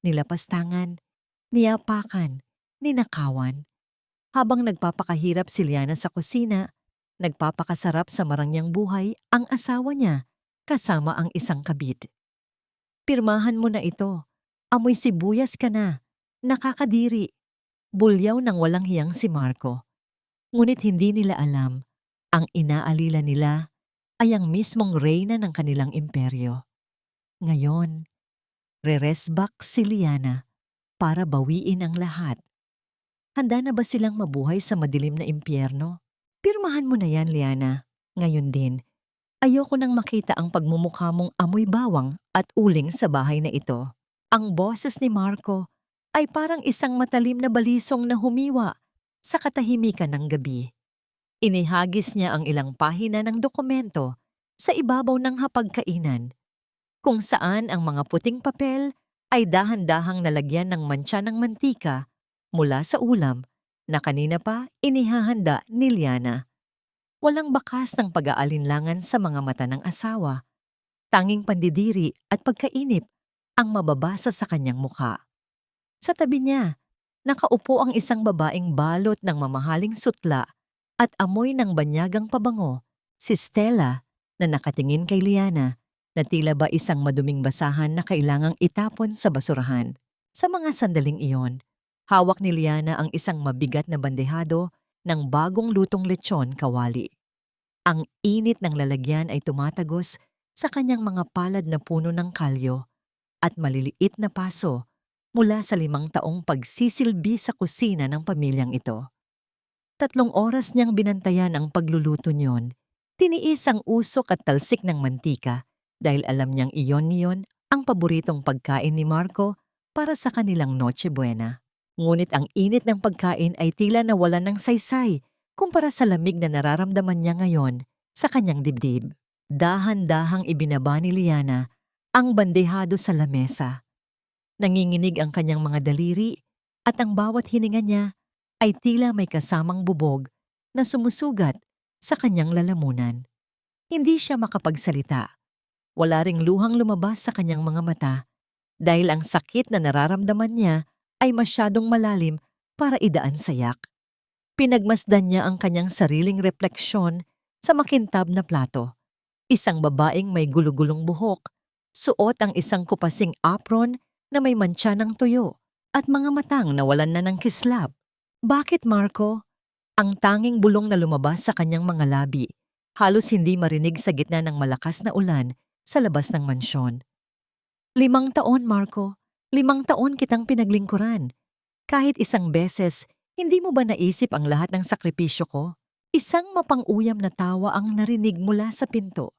nilapastangan, niyapakan, ninakawan. Habang nagpapakahirap si Liana sa kusina, nagpapakasarap sa marangyang buhay ang asawa niya kasama ang isang kabit. Pirmahan mo na ito. Amoy sibuyas ka na. Nakakadiri. Bulyaw ng walang hiyang si Marco. Ngunit hindi nila alam, ang inaalila nila ay ang mismong reyna ng kanilang imperyo. Ngayon, re-resback si Liana para bawiin ang lahat. Handa na ba silang mabuhay sa madilim na impyerno? Pirmahan mo na yan, Liana. Ngayon din, ayoko nang makita ang pagmumukha mong amoy bawang at uling sa bahay na ito. Ang boses ni Marco ay parang isang matalim na balisong na humiwa sa katahimikan ng gabi. Inihagis niya ang ilang pahina ng dokumento sa ibabaw ng hapagkainan, kung saan ang mga puting papel ay dahan-dahang nalagyan ng mantsa ng mantika mula sa ulam na kanina pa inihahanda ni Liana. Walang bakas ng pag-aalinlangan sa mga mata ng asawa. Tanging pandidiri at pagkainip ang mababasa sa kanyang mukha. Sa tabi niya, nakaupo ang isang babaeng balot ng mamahaling sutla at amoy ng banyagang pabango, si Stella, na nakatingin kay Liana na tila ba isang maduming basahan na kailangang itapon sa basurahan. Sa mga sandaling iyon, hawak ni Liana ang isang mabigat na bandehado ng bagong lutong lechon kawali. Ang init ng lalagyan ay tumatagos sa kanyang mga palad na puno ng kalyo at maliliit na paso mula sa 5 taong pagsisilbi sa kusina ng pamilyang ito. 3 oras niyang binantayan ang pagluluto niyon. Tiniis ang usok at talsik ng mantika dahil alam niyang iyon ang paboritong pagkain ni Marco para sa kanilang Noche Buena. Ngunit ang init ng pagkain ay tila nawalan ng saysay kumpara sa lamig na nararamdaman niya ngayon sa kanyang dibdib. Dahan-dahang ibinaba ni Liana ang bandehado sa lamesa. Nanginginig ang kanyang mga daliri at ang bawat hininga niya ay tila may kasamang bubog na sumusugat sa kanyang lalamunan. Hindi siya makapagsalita. Wala ring luhang lumabas sa kanyang mga mata dahil ang sakit na nararamdaman niya ay masyadong malalim para idaan sa yak. Pinagmasdan niya ang kanyang sariling refleksyon sa makintab na plato. Isang babaeng may gulugulong buhok, suot ang isang kupasing apron na may mantsa ng tuyo at mga matang nawalan na ng kislap. Bakit, Marco? Ang tanging bulong na lumabas sa kanyang mga labi, halos hindi marinig sa gitna ng malakas na ulan sa labas ng mansyon. 5 taon, Marco. 5 taon kitang pinaglingkuran. Kahit isang beses, hindi mo ba naisip ang lahat ng sakripisyo ko? Isang mapang-uyam na tawa ang narinig mula sa pinto.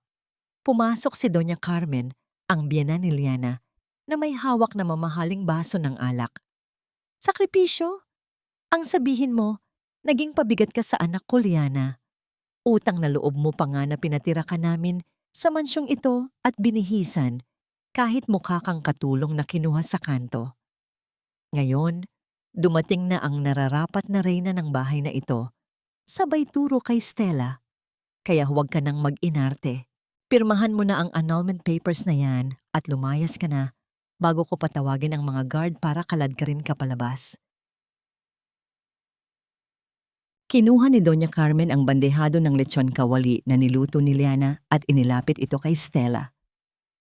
Pumasok si Doña Carmen, ang biyana ni Liana, na may hawak na mamahaling baso ng alak. Sakripisyo? Ang sabihin mo, naging pabigat ka sa anak ko, Liana. Utang na loob mo pa nga na pinatira ka namin sa mansyong ito at binihisan kahit mukha kang katulong na kinuha sa kanto. Ngayon, dumating na ang nararapat na reyna ng bahay na ito. Sabay turo kay Stella. Kaya huwag ka nang mag-inarte. Pirmahan mo na ang annulment papers na yan at lumayas ka na bago ko patawagin ang mga guard para kalad ka rin kapalabas. Kinuha ni Doña Carmen ang bandehado ng lechon kawali na niluto ni Liana at inilapit ito kay Stella.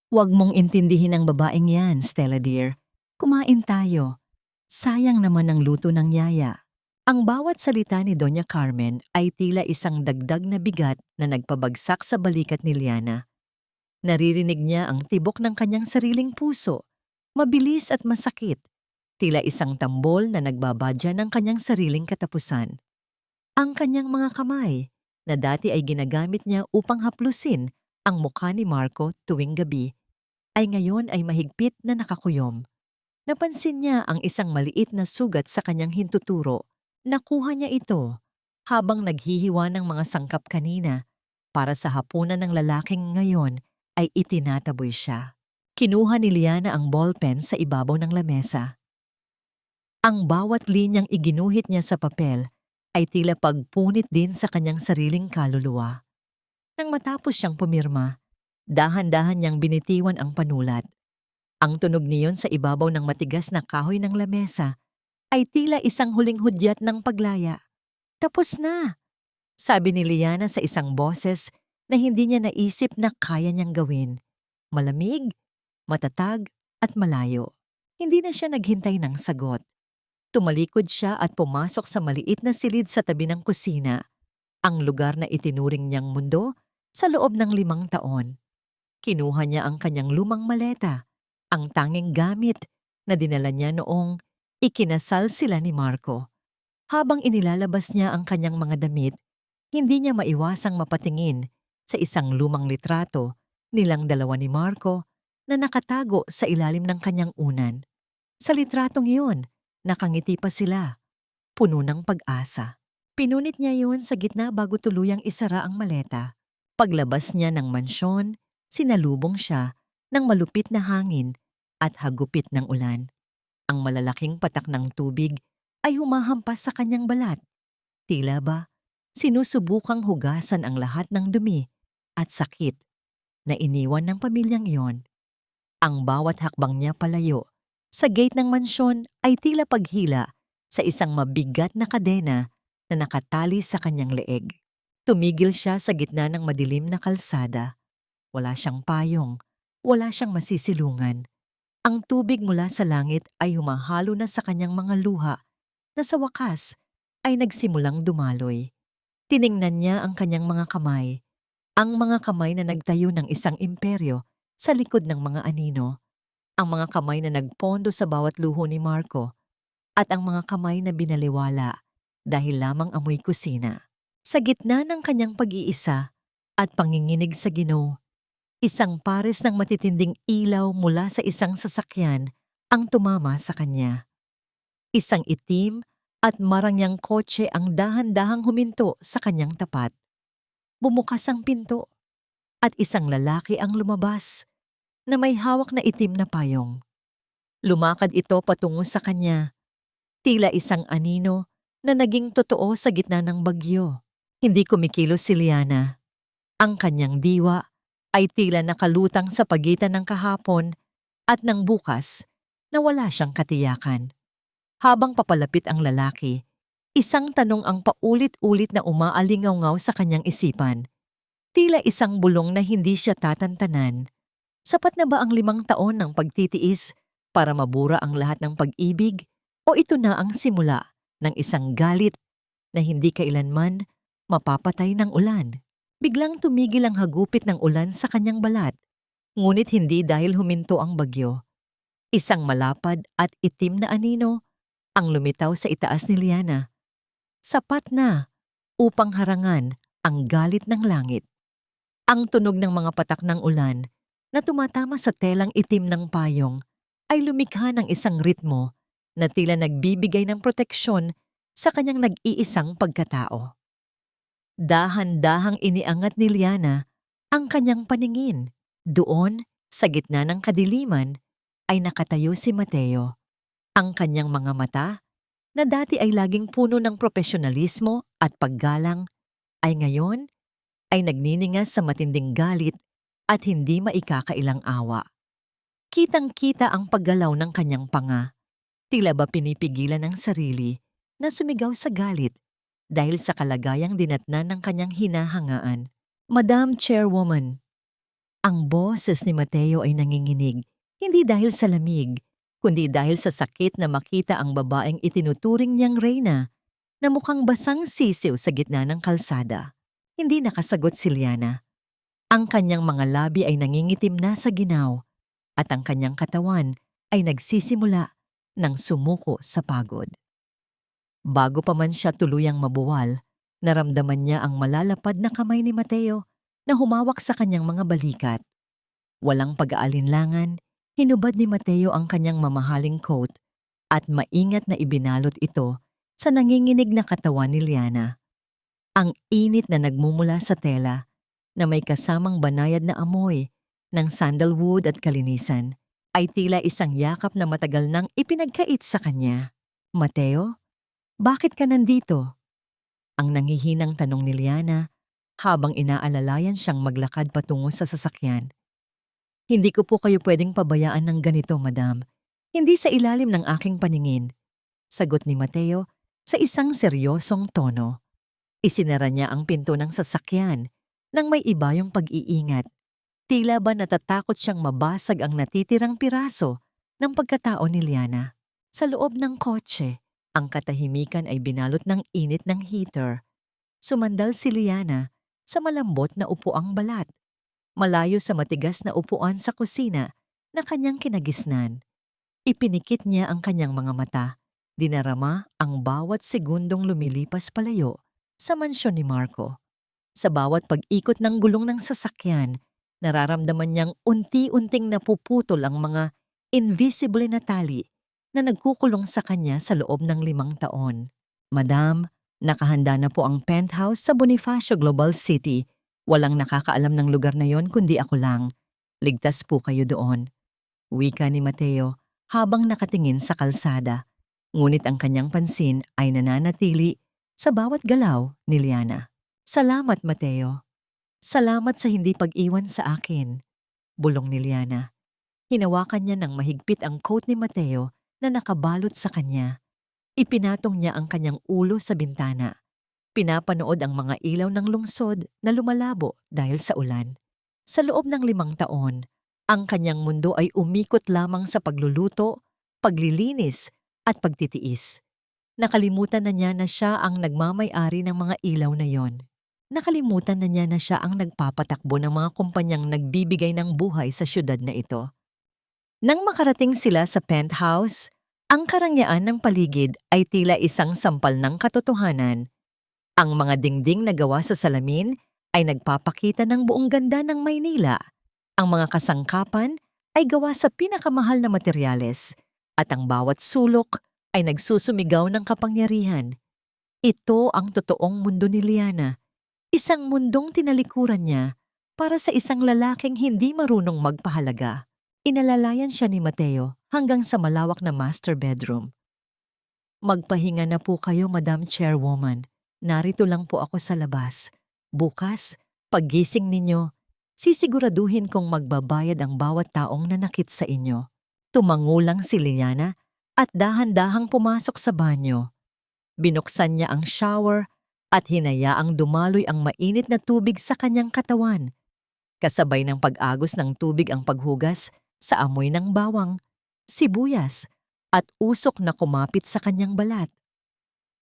Huwag mong intindihin ang babaeng yan, Stella dear. Kumain tayo. Sayang naman ang luto ng yaya. Ang bawat salita ni Doña Carmen ay tila isang dagdag na bigat na nagpabagsak sa balikat ni Liana. Naririnig niya ang tibok ng kanyang sariling puso. Mabilis at masakit. Tila isang tambol na nagbabadya ng kanyang sariling katapusan. Ang kanyang mga kamay, na dati ay ginagamit niya upang haplusin ang mukha ni Marco tuwing gabi, ay ngayon ay mahigpit na nakakuyom. Napansin niya ang isang maliit na sugat sa kanyang hintuturo. Nakuha niya ito habang naghihiwa ng mga sangkap kanina para sa hapunan ng lalaking ngayon ay itinataboy siya. Kinuha ni Liana ang ballpen sa ibabaw ng lamesa. Ang bawat linyang iginuhit niya sa papel ay tila pagpunit din sa kanyang sariling kaluluwa. Nang matapos siyang pumirma, dahan-dahan niyang binitiwan ang panulat. Ang tunog niyon sa ibabaw ng matigas na kahoy ng lamesa ay tila isang huling hudyat ng paglaya. Tapos na, sabi ni Liana sa isang boses na hindi niya naisip na kaya niyang gawin. Malamig, matatag, at malayo. Hindi na siya naghintay ng sagot. Tumalikod siya at pumasok sa maliit na silid sa tabi ng kusina, ang lugar na itinuring niyang mundo sa loob ng 5 taon. Kinuha niya ang kanyang lumang maleta, ang tanging gamit na dinala niya noong ikinasal sila ni Marco. Habang inilalabas niya ang kanyang mga damit, hindi niya maiwasang mapatingin sa isang lumang litrato nilang dalawa ni Marco na nakatago sa ilalim ng kanyang unan. Sa litratong iyon, nakangiti pa sila, puno ng pag-asa. Pinunit niya yun sa gitna bago tuluyang isara ang maleta. Paglabas niya ng mansyon, sinalubong siya ng malupit na hangin at hagupit ng ulan. Ang malalaking patak ng tubig ay humahampas sa kanyang balat. Tila ba, sinusubukang hugasan ang lahat ng dumi at sakit na iniwan ng pamilyang iyon. Ang bawat hakbang niya palayo sa gate ng mansyon ay tila paghila sa isang mabigat na kadena na nakatali sa kanyang leeg. Tumigil siya sa gitna ng madilim na kalsada. Wala siyang payong, wala siyang masisilungan. Ang tubig mula sa langit ay humahalo na sa kanyang mga luha na sa wakas ay nagsimulang dumaloy. Tiningnan niya ang kanyang mga kamay, ang mga kamay na nagtayo ng isang imperyo sa likod ng mga anino, ang mga kamay na nagpondo sa bawat luho ni Marco, at ang mga kamay na binaliwala dahil lamang amoy kusina. Sa gitna ng kanyang pag-iisa at panginginig sa Ginoo, isang pares ng matitinding ilaw mula sa isang sasakyan ang tumama sa kanya. Isang itim at marangyang kotse ang dahan-dahang huminto sa kanyang tapat. Bumukas ang pinto at isang lalaki ang lumabas na may hawak na itim na payong. Lumakad ito patungo sa kanya, tila isang anino na naging totoo sa gitna ng bagyo. Hindi kumikilos si Liana. Ang kanyang diwa ay tila nakalutang sa pagitan ng kahapon at ng bukas na wala siyang katiyakan. Habang papalapit ang lalaki, isang tanong ang paulit-ulit na umaalingaw-ngaw sa kanyang isipan. Tila isang bulong na hindi siya tatantanan. Sapat na ba ang 5 taon ng pagtitiis para mabura ang lahat ng pag-ibig? O ito na ang simula ng isang galit na hindi kailanman mapapatay ng ulan? Biglang tumigil ang hagupit ng ulan sa kanyang balat, ngunit hindi dahil huminto ang bagyo. Isang malapad at itim na anino ang lumitaw sa itaas ni Liana. Sapat na upang harangan ang galit ng langit. Ang tunog ng mga patak ng ulan na tumatama sa telang itim ng payong ay lumikha ng isang ritmo na tila nagbibigay ng proteksyon sa kanyang nag-iisang pagkatao. Dahan-dahang iniangat ni Liana ang kanyang paningin. Doon, sa gitna ng kadiliman, ay nakatayo si Mateo. Ang kanyang mga mata, na dati ay laging puno ng profesionalismo at paggalang, ay ngayon ay nagniningas sa matinding galit at hindi maikakailang awa. Kitang-kita ang paggalaw ng kanyang panga. Tila ba pinipigilan ng sarili na sumigaw sa galit dahil sa kalagayang dinatnan ng kanyang hinahangaan. Madam Chairwoman, ang boses ni Mateo ay nanginginig, hindi dahil sa lamig, kundi dahil sa sakit na makita ang babaeng itinuturing niyang reyna na mukhang basang sisiw sa gitna ng kalsada. Hindi nakasagot si Liana. Ang kanyang mga labi ay nangingitim na sa ginaw at ang kanyang katawan ay nagsisimula ng sumuko sa pagod. Bago pa man siya tuluyang mabuwal, naramdaman niya ang malalapad na kamay ni Mateo na humawak sa kanyang mga balikat. Walang pag-aalinlangan, hinubad ni Mateo ang kanyang mamahaling coat at maingat na ibinalot ito sa nanginginig na katawan ni Liana. Ang init na nagmumula sa tela na may kasamang banayad na amoy ng sandalwood at kalinisan ay tila isang yakap na matagal nang ipinagkait sa kanya. Mateo? Bakit ka nandito? Ang nangihinang tanong ni Liana habang inaalalayan siyang maglakad patungo sa sasakyan. Hindi ko po kayo pwedeng pabayaan ng ganito, madam. Hindi sa ilalim ng aking paningin. Sagot ni Mateo sa isang seryosong tono. Isinara niya ang pinto ng sasakyan nang may ibayong pag-iingat. Tila ba natatakot siyang mabasag ang natitirang piraso ng pagkatao ni Liana. Sa loob ng kotse, ang katahimikan ay binalot ng init ng heater. Sumandal si Liana sa malambot na upuang balat, malayo sa matigas na upuan sa kusina na kanyang kinagisnan. Ipinikit niya ang kanyang mga mata. Dinarama ang bawat segundong lumilipas palayo sa mansyon ni Marco. Sa bawat pag-ikot ng gulong ng sasakyan, nararamdaman niyang unti-unting napuputol ang mga invisible na tali na nagkukulong sa kanya sa loob ng 5 taon. Madam, nakahanda na po ang penthouse sa Bonifacio Global City. Walang nakakaalam ng lugar na yon kundi ako lang. Ligtas po kayo doon. Wika ni Mateo habang nakatingin sa kalsada. Ngunit ang kanyang pansin ay nananatili sa bawat galaw ni Liana. Salamat, Mateo. Salamat sa hindi pag-iwan sa akin. Bulong ni Liana. Hinawakan niya ng mahigpit ang coat ni Mateo na nakabalot sa kanya. Ipinatong niya ang kanyang ulo sa bintana. Pinapanood ang mga ilaw ng lungsod na lumalabo dahil sa ulan. Sa loob ng 5 taon, ang kanyang mundo ay umikot lamang sa pagluluto, paglilinis, at pagtitiis. Nakalimutan na niya na siya ang nagmamay-ari ng mga ilaw na yon. Nakalimutan na niya na siya ang nagpapatakbo ng mga kumpanyang nagbibigay ng buhay sa syudad na ito. Nang makarating sila sa penthouse, ang karangyaan ng paligid ay tila isang sampal ng katotohanan. Ang mga dingding na gawa sa salamin ay nagpapakita ng buong ganda ng Maynila. Ang mga kasangkapan ay gawa sa pinakamahal na materyales at ang bawat sulok ay nagsusumigaw ng kapangyarihan. Ito ang totoong mundo ni Liana, isang mundong tinalikuran niya para sa isang lalaking hindi marunong magpahalaga. Inalalayan siya ni Mateo hanggang sa malawak na master bedroom. Magpahinga na po kayo, Madam Chairwoman. Narito lang po ako sa labas. Bukas, paggising ninyo, sisiguraduhin kong magbabayad ang bawat taong nanakit sa inyo. Tumangulang si Liana at dahan-dahang pumasok sa banyo. Binuksan niya ang shower at hinayaang dumaloy ang mainit na tubig sa kanyang katawan. Kasabay ng pag-agos ng tubig ang paghugas sa amoy ng bawang, sibuyas at usok na kumapit sa kanyang balat.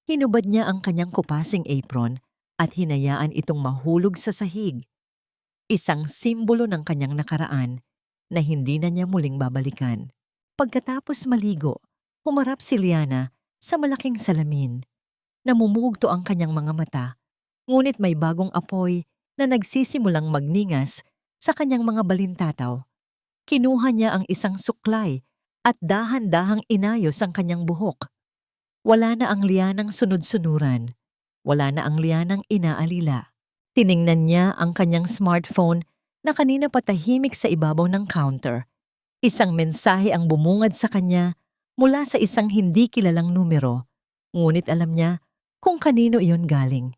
Hinubad niya ang kanyang kupasing apron at hinayaan itong mahulog sa sahig. Isang simbolo ng kanyang nakaraan na hindi na niya muling babalikan. Pagkatapos maligo, humarap si Liana sa malaking salamin. Namumugto ang kanyang mga mata, ngunit may bagong apoy na nagsisimulang magningas sa kanyang mga balintataw. Kinuha niya ang isang suklay at dahan-dahang inayos ang kanyang buhok. Wala na ang Lianang sunod-sunuran. Wala na ang Lianang inaalila. Tiningnan niya ang kanyang smartphone na kanina patahimik sa ibabaw ng counter. Isang mensahe ang bumungad sa kanya mula sa isang hindi kilalang numero, ngunit alam niya kung kanino iyon galing.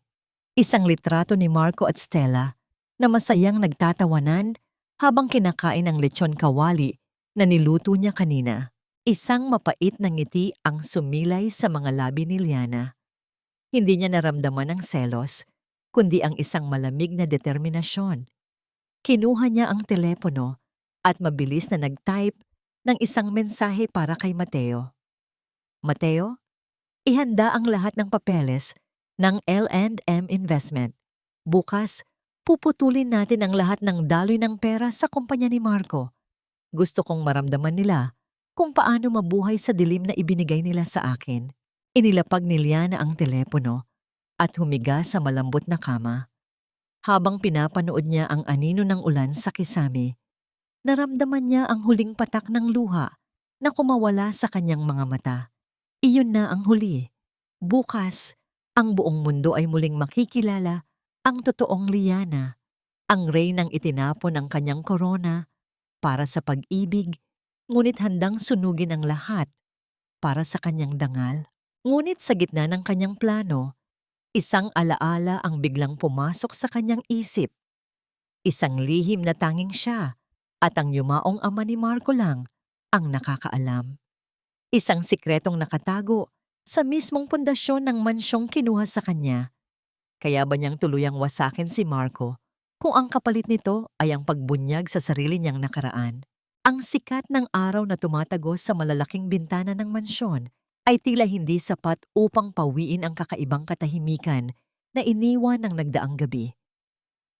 Isang litrato ni Marco at Stella na masayang nagtatawanan habang kinakain ang lechon kawali na niluto niya kanina. Isang mapait na ngiti ang sumilay sa mga labi ni Liana. Hindi niya naramdaman ang selos, kundi ang isang malamig na determinasyon. Kinuha niya ang telepono at mabilis na nag-type ng isang mensahe para kay Mateo. Mateo, ihanda ang lahat ng papeles ng L&M Investment. Bukas, puputulin natin ang lahat ng daloy ng pera sa kumpanya ni Marco. Gusto kong maramdaman nila kung paano mabuhay sa dilim na ibinigay nila sa akin. Inilapag ni Liana ang telepono at humiga sa malambot na kama. Habang pinapanood niya ang anino ng ulan sa kisame, naramdaman niya ang huling patak ng luha na kumawala sa kanyang mga mata. Iyon na ang huli. Bukas, ang buong mundo ay muling makikilala ang totoong Liana, ang reynang itinapon ang kanyang korona para sa pag-ibig, ngunit handang sunugin ang lahat para sa kanyang dangal. Ngunit sa gitna ng kanyang plano, isang alaala ang biglang pumasok sa kanyang isip. Isang lihim na tanging siya At ang yumaong ama ni Marco lang ang nakakaalam. Isang sikretong nakatago sa mismong pundasyon ng mansyong kinuha sa kanya. Kaya ba niyang tuluyang wasakin si Marco kung ang kapalit nito ay ang pagbunyag sa sarili niyang nakaraan? Ang sikat ng araw na tumatagos sa malalaking bintana ng mansyon ay tila hindi sapat upang pawiin ang kakaibang katahimikan na iniwan ng nagdaang gabi.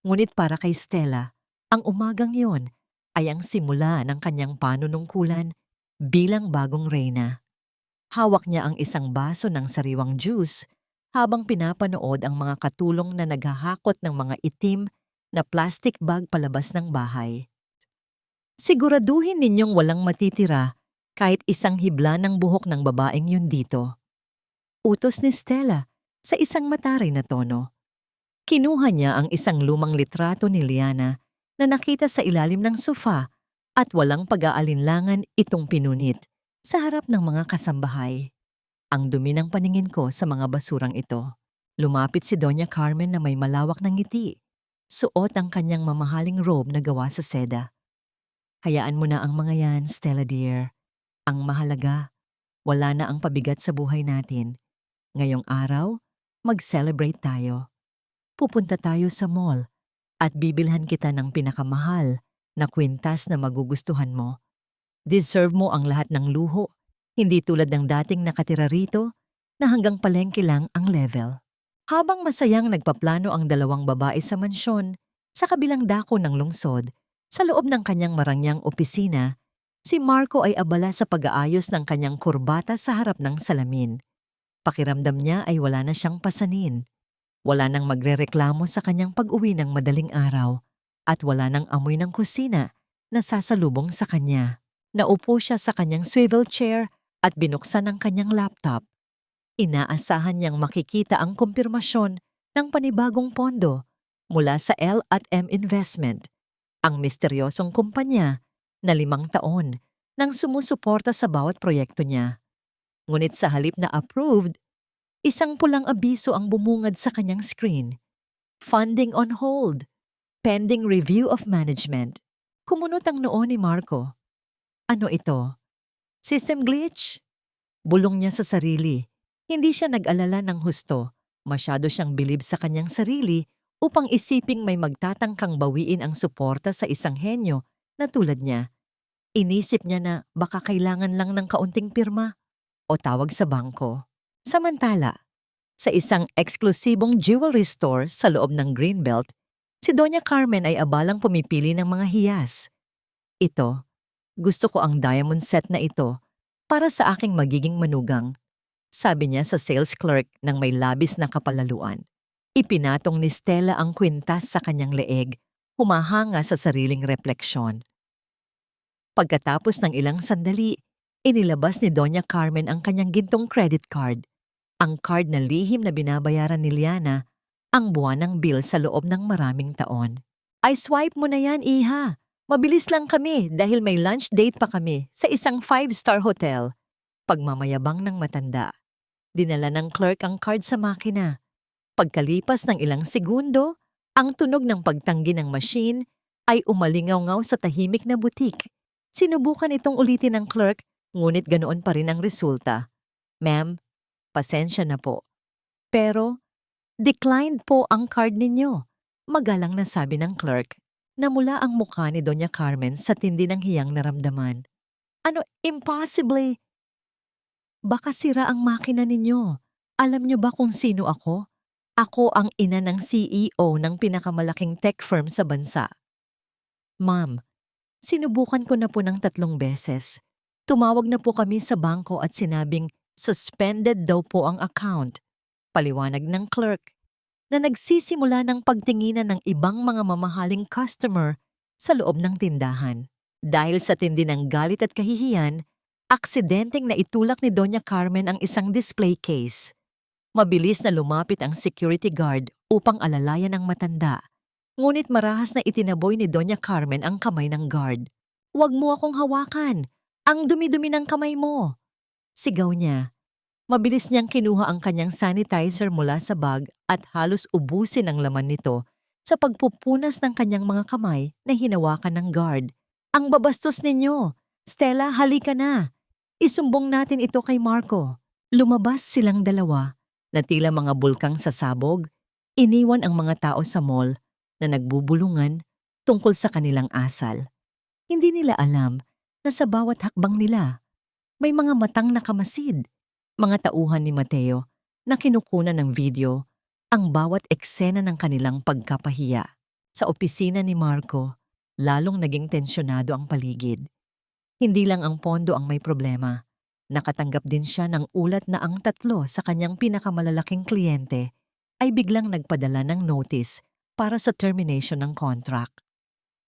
Ngunit para kay Stella, ang umagang yon ay ang simula ng kanyang panunungkulan bilang bagong reyna. Hawak niya ang isang baso ng sariwang juice habang pinapanood ang mga katulong na naghahakot ng mga itim na plastic bag palabas ng bahay. Siguraduhin ninyong walang matitira kahit isang hibla ng buhok ng babaeng yun dito. Utos ni Stella sa isang mataray na tono. Kinuha niya ang isang lumang litrato ni Liana na nakita sa ilalim ng sofa at walang pag-aalinlangan itong pinunit sa harap ng mga kasambahay. Ang dumi ng paningin ko sa mga basurang ito. Lumapit si Doña Carmen na may malawak na ngiti. Suot ang kanyang mamahaling robe na gawa sa seda. Hayaan mo na ang mga yan, Stella dear. Ang mahalaga, wala na ang pabigat sa buhay natin. Ngayong araw, mag-celebrate tayo. Pupunta tayo sa mall at bibilhan kita ng pinakamahal na kwintas na magugustuhan mo. Deserve mo ang lahat ng luho, hindi tulad ng dating nakatira rito na hanggang palengke lang ang level. Habang masayang nagpaplano ang dalawang babae sa mansyon, sa kabilang dako ng lungsod, sa loob ng kanyang marangyang opisina, si Marco ay abala sa pag-aayos ng kanyang kurbata sa harap ng salamin. Pakiramdam niya ay wala na siyang pasanin. Wala nang magrereklamo sa kanyang pag-uwi ng madaling araw at wala nang amoy ng kusina na sasalubong sa kanya. Naupo siya sa kanyang swivel chair at binuksan ang kanyang laptop. Inaasahan niyang makikita ang kumpirmasyon ng panibagong pondo mula sa L&M Investment, ang misteryosong kumpanya na 5 taon nang sumusuporta sa bawat proyekto niya. Ngunit sa halip na approved, isang pulang abiso ang bumungad sa kanyang screen. Funding on hold. Pending review of management. Kumunot ang noo ni Marco. Ano ito? System glitch? Bulong niya sa sarili. Hindi siya nag-alala ng husto. Masyado siyang bilib sa kanyang sarili upang isiping may magtatangkang bawiin ang suporta sa isang henyo na tulad niya. Inisip niya na baka kailangan lang ng kaunting pirma o tawag sa bangko. Samantala, sa isang eksklusibong jewelry store sa loob ng Greenbelt, si Doña Carmen ay abalang pumipili ng mga hiyas. Ito, gusto ko ang diamond set na ito para sa aking magiging manugang, sabi niya sa sales clerk ng may labis na kapalaluan. Ipinatong ni Stella ang kwintas sa kanyang leeg, humahanga sa sariling refleksyon. Pagkatapos ng ilang sandali, inilabas ni Doña Carmen ang kanyang gintong credit card. Ang card na lihim na binabayaran ni Liana ang buwanang bill sa loob ng maraming taon. Ay swipe mo na yan, iha. Mabilis lang kami dahil may lunch date pa kami sa isang 5-star hotel. Pagmamayabang ng matanda. Dinala ng clerk ang card sa makina. Pagkalipas ng ilang segundo, ang tunog ng pagtanggi ng machine ay umalingaw-ngaw sa tahimik na butik. Sinubukan itong ulitin ng clerk, ngunit ganoon pa rin ang resulta. Ma'am, pasensya na po. Pero, declined po ang card ninyo. Magalang na sabi ng clerk. Namula ang mukha ni Doña Carmen sa tindi ng hiyang naramdaman. Ano, impossibly? Baka sira ang makina ninyo. Alam niyo ba kung sino ako? Ako ang ina ng CEO ng pinakamalaking tech firm sa bansa. Ma'am, sinubukan ko na po ng 3 beses. Tumawag na po kami sa bangko at sinabing suspended daw po ang account. Paliwanag ng clerk na nagsisimula ng pagtinginan ng ibang mga mamahaling customer sa loob ng tindahan. Dahil sa tindi ng galit at kahihiyan, aksidenteng naitulak ni Doña Carmen ang isang display case. Mabilis na lumapit ang security guard upang alalayan ang matanda. Ngunit marahas na itinaboy ni Doña Carmen ang kamay ng guard. "Huwag mo akong hawakan! Ang dumi-dumi ng kamay mo!" Sigaw niya. Mabilis niyang kinuha ang kanyang sanitizer mula sa bag at halos ubusin ang laman nito sa pagpupunas ng kanyang mga kamay na hinawakan ng guard. Ang babastos ninyo! Stella, halika na! Isumbong natin ito kay Marco. Lumabas silang dalawa na tila mga bulkang sasabog, iniwan ang mga tao sa mall na nagbubulungan tungkol sa kanilang asal. Hindi nila alam na sa bawat hakbang nila, may mga matang nakamasid, mga tauhan ni Mateo na kinukunan ng video ang bawat eksena ng kanilang pagkapahiya. Sa opisina ni Marco, lalong naging tensyonado ang paligid. Hindi lang ang pondo ang may problema. Nakatanggap din siya ng ulat na ang 3 sa kanyang pinakamalalaking kliyente ay biglang nagpadala ng notice para sa termination ng contract.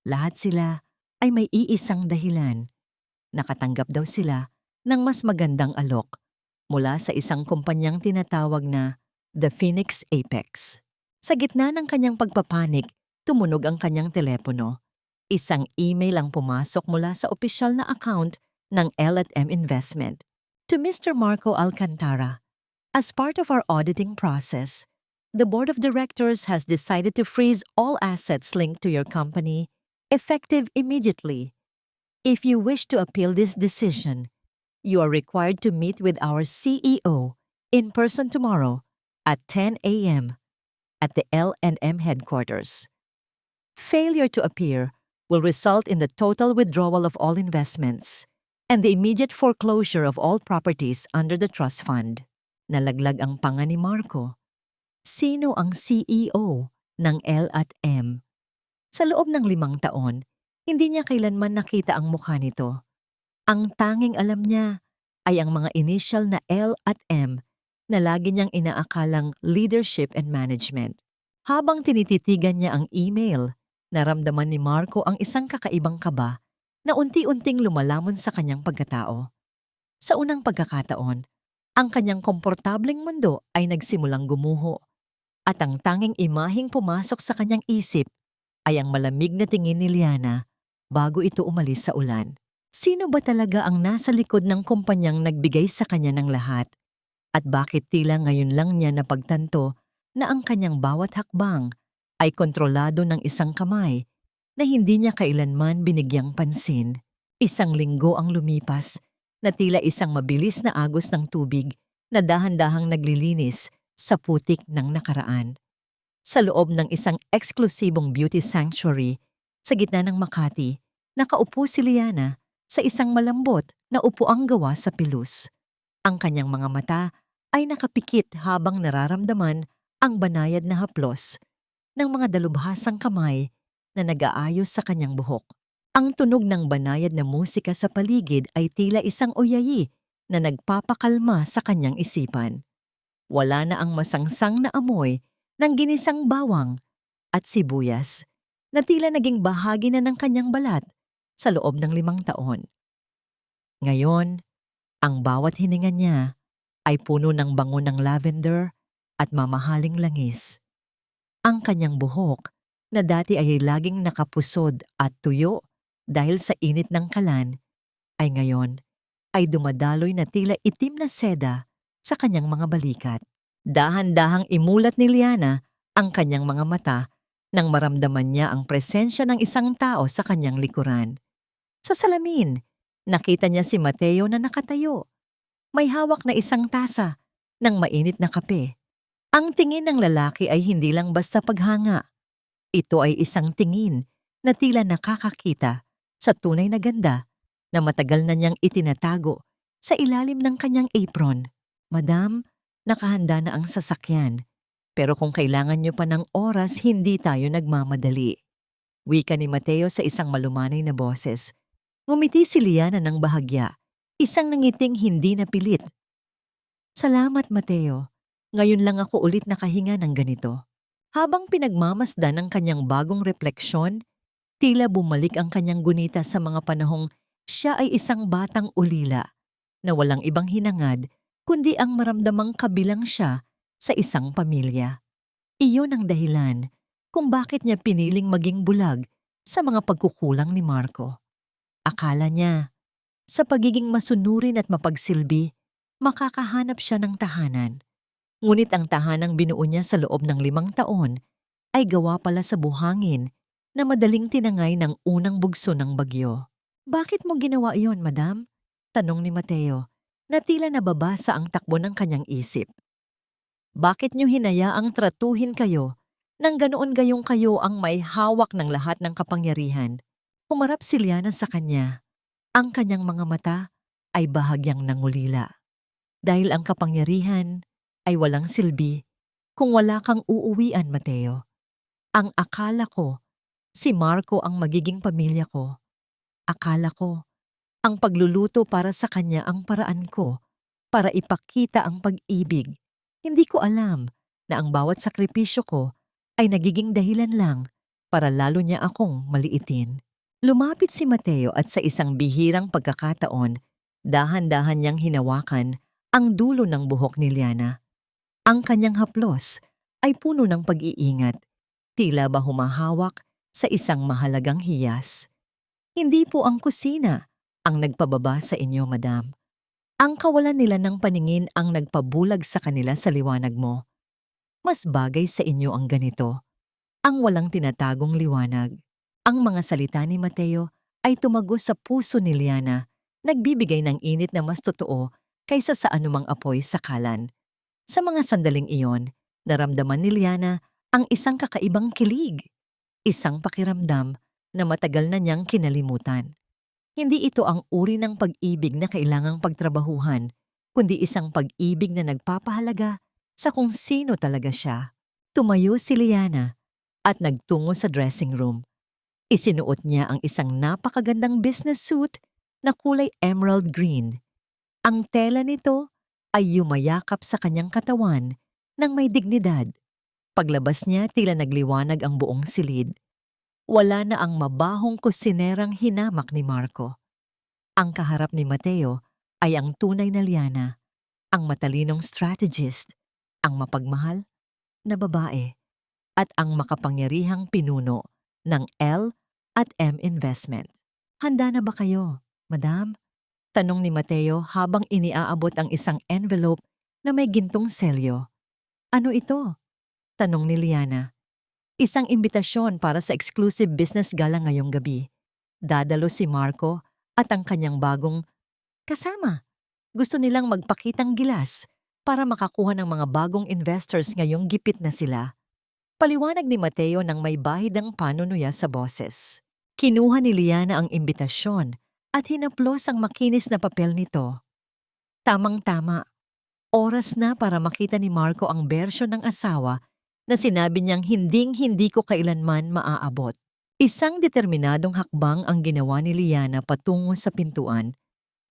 Lahat sila ay may iisang dahilan. Nakatanggap daw sila ng mas magandang alok mula sa isang kumpanyang tinatawag na The Phoenix Apex. Sa gitna ng kanyang pagpapanik, tumunog ang kanyang telepono. Isang email ang pumasok mula sa opisyal na account ng L&M Investment. To Mr. Marco Alcantara, as part of our auditing process, the Board of Directors has decided to freeze all assets linked to your company, effective immediately. If you wish to appeal this decision, you are required to meet with our CEO in person tomorrow at 10 a.m. at the L&M headquarters. Failure to appear will result in the total withdrawal of all investments and the immediate foreclosure of all properties under the trust fund. Nalaglag ang panga ni Marco. Sino ang CEO ng L&M? Sa loob ng 5 taon, hindi niya kailanman nakita ang mukha nito. Ang tanging alam niya ay ang mga initial na L&M na lagi niyang inaakalang leadership and management. Habang tinititigan niya ang email, naramdaman ni Marco ang isang kakaibang kaba na unti-unting lumalamon sa kanyang pagkatao. Sa unang pagkakataon, ang kanyang komportableng mundo ay nagsimulang gumuho at ang tanging imaheng pumasok sa kanyang isip ay ang malamig na tingin ni Liana bago ito umalis sa ulan. Sino ba talaga ang nasa likod ng kumpanyang nagbigay sa kanya ng lahat? At bakit tila ngayon lang niya napagtanto na ang kanyang bawat hakbang ay kontrolado ng isang kamay na hindi niya kailanman binigyang pansin? Isang linggo ang lumipas na tila isang mabilis na agos ng tubig na dahan-dahang naglilinis sa putik ng nakaraan. Sa loob ng isang eksklusibong beauty sanctuary sa gitna ng Makati, nakaupo si Liana sa isang malambot na upuang gawa sa pilus. Ang kanyang mga mata ay nakapikit habang nararamdaman ang banayad na haplos ng mga dalubhasang kamay na nag-aayos sa kanyang buhok. Ang tunog ng banayad na musika sa paligid ay tila isang oyayi na nagpapakalma sa kanyang isipan. Wala na ang masangsang na amoy ng ginisang bawang at sibuyas na tila naging bahagi na ng kanyang balat sa loob ng 5 taon. Ngayon, ang bawat hininga niya ay puno ng bango ng lavender at mamahaling langis. Ang kanyang buhok na dati ay laging nakapusod at tuyo dahil sa init ng kalan ay ngayon ay dumadaloy na tila itim na seda sa kanyang mga balikat. Dahan-dahang imulat ni Liana ang kanyang mga mata nang maramdaman niya ang presensya ng isang tao sa kanyang likuran. Sa salamin, nakita niya si Mateo na nakatayo. May hawak na isang tasa ng mainit na kape. Ang tingin ng lalaki ay hindi lang basta paghanga. Ito ay isang tingin na tila nakakakita sa tunay na ganda na matagal na niyang itinatago sa ilalim ng kanyang apron. Madam, nakahanda na ang sasakyan. Pero kung kailangan niyo pa ng oras, hindi tayo nagmamadali. Wika ni Mateo sa isang malumanay na boses. Ngumiti si Liana ng bahagya, isang nangiting hindi napilit. Salamat, Mateo. Ngayon lang ako ulit nakahinga ng ganito. Habang pinagmamasdan ng kanyang bagong refleksyon, tila bumalik ang kanyang gunita sa mga panahong siya ay isang batang ulila na walang ibang hinangad kundi ang maramdamang kabilang siya sa isang pamilya. Iyon ang dahilan kung bakit niya piniling maging bulag sa mga pagkukulang ni Marco. Akala niya, sa pagiging masunurin at mapagsilbi, makakahanap siya ng tahanan. Ngunit ang tahanang binuo niya sa loob ng 5 taon ay gawa pala sa buhangin na madaling tinangay ng unang bugso ng bagyo. Bakit mo ginawa iyon, madam? Tanong ni Mateo, na tila nababasa ang takbo ng kanyang isip. Bakit niyo hinayaang tratuhin kayo nang ganoon gayong kayo ang may hawak ng lahat ng kapangyarihan? Humarap si Liana sa kanya. Ang kanyang mga mata ay bahagyang nangulila. Dahil ang kapangyarihan ay walang silbi kung wala kang uuwian, Mateo. Ang akala ko, si Marco ang magiging pamilya ko. Akala ko, ang pagluluto para sa kanya ang paraan ko para ipakita ang pag-ibig. Hindi ko alam na ang bawat sakripisyo ko ay nagiging dahilan lang para lalo niya akong maliitin. Lumapit si Mateo at sa isang bihirang pagkakataon, dahan-dahan niyang hinawakan ang dulo ng buhok ni Liana. Ang kanyang haplos ay puno ng pag-iingat, tila ba humahawak sa isang mahalagang hiyas. Hindi po ang kusina ang nagpababa sa inyo, madam. Ang kawalan nila ng paningin ang nagpabulag sa kanila sa liwanag mo. Mas bagay sa inyo ang ganito, ang walang tinatagong liwanag. Ang mga salita ni Mateo ay tumagos sa puso ni Liana, nagbibigay ng init na mas totoo kaysa sa anumang apoy sa kalan. Sa mga sandaling iyon, naramdaman ni Liana ang isang kakaibang kilig, isang pakiramdam na matagal na niyang kinalimutan. Hindi ito ang uri ng pag-ibig na kailangang pagtrabahuhan, kundi isang pag-ibig na nagpapahalaga sa kung sino talaga siya. Tumayo si Liana at nagtungo sa dressing room. Isinuot niya ang isang napakagandang business suit na kulay emerald green. Ang tela nito ay yumayakap sa kanyang katawan ng may dignidad. Paglabas niya, tila nagliwanag ang buong silid. Wala na ang mabahong kusinerang hinamak ni Marco. Ang kaharap ni Mateo ay ang tunay na Liana, ang matalinong strategist, ang mapagmahal na babae, at ang makapangyarihang pinuno ng L&M Investment. Handa na ba kayo, madam? Tanong ni Mateo habang iniaabot ang isang envelope na may gintong selyo. Ano ito? Tanong ni Liana. Isang imbitasyon para sa exclusive business gala ngayong gabi. Dadalo si Marco at ang kanyang bagong kasama. Gusto nilang magpakitang gilas para makakuha ng mga bagong investors ngayong gipit na sila. Paliwanag ni Mateo nang may bahid ang panunuya sa boses. Kinuha ni Liana ang imbitasyon at hinaplos ang makinis na papel nito. Tamang-tama. Oras na para makita ni Marco ang bersyon ng asawa na sinabi niyang hinding-hindi ko kailanman maaabot. Isang determinadong hakbang ang ginawa ni Liana patungo sa pintuan.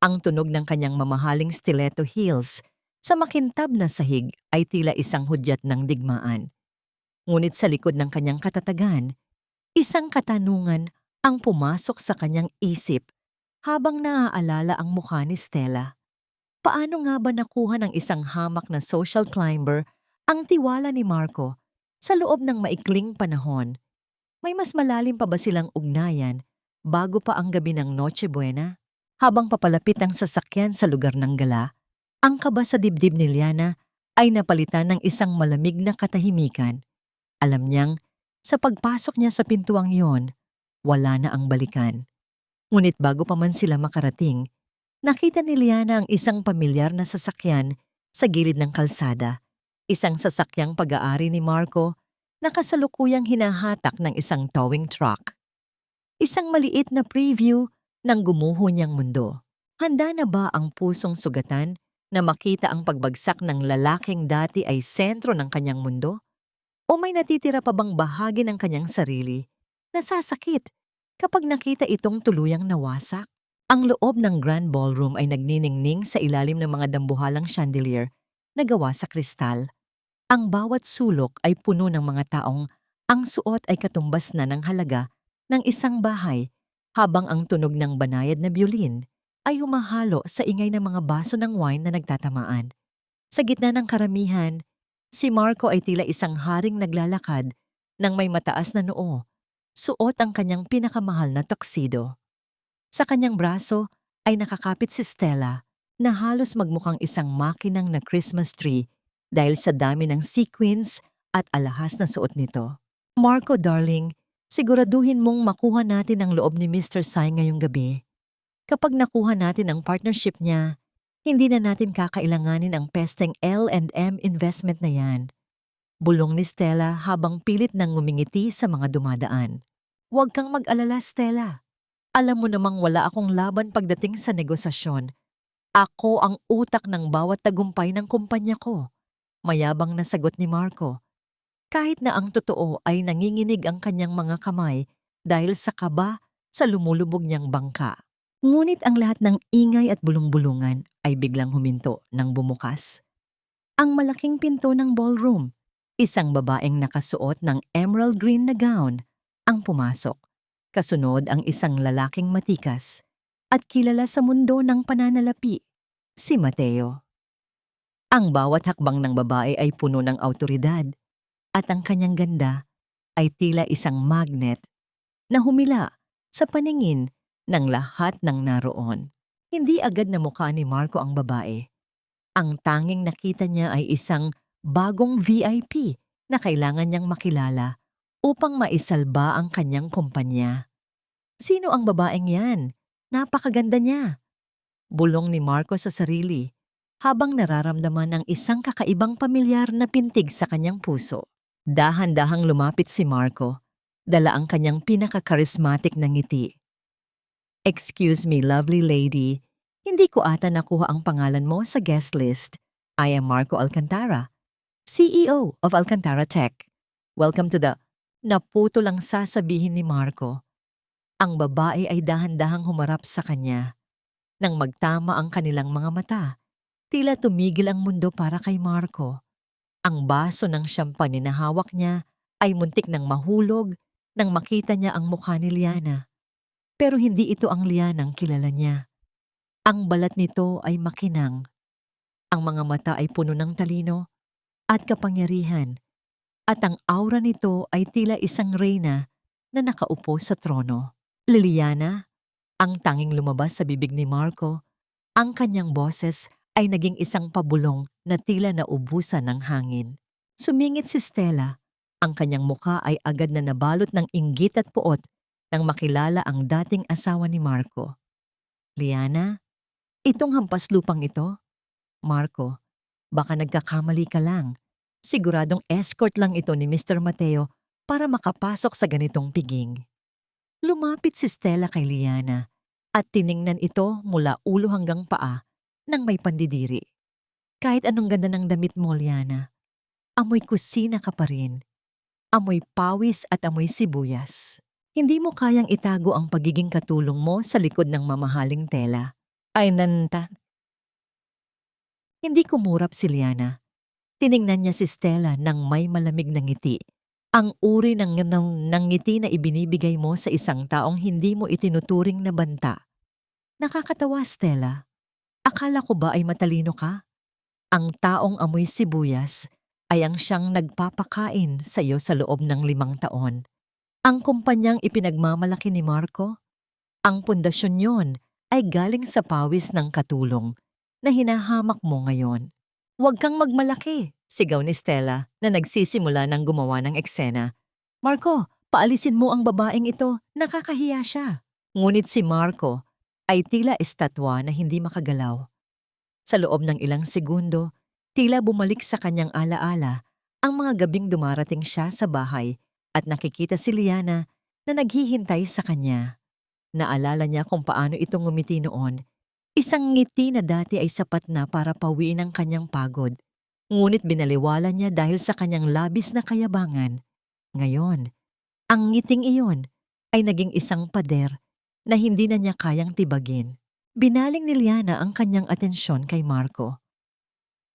Ang tunog ng kanyang mamahaling stiletto heels sa makintab na sahig ay tila isang hudyat ng digmaan. Ngunit sa likod ng kanyang katatagan, isang katanungan ang pumasok sa kanyang isip habang naaalala ang mukha ni Stella. Paano nga ba nakuha ng isang hamak na social climber ang tiwala ni Marco sa loob ng maikling panahon? May mas malalim pa ba silang ugnayan bago pa ang gabi ng Noche Buena? Habang papalapit ang sasakyan sa lugar ng gala, ang kaba sa dibdib ni Liana ay napalitan ng isang malamig na katahimikan. Alam niyang sa pagpasok niya sa pintuang iyon, wala na ang balikan. Ngunit bago pa man sila makarating, nakita ni Liana ang isang pamilyar na sasakyan sa gilid ng kalsada. Isang sasakyang pag-aari ni Marco na kasalukuyang hinahatak ng isang towing truck. Isang maliit na preview ng gumuho niyang mundo. Handa na ba ang pusong sugatan na makita ang pagbagsak ng lalaking dati ay sentro ng kanyang mundo? O may natitira pa bang bahagi ng kanyang sarili na sasakit kapag nakita itong tuluyang nawasak? Ang loob ng Grand Ballroom ay nagniningning sa ilalim ng mga dambuhalang chandelier na gawa sa kristal. Ang bawat sulok ay puno ng mga taong ang suot ay katumbas na ng halaga ng isang bahay, habang ang tunog ng banayad na biolin ay humahalo sa ingay ng mga baso ng wine na nagtatamaan. Sa gitna ng karamihan, si Marco ay tila isang haring naglalakad ng may mataas na noo, suot ang kanyang pinakamahal na tuxedo. Sa kanyang braso ay nakakapit si Stella na halos magmukhang isang makinang na Christmas tree dahil sa dami ng sequins at alahas na suot nito. Marco, darling, siguraduhin mong makuha natin ang loob ni Mr. Sai ngayong gabi. Kapag nakuha natin ang partnership niya, hindi na natin kakailanganin ang pesteng L&M investment na yan. Bulong ni Stella habang pilit nang ngumingiti sa mga dumadaan. Huwag kang mag-alala, Stella. Alam mo namang wala akong laban pagdating sa negosasyon. Ako ang utak ng bawat tagumpay ng kumpanya ko. Mayabang na sagot ni Marco. Kahit na ang totoo ay nanginginig ang kanyang mga kamay dahil sa kaba sa lumulubog niyang bangka. Ngunit ang lahat ng ingay at bulong-bulungan ay biglang huminto nang bumukas ang malaking pinto ng ballroom. Isang babaeng nakasuot ng emerald green na gown ang pumasok. Kasunod ang isang lalaking matikas at kilala sa mundo ng pananalapi, si Mateo. Ang bawat hakbang ng babae ay puno ng awtoridad at ang kanyang ganda ay tila isang magnet na humila sa paningin ng lahat ng naroon. Hindi agad na mukha ni Marco ang babae. Ang tanging nakita niya ay isang bagong VIP na kailangan niyang makilala upang maisalba ang kanyang kumpanya. Sino ang babaeng yan? Napakaganda niya. Bulong ni Marco sa sarili habang nararamdaman ang isang kakaibang pamilyar na pintig sa kanyang puso. Dahan-dahang lumapit si Marco, dala ang kanyang pinaka-charismatic na ngiti. Excuse me, lovely lady. Hindi ko ata nakuha ang pangalan mo sa guest list. I am Marco Alcantara, CEO of Alcantara Tech. Welcome to the... Naputo lang sasabihin ni Marco. Ang babae ay dahan-dahang humarap sa kanya. Nang magtama ang kanilang mga mata, tila tumigil ang mundo para kay Marco. Ang baso ng champagne na hawak niya ay muntik nang mahulog nang makita niya ang mukha ni Liana. Pero hindi ito ang Lianang kilala niya. Ang balat nito ay makinang. Ang mga mata ay puno ng talino at kapangyarihan. At ang aura nito ay tila isang reyna na nakaupo sa trono. Liliana, ang tanging lumabas sa bibig ni Marco, ang kanyang boses ay naging isang pabulong na tila naubusan ng hangin. Sumingit si Stella. Ang kanyang mukha ay agad na nabalot ng inggit at puot nang makilala ang dating asawa ni Marco. Liana, itong hampas lupang ito? Marco, baka nagkakamali ka lang. Siguradong escort lang ito ni Mr. Mateo para makapasok sa ganitong piging. Lumapit si Stella kay Liana at tiningnan ito mula ulo hanggang paa nang may pandidiri. Kahit anong ganda ng damit mo, Liana, amoy kusina ka pa rin. Amoy pawis at amoy sibuyas. Hindi mo kayang itago ang pagiging katulong mo sa likod ng mamahaling tela. Ay nanta. Hindi kumurap si Liana. Tiningnan niya si Stella nang may malamig na ngiti. Ang uri ng ngiti na ibinibigay mo sa isang taong hindi mo itinuturing na banta. Nakakatawa, Stella. Akala ko ba ay matalino ka? Ang taong amoy sibuyas ay ang siyang nagpapakain sa iyo sa loob ng 5 taon. Ang kumpanyang ipinagmamalaki ni Marco, ang pundasyon yon ay galing sa pawis ng katulong na hinahamak mo ngayon. Huwag kang magmalaki, sigaw ni Stella na nagsisimula ng gumawa ng eksena. Marco, paalisin mo ang babaeng ito, nakakahiya siya. Ngunit si Marco ay tila estatwa na hindi makagalaw. Sa loob ng ilang segundo, tila bumalik sa kanyang alaala ang mga gabing dumarating siya sa bahay at nakikita si Liana na naghihintay sa kanya. Naalala niya kung paano ito ngumiti noon. Isang ngiti na dati ay sapat na para pawiin ang kanyang pagod. Ngunit binaliwala niya dahil sa kanyang labis na kayabangan. Ngayon, ang ngiting iyon ay naging isang pader na hindi na niya kayang tibagin. Binaling ni Liana ang kanyang atensyon kay Marco.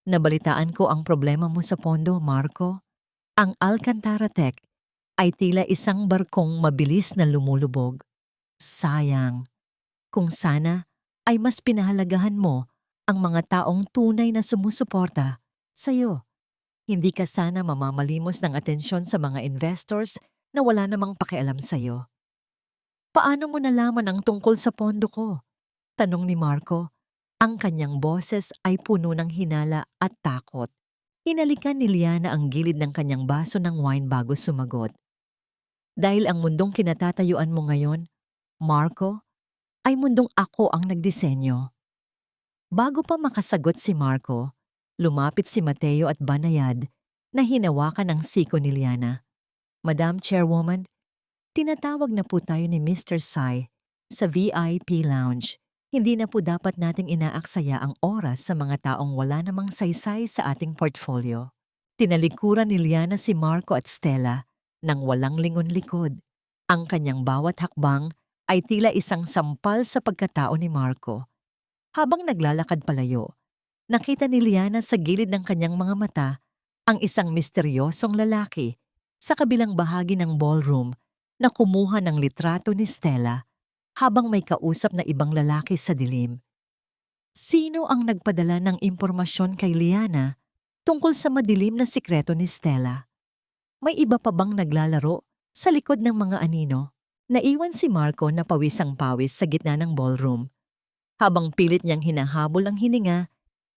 Nabalitaan ko ang problema mo sa pondo, Marco. Ang Alcantara Tech ay tila isang barkong mabilis na lumulubog. Sayang. Kung sana ay mas pinahalagahan mo ang mga taong tunay na sumusuporta sa'yo. Hindi ka sana mamamalimos ng atensyon sa mga investors na wala namang pakialam sa'yo. Paano mo nalaman ang tungkol sa pondo ko? Tanong ni Marco. Ang kanyang boses ay puno ng hinala at takot. Hinalikan ni Liana ang gilid ng kanyang baso ng wine bago sumagot. Dahil ang mundong kinatatayuan mo ngayon, Marco, ay mundong ako ang nagdisenyo. Bago pa makasagot si Marco, lumapit si Mateo at Banayad na hinawakan ang siko ni Liana. Madam Chairwoman, tinatawag na po tayo ni Mr. Sai sa VIP Lounge. Hindi na po dapat nating inaaksaya ang oras sa mga taong wala namang saysay sa ating portfolio. Tinalikuran ni Liana si Marco at Stella nang walang lingon-likod. Ang kanyang bawat hakbang ay tila isang sampal sa pagkatao ni Marco. Habang naglalakad palayo, nakita ni Liana sa gilid ng kanyang mga mata ang isang misteryosong lalaki sa kabilang bahagi ng ballroom na kumuha ng litrato ni Stella habang may kausap na ibang lalaki sa dilim. Sino ang nagpadala ng impormasyon kay Liana tungkol sa madilim na sikreto ni Stella? May iba pa bang naglalaro sa likod ng mga anino? Naiwan si Marco na pawisang-pawis sa gitna ng ballroom. Habang pilit niyang hinahabol ang hininga,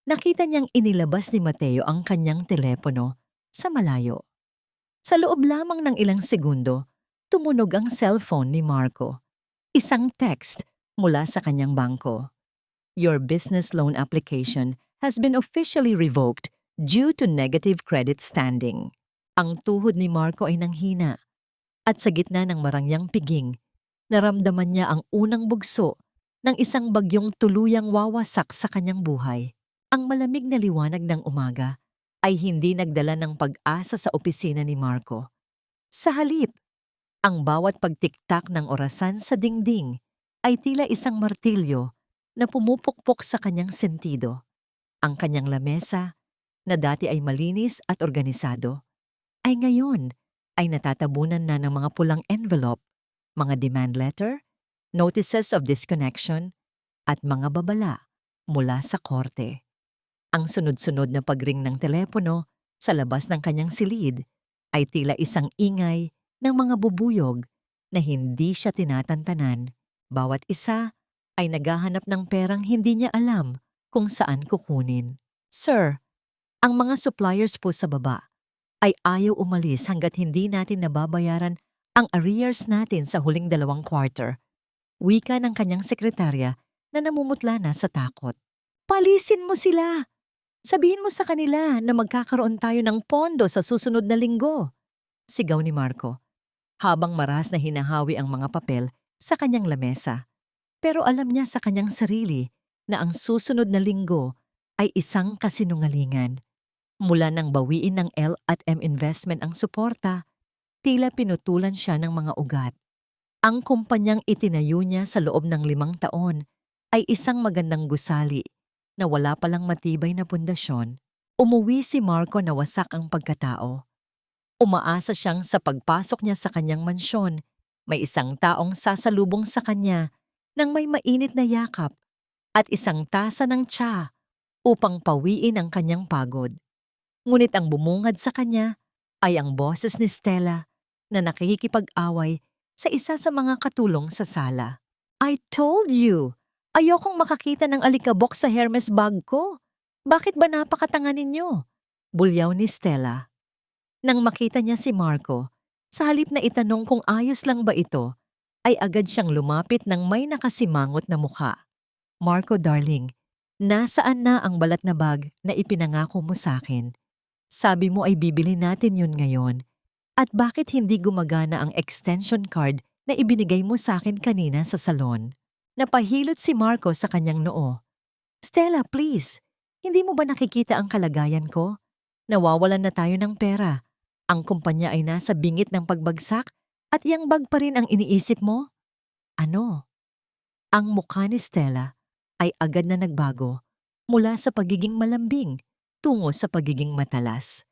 nakita niyang inilabas ni Mateo ang kanyang telepono sa malayo. Sa loob lamang ng ilang segundo, tumunog ang cellphone ni Marco. Isang text mula sa kanyang bangko. Your business loan application has been officially revoked due to negative credit standing. Ang tuhod ni Marco ay nanghina at sa gitna ng marangyang piging, naramdaman niya ang unang bugso ng isang bagyong tuluyang wawasak sa kanyang buhay. Ang malamig na liwanag ng umaga ay hindi nagdala ng pag-asa sa opisina ni Marco. Sa halip, ang bawat pagtiktak ng orasan sa dingding ay tila isang martilyo na pumupukpok sa kanyang sentido. Ang kanyang lamesa, na dati ay malinis at organisado, ay ngayon ay natatabunan na ng mga pulang envelope, mga demand letter, notices of disconnection, at mga babala mula sa korte. Ang sunod-sunod na pagring ng telepono sa labas ng kanyang silid ay tila isang ingay ng mga bubuyog na hindi siya tinatantanan. Bawat isa ay naghahanap ng perang hindi niya alam kung saan kukunin. Sir, ang mga suppliers po sa baba ay ayaw umalis hanggat hindi natin nababayaran ang arrears natin sa huling 2 quarter. Wika ng kanyang sekretarya na namumutla na sa takot. Palisin mo sila! Sabihin mo sa kanila na magkakaroon tayo ng pondo sa susunod na linggo. Sigaw ni Marco, habang maras na hinahawi ang mga papel sa kanyang lamesa. Pero alam niya sa kanyang sarili na ang susunod na linggo ay isang kasinungalingan. Mula nang bawiin ng L&M Investment ang suporta, tila pinutulan siya ng mga ugat. Ang kumpanyang itinayo niya sa loob ng 5 taon ay isang magandang gusali na wala palang matibay na pundasyon. Umuwi si Marco na wasak ang pagkatao. Umaasa siyang sa pagpasok niya sa kanyang mansyon, may isang taong sasalubong sa kanya ng may mainit na yakap at isang tasa ng tsa upang pawiin ang kanyang pagod. Ngunit ang bumungad sa kanya ay ang boses ni Stella na nakikipag-away sa isa sa mga katulong sa sala. I told you! Ayokong makakita ng alikabok sa Hermes bag ko. Bakit ba napakatanga ninyo? Bulyaw ni Stella. Nang makita niya si Marco, sa halip na itanong kung ayos lang ba ito, ay agad siyang lumapit ng may nakasimangot na mukha. Marco darling, nasaan na ang balat na bag na ipinangako mo sa akin? Sabi mo ay bibili natin yun ngayon. At bakit hindi gumagana ang extension card na ibinigay mo sa akin kanina sa salon? Napahilot si Marco sa kanyang noo. Stella, please, hindi mo ba nakikita ang kalagayan ko? Nawawalan na tayo ng pera. Ang kumpanya ay nasa bingit ng pagbagsak at iyang bag pa rin ang iniisip mo? Ano? Ang mukha ni Stella ay agad na nagbago mula sa pagiging malambing tungo sa pagiging matalas.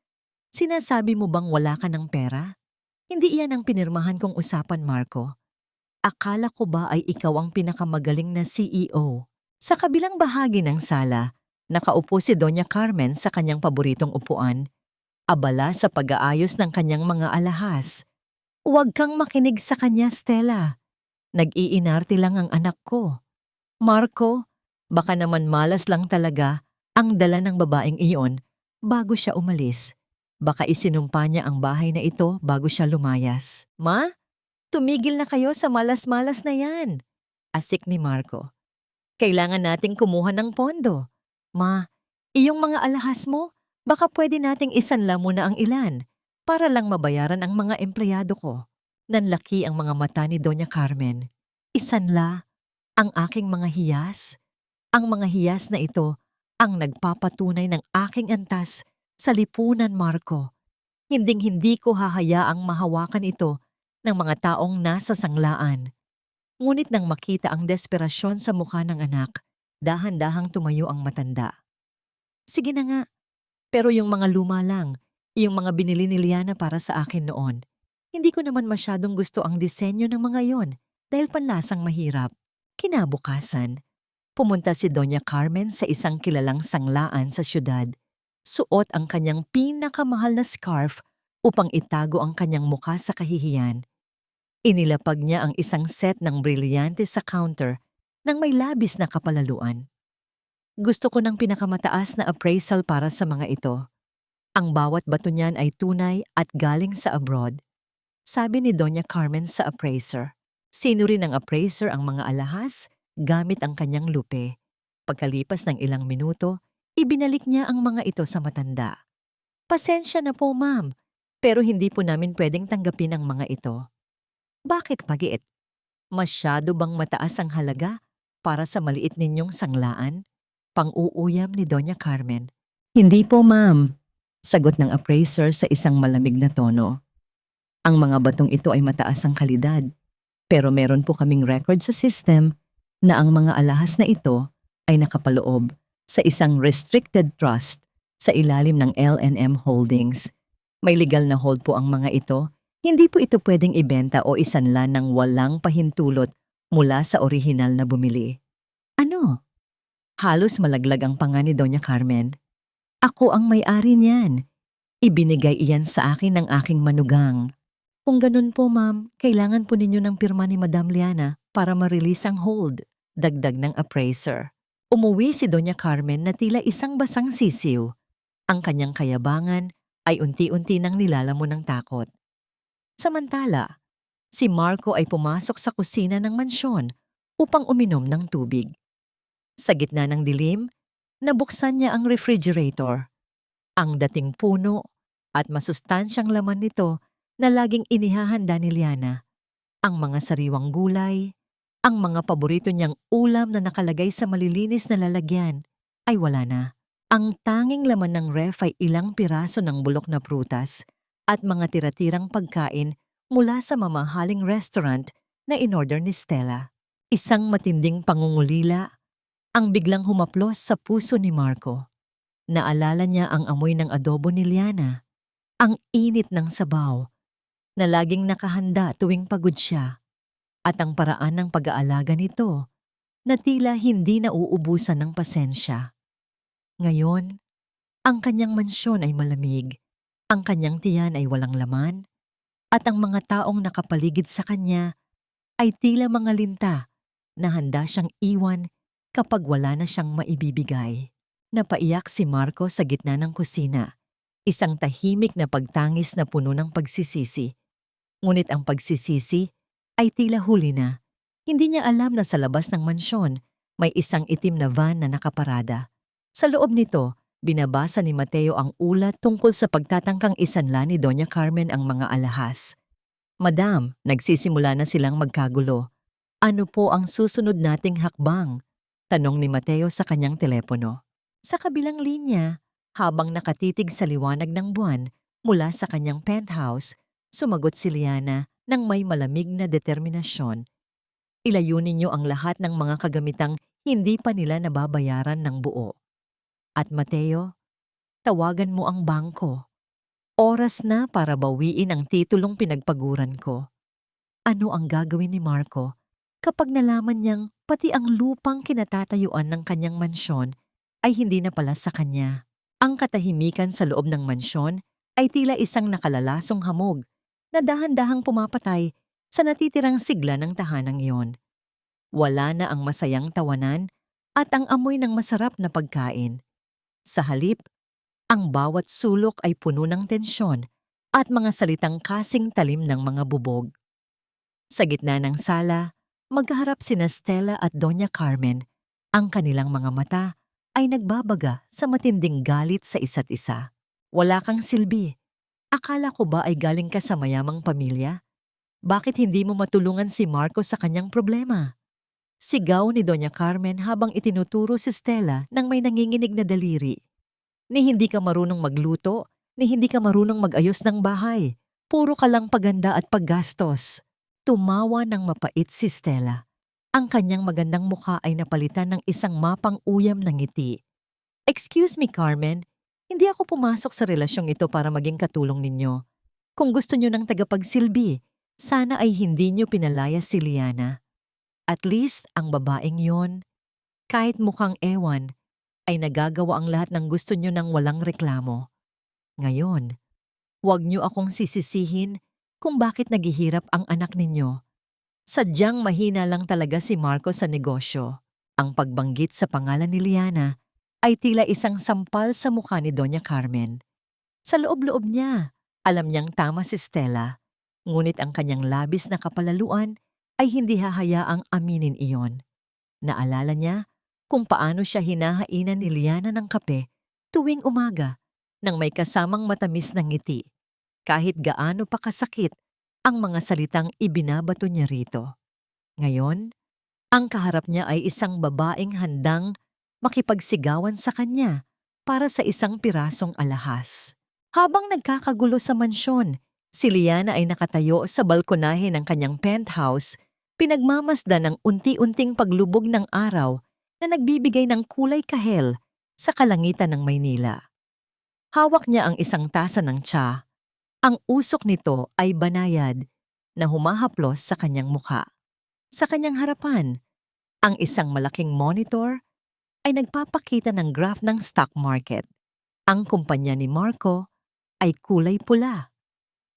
Sinasabi mo bang wala ka ng pera? Hindi iyan ang pinirmahan kong usapan, Marco. Akala ko ba ay ikaw ang pinakamagaling na CEO? Sa kabilang bahagi ng sala, nakaupo si Doña Carmen sa kanyang paboritong upuan, abala sa pag-aayos ng kanyang mga alahas. Huwag kang makinig sa kanya, Stella. Nag-iinarte lang ang anak ko. Marco, baka naman malas lang talaga ang dala ng babaeng iyon bago siya umalis. Baka isinumpa niya ang bahay na ito bago siya lumayas. Ma? Tumigil na kayo sa malas-malas na yan. Asik ni Marco. Kailangan nating kumuha ng pondo. Ma, iyong mga alahas mo, baka pwede nating isanla muna ang ilan para lang mabayaran ang mga empleyado ko. Nanlaki ang mga mata ni Doña Carmen. Isanla ang aking mga hiyas. Ang mga hiyas na ito ang nagpapatunay ng aking antas sa lipunan, Marco. Hinding-hindi ko hahayaang mahawakan ito ng mga taong nasa sanglaan. Ngunit nang makita ang desperasyon sa mukha ng anak, dahan-dahang tumayo ang matanda. Sige na nga, pero yung mga luma lang, yung mga binili ni Liana para sa akin noon, hindi ko naman masyadong gusto ang disenyo ng mga yon dahil panlasang mahirap. Kinabukasan, pumunta si Doña Carmen sa isang kilalang sanglaan sa syudad. Suot ang kanyang pinakamahal na scarf upang itago ang kanyang mukha sa kahihiyan. Inilapag niya ang isang set ng brilyante sa counter nang may labis na kapalaluan. Gusto ko ng pinakamataas na appraisal para sa mga ito. Ang bawat bato niyan ay tunay at galing sa abroad. Sabi ni Doña Carmen sa appraiser. Sino rin ang appraiser ang mga alahas gamit ang kanyang lupe. Pagkalipas ng ilang minuto, ibinalik niya ang mga ito sa matanda. Pasensya na po, ma'am, pero hindi po namin pwedeng tanggapin ang mga ito. Bakit magiit? Masyado bang mataas ang halaga para sa maliit ninyong sanglaan? Pang-uuyam ni Doña Carmen. Hindi po, ma'am. Sagot ng appraiser sa isang malamig na tono. Ang mga batong ito ay mataas ang kalidad, pero meron po kaming record sa system na ang mga alahas na ito ay nakapaloob sa isang restricted trust sa ilalim ng L&M Holdings. May legal na hold po ang mga ito. Hindi po ito pwedeng ibenta o isanla ng walang pahintulot mula sa orihinal na bumili. Ano? Halos malaglag ang panga ni Doña Carmen. Ako ang may-ari niyan. Ibinigay iyan sa akin ng aking manugang. Kung ganun po, ma'am, kailangan po ninyo ng pirma ni Madam Liana para ma-release ang hold. Dagdag ng appraiser. Umuwi si Doña Carmen na tila isang basang sisiw. Ang kanyang kayabangan ay unti-unti nang nilalamon ng takot. Samantala, si Marco ay pumasok sa kusina ng mansyon upang uminom ng tubig. Sa gitna ng dilim, nabuksan niya ang refrigerator. Ang dating puno at masustansyang laman nito na laging inihahanda ni Liana. Ang mga sariwang gulay, ang mga paborito niyang ulam na nakalagay sa malilinis na lalagyan ay wala na. Ang tanging laman ng ref ay ilang piraso ng bulok na prutas at mga tira-tirang pagkain mula sa mamahaling restaurant na inorder ni Stella. Isang matinding pangungulila ang biglang humaplos sa puso ni Marco. Naalala niya ang amoy ng adobo ni Liana, ang init ng sabaw na laging nakahanda tuwing pagod siya, at ang paraan ng pag-aalaga nito na tila hindi nauubusan ng pasensya. Ngayon, ang kanyang mansyon ay malamig. Ang kanyang tiyan ay walang laman, at ang mga taong nakapaligid sa kanya ay tila mga linta na handa siyang iwan kapag wala na siyang maibibigay. Napaiyak si Marco sa gitna ng kusina, isang tahimik na pagtangis na puno ng pagsisisi. Ngunit ang pagsisisi ay tila huli na. Hindi niya alam na sa labas ng mansyon may isang itim na van na nakaparada. Sa loob nito, binabasa ni Mateo ang ulat tungkol sa pagtatangkang isanla ni Doña Carmen ang mga alahas. Madam, nagsisimula na silang magkagulo. Ano po ang susunod nating hakbang? Tanong ni Mateo sa kanyang telepono. Sa kabilang linya, habang nakatitig sa liwanag ng buwan mula sa kanyang penthouse, sumagot si Liana ng may malamig na determinasyon. Ilayunin niyo ang lahat ng mga kagamitang hindi pa nila nababayaran ng buo. At Mateo, tawagan mo ang bangko. Oras na para bawiin ang titulong pinagpaguran ko. Ano ang gagawin ni Marco kapag nalaman niyang pati ang lupang kinatatayuan ng kanyang mansyon ay hindi na pala sa kanya? Ang katahimikan sa loob ng mansyon ay tila isang nakalalasong hamog na dahan-dahang pumapatay sa natitirang sigla ng tahanang iyon. Wala na ang masayang tawanan at ang amoy ng masarap na pagkain. Sa halip, ang bawat sulok ay puno ng tensyon at mga salitang kasing talim ng mga bubog. Sa gitna ng sala, Magkaharap sina Stella at Doña Carmen. Ang kanilang mga mata ay nagbabaga sa matinding galit sa isa't isa. Wala kang silbi. Akala ko ba ay galing ka sa mayamang pamilya? Bakit hindi mo matulungan si Marco sa kanyang problema? Sigaw ni Doña Carmen habang itinuturo si Stella ng may nanginginig na daliri. Ni hindi ka marunong magluto, ni hindi ka marunong mag-ayos ng bahay. Puro ka lang paganda at paggastos. Tumawa ng mapait si Stella. Ang kanyang magandang mukha ay napalitan ng isang mapang-uyam na ngiti. Excuse me, Carmen. Hindi ako pumasok sa relasyong ito para maging katulong ninyo. Kung gusto nyo ng tagapagsilbi, sana ay hindi nyo pinalaya si Liana. At least, ang babaeng yon, kahit mukhang ewan, ay nagagawa ang lahat ng gusto nyo ng walang reklamo. Ngayon, huwag nyo akong sisisihin kung bakit naghihirap ang anak ninyo. Sadyang mahina lang talaga si Marco sa negosyo. Ang pagbanggit sa pangalan ni Liana ay tila isang sampal sa mukha ni Doña Carmen. Sa loob-loob niya, alam niyang tama si Stella, ngunit ang kanyang labis na kapalaluan ay hindi hahayaang aminin iyon. Naalala niya kung paano siya hinahainan ni Liana ng kape tuwing umaga nang may kasamang matamis na ngiti, kahit gaano pa kasakit ang mga salitang ibinabato niya rito. Ngayon, ang kaharap niya ay isang babaeng handang makipagsigawan sa kanya para sa isang pirasong alahas. Habang nagkakagulo sa mansyon, si Liana ay nakatayo sa balkonahe ng kanyang penthouse, pinagmamasdan ng unti-unting paglubog ng araw na nagbibigay ng kulay kahel sa kalangitan ng Maynila. Hawak niya ang isang tasa ng tsa. Ang usok nito ay banayad na humahaplos sa kanyang mukha. Sa kanyang harapan, ang isang malaking monitor ay nagpapakita ng graph ng stock market. Ang kumpanya ni Marco ay kulay pula.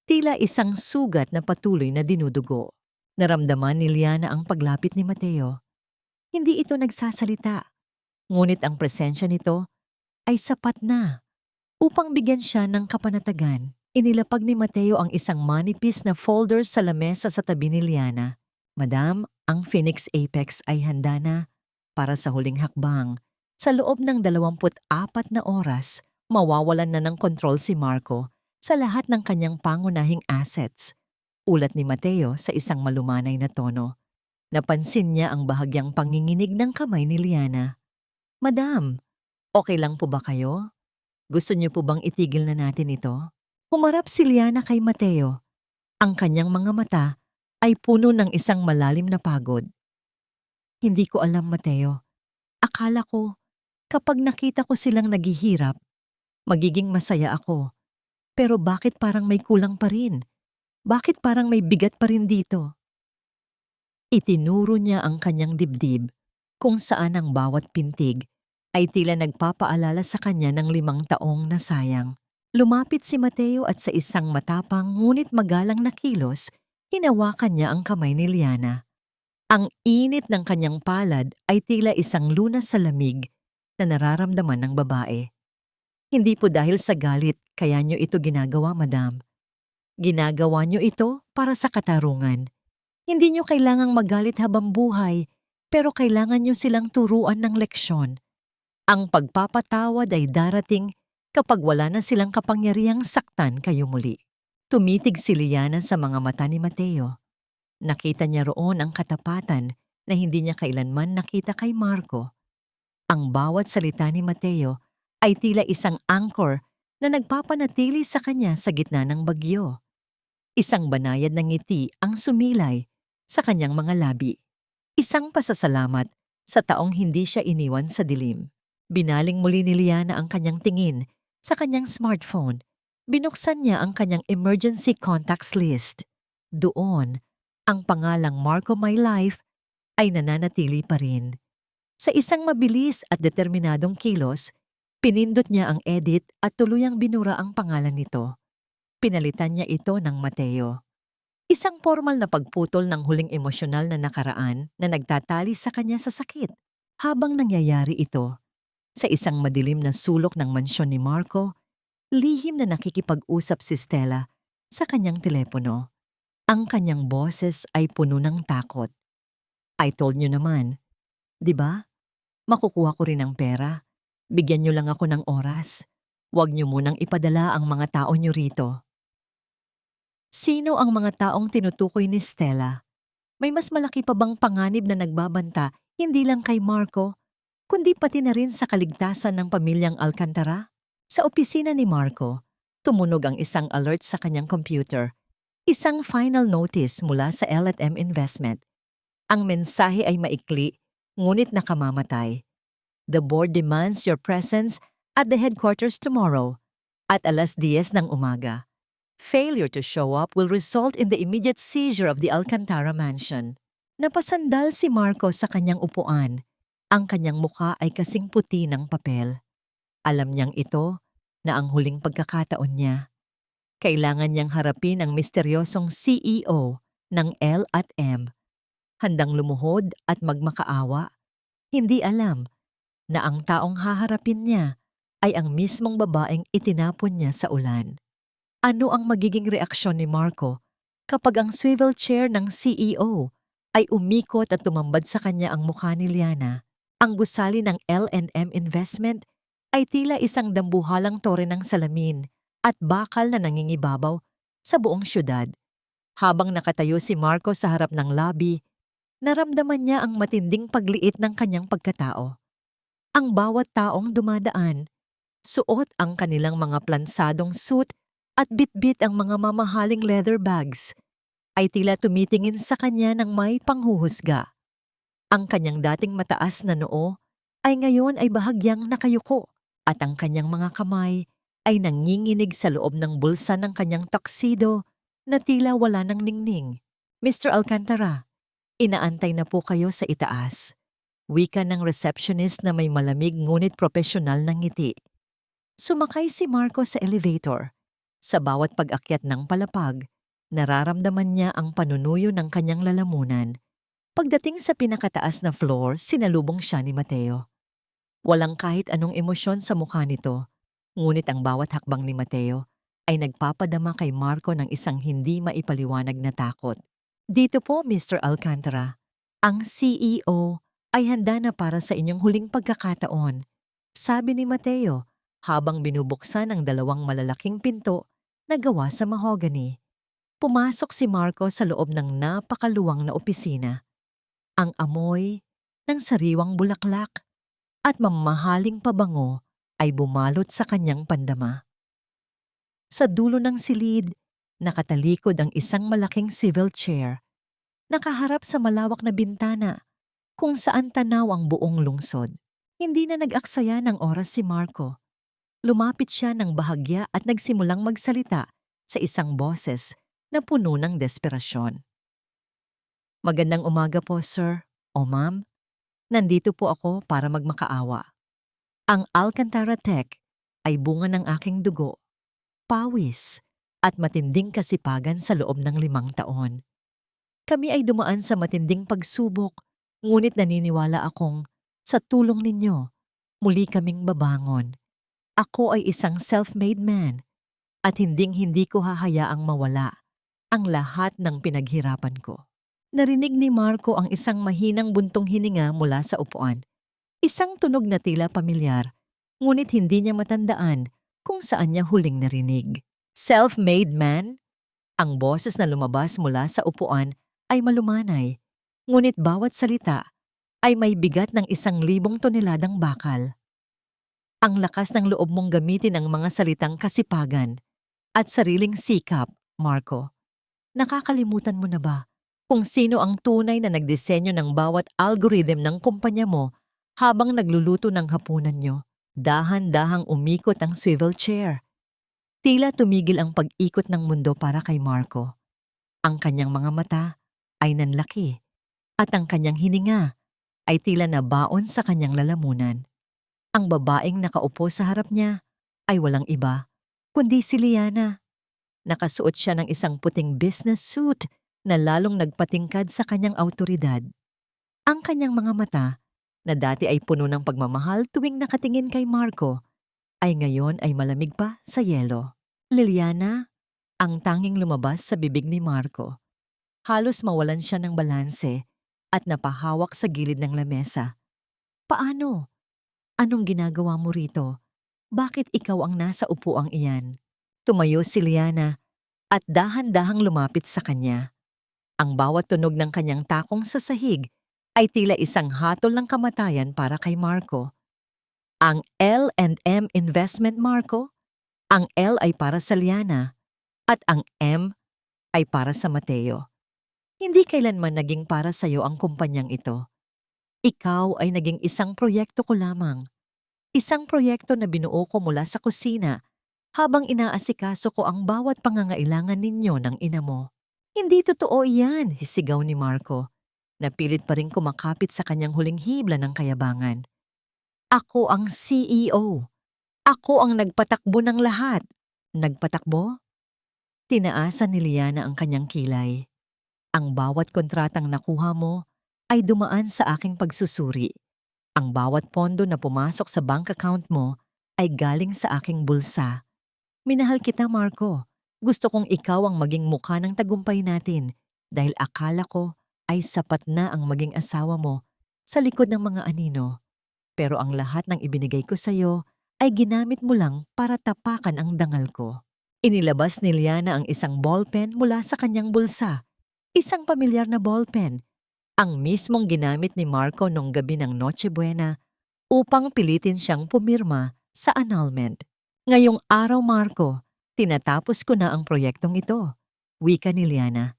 Tila isang sugat na patuloy na dinudugo. Naramdaman ni Liana ang paglapit ni Mateo. Hindi ito nagsasalita, ngunit ang presensya nito ay sapat na upang bigyan siya ng kapanatagan. Inilapag ni Mateo ang isang manipis na folder sa lamesa sa tabi ni Liana. Madam, ang Phoenix Apex ay handa na para sa huling hakbang. Sa loob ng 24 na oras, mawawalan na ng kontrol si Marco sa lahat ng kanyang pangunahing assets. Ulat ni Mateo sa isang malumanay na tono. Napansin niya ang bahagyang panginginig ng kamay ni Liana. Madam, okay lang po ba kayo? Gusto niyo po bang itigil na natin ito? Humarap si Liana kay Mateo. Ang kanyang mga mata ay puno ng isang malalim na pagod. Hindi ko alam, Mateo. Akala ko, kapag nakita ko silang naghihirap, magiging masaya ako. Pero bakit parang may kulang pa rin? Bakit parang may bigat pa rin dito? Itinuro niya ang kanyang dibdib, kung saan ang bawat pintig ay tila nagpapaalala sa kanya ng 5 taong nasayang. Lumapit si Mateo at sa isang matapang ngunit magalang na kilos, hinawakan niya ang kamay ni Liana. Ang init ng kanyang palad ay tila isang lunas sa lamig na nararamdaman ng babae. Hindi po dahil sa galit kaya niyo ito ginagawa, madam. Ginagawa niyo ito para sa katarungan. Hindi niyo kailangang magalit habang buhay, pero kailangan niyo silang turuan ng leksyon. Ang pagpapatawad ay darating kapag wala na silang kapangyarihang saktan kayo muli. Tumitig si Liana sa mga mata ni Mateo. Nakita niya roon ang katapatan na hindi niya kailanman nakita kay Marco. Ang bawat salita ni Mateo ay tila isang anchor na nagpapanatili sa kanya sa gitna ng bagyo. Isang banayad na ngiti ang sumilay sa kanyang mga labi. Isang pasasalamat sa taong hindi siya iniwan sa dilim. Binaling muli ni Liana ang kanyang tingin sa kanyang smartphone. Binuksan niya ang kanyang emergency contacts list. Doon, ang pangalang Marco My Life ay nananatili pa rin. Sa isang mabilis at determinadong kilos, pinindot niya ang edit at tuluyang binura ang pangalan nito. Pinalitan niya ito ng Mateo. Isang formal na pagputol ng huling emosyonal na nakaraan na nagtatali sa kanya sa sakit. Habang nangyayari ito, sa isang madilim na sulok ng mansyon ni Marco, lihim na nakikipag-usap si Stella sa kanyang telepono. Ang kanyang boses ay puno ng takot. I told you naman, 'di ba? Makukuha ko rin ang pera. Bigyan niyo lang ako ng oras. Huwag niyo munang ipadala ang mga tao niyo rito. Sino ang mga taong tinutukoy ni Stella? May mas malaki pa bang panganib na nagbabanta hindi lang kay Marco, kundi pati na rin sa kaligtasan ng pamilyang Alcantara? Sa opisina ni Marco, tumunog ang isang alert sa kanyang computer. Isang final notice mula sa L&M Investment. Ang mensahe ay maikli, ngunit nakamamatay. The board demands your presence at the headquarters tomorrow at 10:00 ng umaga. Failure to show up will result in the immediate seizure of the Alcantara mansion. Napasandal si Marco sa kanyang upuan. Ang kanyang mukha ay kasing puti ng papel. Alam niyang ito na ang huling pagkakataon niya. Kailangan niyang harapin ang misteryosong CEO ng L&M. Handang lumuhod at magmakaawa. Hindi alam na ang taong haharapin niya ay ang mismong babaeng itinapon niya sa ulan. Ano ang magiging reaksyon ni Marco kapag ang swivel chair ng CEO ay umikot at tumambad sa kanya ang mukha ni Liana? Ang gusali ng L&M Investment ay tila isang dambuhalang tore ng salamin at bakal na nangingibabaw sa buong syudad. Habang nakatayo si Marco sa harap ng lobby, naramdaman niya ang matinding pagliit ng kanyang pagkatao. Ang bawat taong dumadaan, suot ang kanilang mga plansadong suit at bitbit ang mga mamahaling leather bags, ay tila tumitingin sa kanya ng may panghuhusga. Ang kanyang dating mataas na noo ay ngayon ay bahagyang nakayuko at ang kanyang mga kamay ay nanginginig sa loob ng bulsa ng kanyang tuxedo na tila wala ng ningning. Mr. Alcantara, inaantay na po kayo sa itaas. Wika ng receptionist na may malamig ngunit profesional na ngiti. Sumakay si Marco sa elevator. Sa bawat pag-akyat ng palapag, nararamdaman niya ang panunuyo ng kanyang lalamunan. Pagdating sa pinakataas na floor, sinalubong siya ni Mateo. Walang kahit anong emosyon sa mukha nito, ngunit ang bawat hakbang ni Mateo ay nagpapadama kay Marco ng isang hindi maipaliwanag na takot. Dito po, Mr. Alcantara, ang CEO ay handa na para sa inyong huling pagkakataon, sabi ni Mateo habang binubuksan ang dalawang malalaking pinto na gawa sa mahogany. Pumasok si Marco sa loob ng napakaluwang na opisina. Ang amoy ng sariwang bulaklak at mamahaling pabango ay bumalot sa kanyang pandama. Sa dulo ng silid, nakatalikod ang isang malaking swivel chair, nakaharap sa malawak na bintana kung saan tanaw ang buong lungsod. Hindi na nag-aksaya ng oras si Marco. Lumapit siya ng bahagya at nagsimulang magsalita sa isang boses na puno ng desperasyon. Magandang umaga po, sir. O ma'am, nandito po ako para magmakaawa. Ang Alcantara Tech ay bunga ng aking dugo, pawis, at matinding kasipagan sa loob ng 5 taon. Kami ay dumaan sa matinding pagsubok, ngunit naniniwala akong sa tulong ninyo, muli kaming babangon. Ako ay isang self-made man at hinding-hindi ko hahayaang mawala ang lahat ng pinaghirapan ko. Narinig ni Marco ang isang mahinang buntong hininga mula sa upuan. Isang tunog na tila pamilyar, ngunit hindi niya matandaan kung saan niya huling narinig. Self-made man? Ang boses na lumabas mula sa upuan ay malumanay, ngunit bawat salita ay may bigat ng 1,000 toneladang bakal. Ang lakas ng loob mong gamitin ang mga salitang kasipagan at sariling sikap, Marco. Nakakalimutan mo na ba kung sino ang tunay na nagdisenyo ng bawat algorithm ng kumpanya mo habang nagluluto ng hapunan nyo? Dahan-dahang umikot ang swivel chair. Tila tumigil ang pag-ikot ng mundo para kay Marco. Ang kanyang mga mata ay nanlaki at ang kanyang hininga ay tila nabaon sa kanyang lalamunan. Ang babaeng nakaupo sa harap niya ay walang iba, kundi si Liana. Nakasuot siya ng isang puting business suit na lalong nagpatingkad sa kanyang awtoridad. Ang kanyang mga mata, na dati ay puno ng pagmamahal tuwing nakatingin kay Marco, ay ngayon ay malamig pa sa yelo. Liliana, ang tanging lumabas sa bibig ni Marco. Halos mawalan siya ng balanse at napahawak sa gilid ng lamesa. Paano? Anong ginagawa mo rito? Bakit ikaw ang nasa upuang iyan? Tumayo si Liana at dahan-dahang lumapit sa kanya. Ang bawat tunog ng kanyang takong sa sahig ay tila isang hatol ng kamatayan para kay Marco. Ang L&M Investment, Marco? Ang L ay para sa Liana at ang M ay para sa Mateo. Hindi kailanman naging para sa iyo ang kumpanyang ito. Ikaw ay naging isang proyekto ko lamang. Isang proyekto na binuo ko mula sa kusina habang inaasikaso ko ang bawat pangangailangan ninyo ng ina mo. Hindi totoo iyan, hisigaw ni Marco. Napilit pa rin kumakapit sa kanyang huling hibla ng kayabangan. Ako ang CEO. Ako ang nagpatakbo ng lahat. Nagpatakbo? Tinaasan ni Liana ang kanyang kilay. Ang bawat kontratang nakuha mo ay dumaan sa aking pagsusuri. Ang bawat pondo na pumasok sa bank account mo ay galing sa aking bulsa. Minahal kita, Marco. Gusto kong ikaw ang maging mukha ng tagumpay natin dahil akala ko ay sapat na ang maging asawa mo sa likod ng mga anino. Pero ang lahat ng ibinigay ko sa iyo ay ginamit mo lang para tapakan ang dangal ko. Inilabas ni Liana ang isang ballpen mula sa kanyang bulsa. Isang pamilyar na ballpen, ang mismong ginamit ni Marco nung gabi ng Noche Buena upang pilitin siyang pumirma sa annulment. Ngayong araw, Marco, tinatapos ko na ang proyektong ito. Wika ni Liana.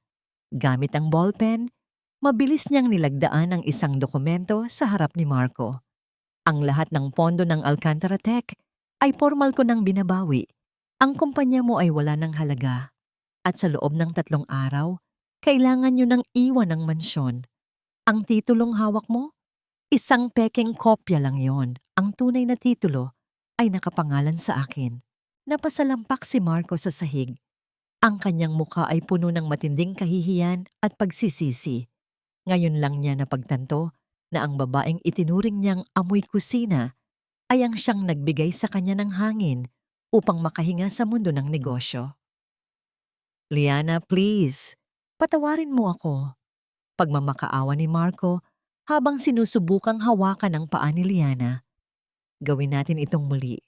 Gamit ang ballpen, mabilis niyang nilagdaan ang isang dokumento sa harap ni Marco. Ang lahat ng pondo ng Alcantara Tech ay formal ko nang binabawi. Ang kumpanya mo ay wala ng halaga. At sa loob ng 3 araw, kailangan nyo nang iwan ang mansyon. Ang titulong hawak mo? Isang pekeng kopya lang yon. Ang tunay na titulo ay nakapangalan sa akin. Napasalampak si Marco sa sahig. Ang kanyang mukha ay puno ng matinding kahihiyan at pagsisisi. Ngayon lang niya napagtanto na ang babaeng itinuring niyang amoy kusina ay ang siyang nagbigay sa kanya ng hangin upang makahinga sa mundo ng negosyo. Liana, please. Patawarin mo ako. Pagmamakaawa ni Marco habang sinusubukang hawakan ang paa ni Liana. Gawin natin itong muli.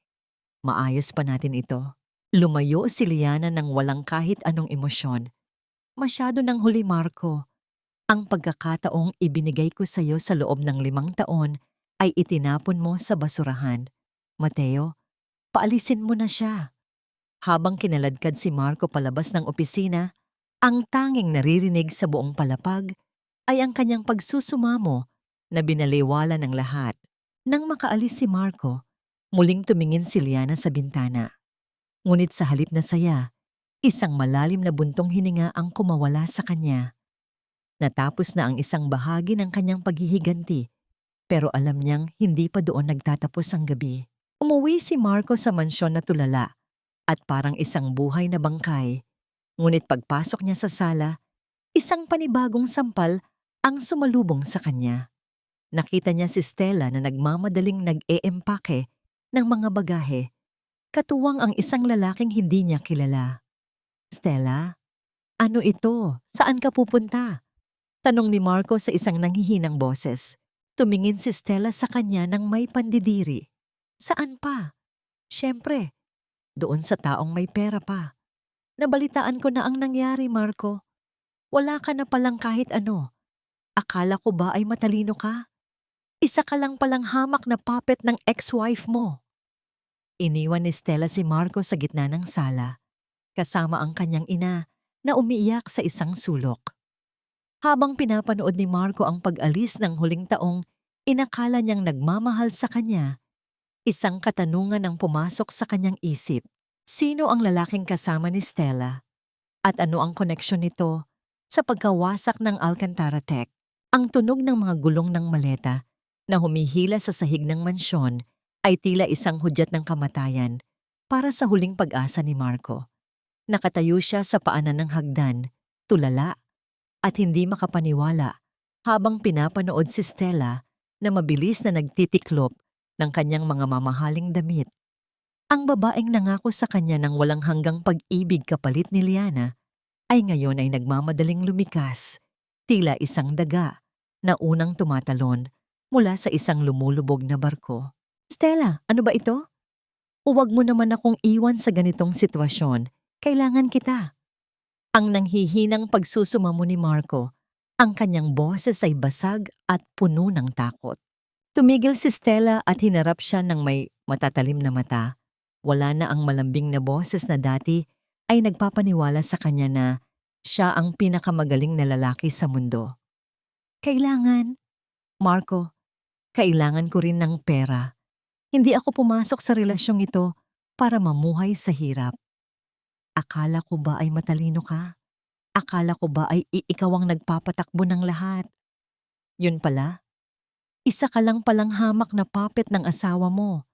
Maayos pa natin ito. Lumayo si Liana nang walang kahit anong emosyon. Masyado nang huli, Marco. Ang pagkakataong ibinigay ko sa iyo sa loob ng 5 taon ay itinapon mo sa basurahan. Mateo, paalisin mo na siya. Habang kinaladkad si Marco palabas ng opisina, ang tanging naririnig sa buong palapag ay ang kanyang pagsusumamo na binaliwala ng lahat. Nang makaalis si Marco, muling tumingin si Liana sa bintana. Ngunit sa halip na saya, isang malalim na buntong hininga ang kumawala sa kanya. Natapos na ang isang bahagi ng kanyang paghihiganti, pero alam niyang hindi pa doon nagtatapos ang gabi. Umuwi si Marco sa mansyon na tulala at parang isang buhay na bangkay. Ngunit pagpasok niya sa sala, isang panibagong sampal ang sumalubong sa kanya. Nakita niya si Stella na nagmamadaling nag-eempake ng mga bagahe. Katuwang ang isang lalaking hindi niya kilala. Stella, ano ito? Saan ka pupunta? Tanong ni Marco sa isang nanghihinang boses. Tumingin si Stella sa kanya ng may pandidiri. Saan pa? Siyempre, doon sa taong may pera pa. Nabalitaan ko na ang nangyari, Marco. Wala ka na palang kahit ano. Akala ko ba ay matalino ka? Isa ka lang palang hamak na puppet ng ex-wife mo. Iniwan ni Stella si Marco sa gitna ng sala, kasama ang kanyang ina na umiiyak sa isang sulok. Habang pinapanood ni Marco ang pag-alis ng huling taong inakala niyang nagmamahal sa kanya, isang katanungan ang pumasok sa kanyang isip. Sino ang lalaking kasama ni Stella? At ano ang koneksyon nito sa pagkawasak ng Alcantara Tech? Ang tunog ng mga gulong ng maleta na humihila sa sahig ng mansyon ay tila isang hudyat ng kamatayan para sa huling pag-asa ni Marco. Nakatayo siya sa paanan ng hagdan, tulala at hindi makapaniwala habang pinapanood si Stella na mabilis na nagtitiklop ng kanyang mga mamahaling damit. Ang babaeng nangako sa kanya ng walang hanggang pag-ibig kapalit ni Liana ay ngayon ay nagmamadaling lumikas, tila isang daga na unang tumatalon mula sa isang lumulubog na barko. Stella, ano ba ito? Huwag mo naman akong iwan sa ganitong sitwasyon. Kailangan kita. Ang nanghihinang pagsusumamo ni Marco, ang kanyang boses ay basag at puno ng takot. Tumigil si Stella at hinarap siya ng may matatalim na mata. Wala na ang malambing na boses na dati ay nagpapaniwala sa kanya na siya ang pinakamagaling na lalaki sa mundo. Kailangan, Marco, kailangan ko rin ng pera. Hindi ako pumasok sa relasyong ito para mamuhay sa hirap. Akala ko ba ay matalino ka? Akala ko ba ay ikaw ang nagpapatakbo ng lahat? Yun pala, isa ka lang palang hamak na puppet ng asawa mo.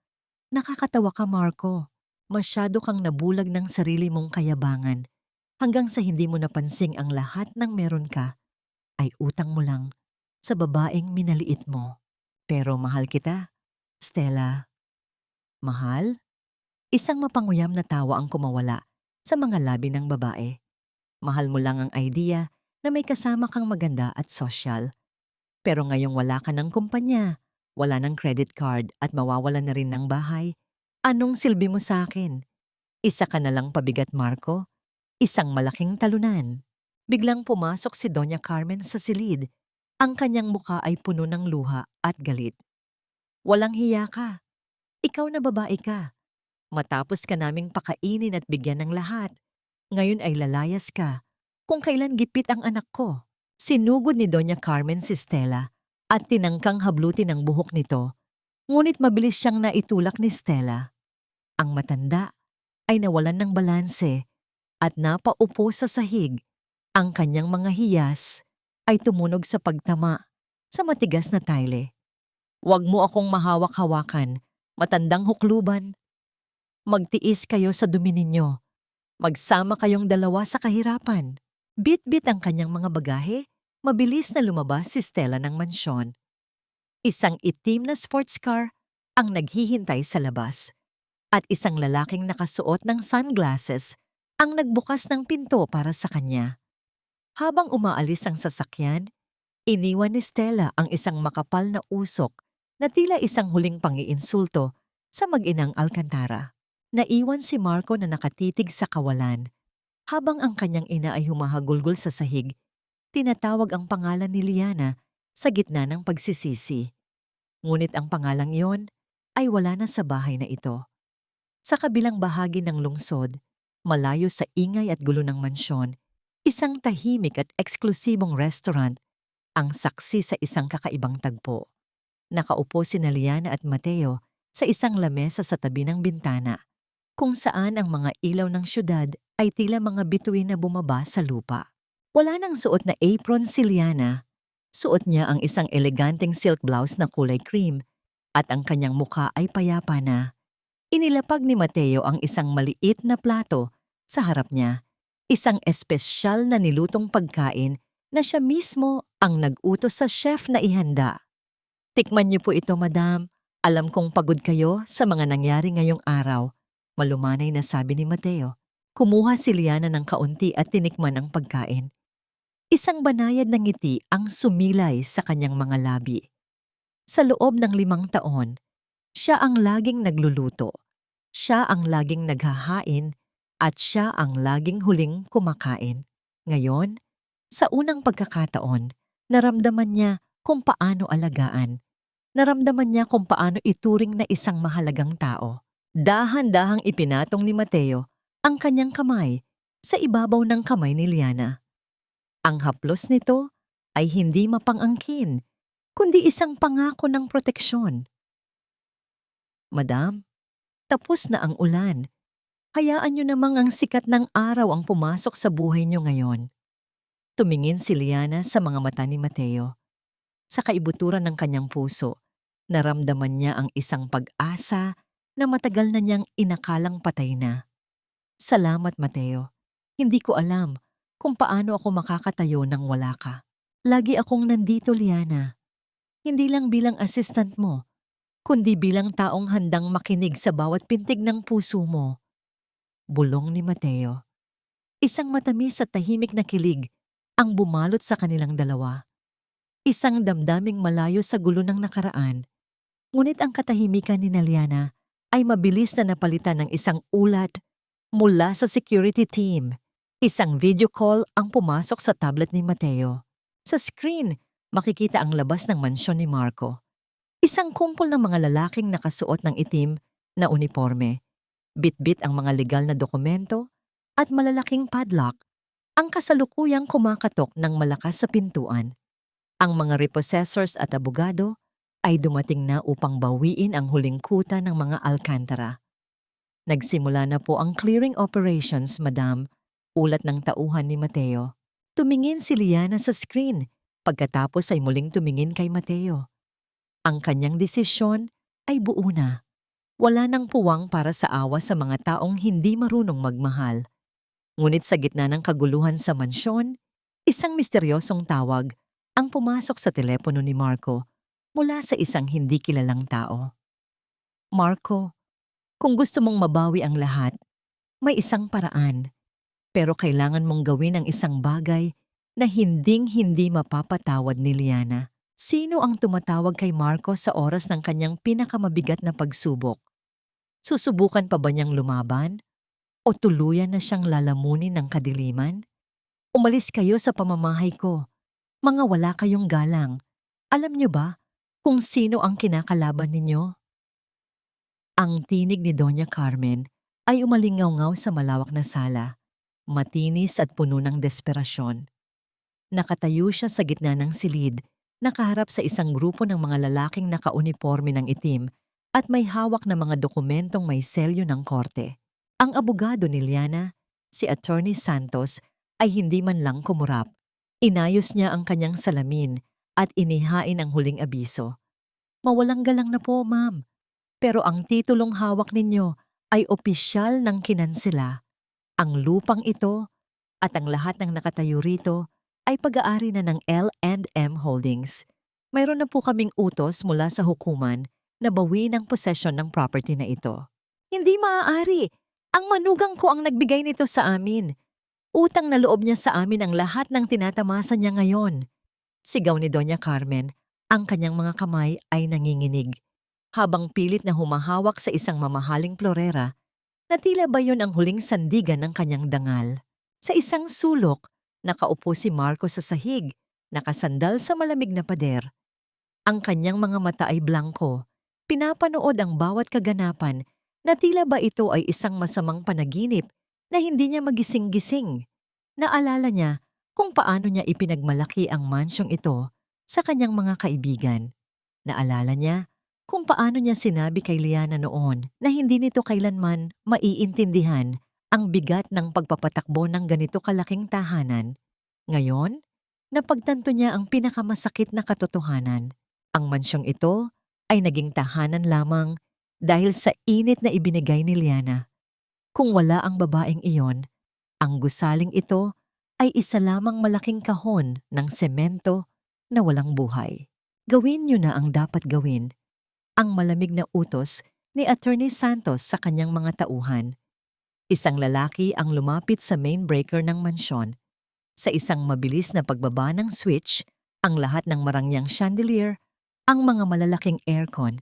Nakakatawa ka, Marco. Masyado kang nabulag ng sarili mong kayabangan hanggang sa hindi mo napansing ang lahat ng meron ka ay utang mo lang sa babaeng minaliit mo. Pero mahal kita, Stella. Mahal? Isang mapanguyam na tawa ang kumawala sa mga labi ng babae. Mahal mo lang ang idea na may kasama kang maganda at sosyal. Pero ngayong wala ka ng kumpanya, wala ng credit card at mawawala na rin ng bahay, anong silbi mo sa akin? Isa ka na lang pabigat, Marco. Isang malaking talunan. Biglang pumasok si Doña Carmen sa silid. Ang kanyang muka ay puno ng luha at galit. Walang hiya ka. Ikaw na babae ka. Matapos ka naming pakainin at bigyan ng lahat. Ngayon ay lalayas ka. Kung kailan gipit ang anak ko. Sinugod ni Doña Carmen si Stella at tinangkang hablutin ang buhok nito. Ngunit mabilis siyang naitulak ni Stella. Ang matanda ay nawalan ng balanse at napaupo sa sahig. Ang kanyang mga hiyas ay tumunog sa pagtama sa matigas na tile. Huwag mo akong mahawak-hawakan, matandang hukluban. Magtiis kayo sa dumi ninyo. Magsama kayong dalawa sa kahirapan. Bit-bit ang kanyang mga bagahe, mabilis na lumabas si Stella ng mansyon. Isang itim na sports car ang naghihintay sa labas. At isang lalaking nakasuot ng sunglasses ang nagbukas ng pinto para sa kanya. Habang umaalis ang sasakyan, iniwan ni Stella ang isang makapal na usok na tila isang huling pangiinsulto sa mag-inang Alcantara. Naiwan si Marco na nakatitig sa kawalan. Habang ang kanyang ina ay humahagulgol sa sahig, tinatawag ang pangalan ni Liana sa gitna ng pagsisisi. Ngunit ang pangalang iyon ay wala na sa bahay na ito. Sa kabilang bahagi ng lungsod, malayo sa ingay at gulo ng mansyon, isang tahimik at eksklusibong restaurant ang saksi sa isang kakaibang tagpo. Nakaupo sina Liana at Mateo sa isang lamesa sa tabi ng bintana, kung saan ang mga ilaw ng syudad ay tila mga bituin na bumaba sa lupa. Wala nang suot na apron si Liana. Suot niya ang isang eleganteng silk blouse na kulay cream at ang kanyang mukha ay payapa na. Inilapag ni Mateo ang isang maliit na plato sa harap niya. Isang espesyal na nilutong pagkain na siya mismo ang nag-utos sa chef na ihanda. Tikman niyo po ito, madam. Alam kong pagod kayo sa mga nangyari ngayong araw. Malumanay na sabi ni Mateo. Kumuha si Liana ng kaunti at tinikman ang pagkain. Isang banayad na ngiti ang sumilay sa kanyang mga labi. Sa loob ng 5 taon, siya ang laging nagluluto. Siya ang laging naghahain at siya ang laging huling kumakain. Ngayon, sa unang pagkakataon, naramdaman niya kung paano alagaan. Naramdaman niya kung paano ituring na isang mahalagang tao. Dahan-dahang ipinatong ni Mateo ang kanyang kamay sa ibabaw ng kamay ni Liana. Ang haplos nito ay hindi mapang-angkin, kundi isang pangako ng proteksyon. Madam, tapos na ang ulan. Hayaan niyo namang ang sikat ng araw ang pumasok sa buhay niyo ngayon. Tumingin si Liana sa mga mata ni Mateo. Sa kaibuturan ng kanyang puso, naramdaman niya ang isang pag-asa na matagal na niyang inakalang patay na. Salamat, Mateo. Hindi ko alam kung paano ako makakatayo nang wala ka. Lagi akong nandito, Liana. Hindi lang bilang assistant mo, kundi bilang taong handang makinig sa bawat pintig ng puso mo. Bulong ni Mateo. Isang matamis at tahimik na kilig ang bumalot sa kanilang dalawa. Isang damdaming malayo sa gulo ng nakaraan. Ngunit ang katahimikan ni Liana ay mabilis na napalitan ng isang ulat mula sa security team. Isang video call ang pumasok sa tablet ni Mateo. Sa screen, makikita ang labas ng mansyon ni Marco. Isang kumpol ng mga lalaking nakasuot ng itim na uniforme. Bitbit ang mga legal na dokumento at malalaking padlock ang kasalukuyang kumakatok ng malakas sa pintuan. Ang mga repossessors at abogado ay dumating na upang bawiin ang huling kuta ng mga Alcantara. Nagsimula na po ang clearing operations, Madam, ulat ng tauhan ni Mateo. Tumingin si Liana sa screen, pagkatapos ay muling tumingin kay Mateo. Ang kanyang desisyon ay buo na. Wala nang puwang para sa awa sa mga taong hindi marunong magmahal. Ngunit sa gitna ng kaguluhan sa mansyon, isang misteryosong tawag ang pumasok sa telepono ni Marco mula sa isang hindi kilalang tao. Marco, kung gusto mong mabawi ang lahat, may isang paraan. Pero kailangan mong gawin ang isang bagay na hinding-hindi mapapatawad ni Liana. Sino ang tumatawag kay Marco sa oras ng kanyang pinakamabigat na pagsubok? Susubukan pa ba niyang lumaban? O tuluyan na siyang lalamunin ng kadiliman? Umalis kayo sa pamamahay ko. Mga wala kayong galang. Alam niyo ba kung sino ang kinakalaban ninyo? Ang tinig ni Doña Carmen ay umalingaw-ngaw sa malawak na sala, matinis at puno ng desperasyon. Nakatayo siya sa gitna ng silid, nakaharap sa isang grupo ng mga lalaking nakauniporme ng itim at may hawak na mga dokumentong may selyo ng korte. Ang abogado ni Liana, si Attorney Santos, ay hindi man lang kumurap. Inayos niya ang kanyang salamin at inihain ang huling abiso. Mawalang galang na po, ma'am. Pero ang titulong hawak ninyo ay opisyal ng kinansela. Ang lupang ito at ang lahat ng nakatayo rito ay pag-aari na ng L&M Holdings. Mayroon na po kaming utos mula sa hukuman na bawiin ang posesyon ng property na ito. Hindi maaari. Ang manugang ko ang nagbigay nito sa amin. Utang na loob niya sa amin ang lahat ng tinatamasa niya ngayon. Sigaw ni Doña Carmen, ang kanyang mga kamay ay nanginginig. Habang pilit na humahawak sa isang mamahaling florera, na tila ba yun ang huling sandigan ng kanyang dangal. Sa isang sulok, nakaupo si Marco sa sahig, nakasandal sa malamig na pader. Ang kanyang mga mata ay blanko. Pinapanood ang bawat kaganapan na tila ba ito ay isang masamang panaginip na hindi niya magising-gising. Naalala niya kung paano niya ipinagmalaki ang mansyong ito sa kanyang mga kaibigan. Naalala niya kung paano niya sinabi kay Liana noon na hindi nito kailanman maiintindihan ang bigat ng pagpapatakbo ng ganito kalaking tahanan. Ngayon, napagtanto niya ang pinakamasakit na katotohanan. Ang mansyong ito ay naging tahanan lamang dahil sa init na ibinigay ni Liana. Kung wala ang babaeng iyon, ang gusaling ito ay isa lamang malaking kahon ng semento na walang buhay. Gawin niyo na ang dapat gawin. Ang malamig na utos ni Attorney Santos sa kanyang mga tauhan. Isang lalaki ang lumapit sa main breaker ng mansyon. Sa isang mabilis na pagbaba ng switch, ang lahat ng marangyang chandelier, ang mga malalaking aircon,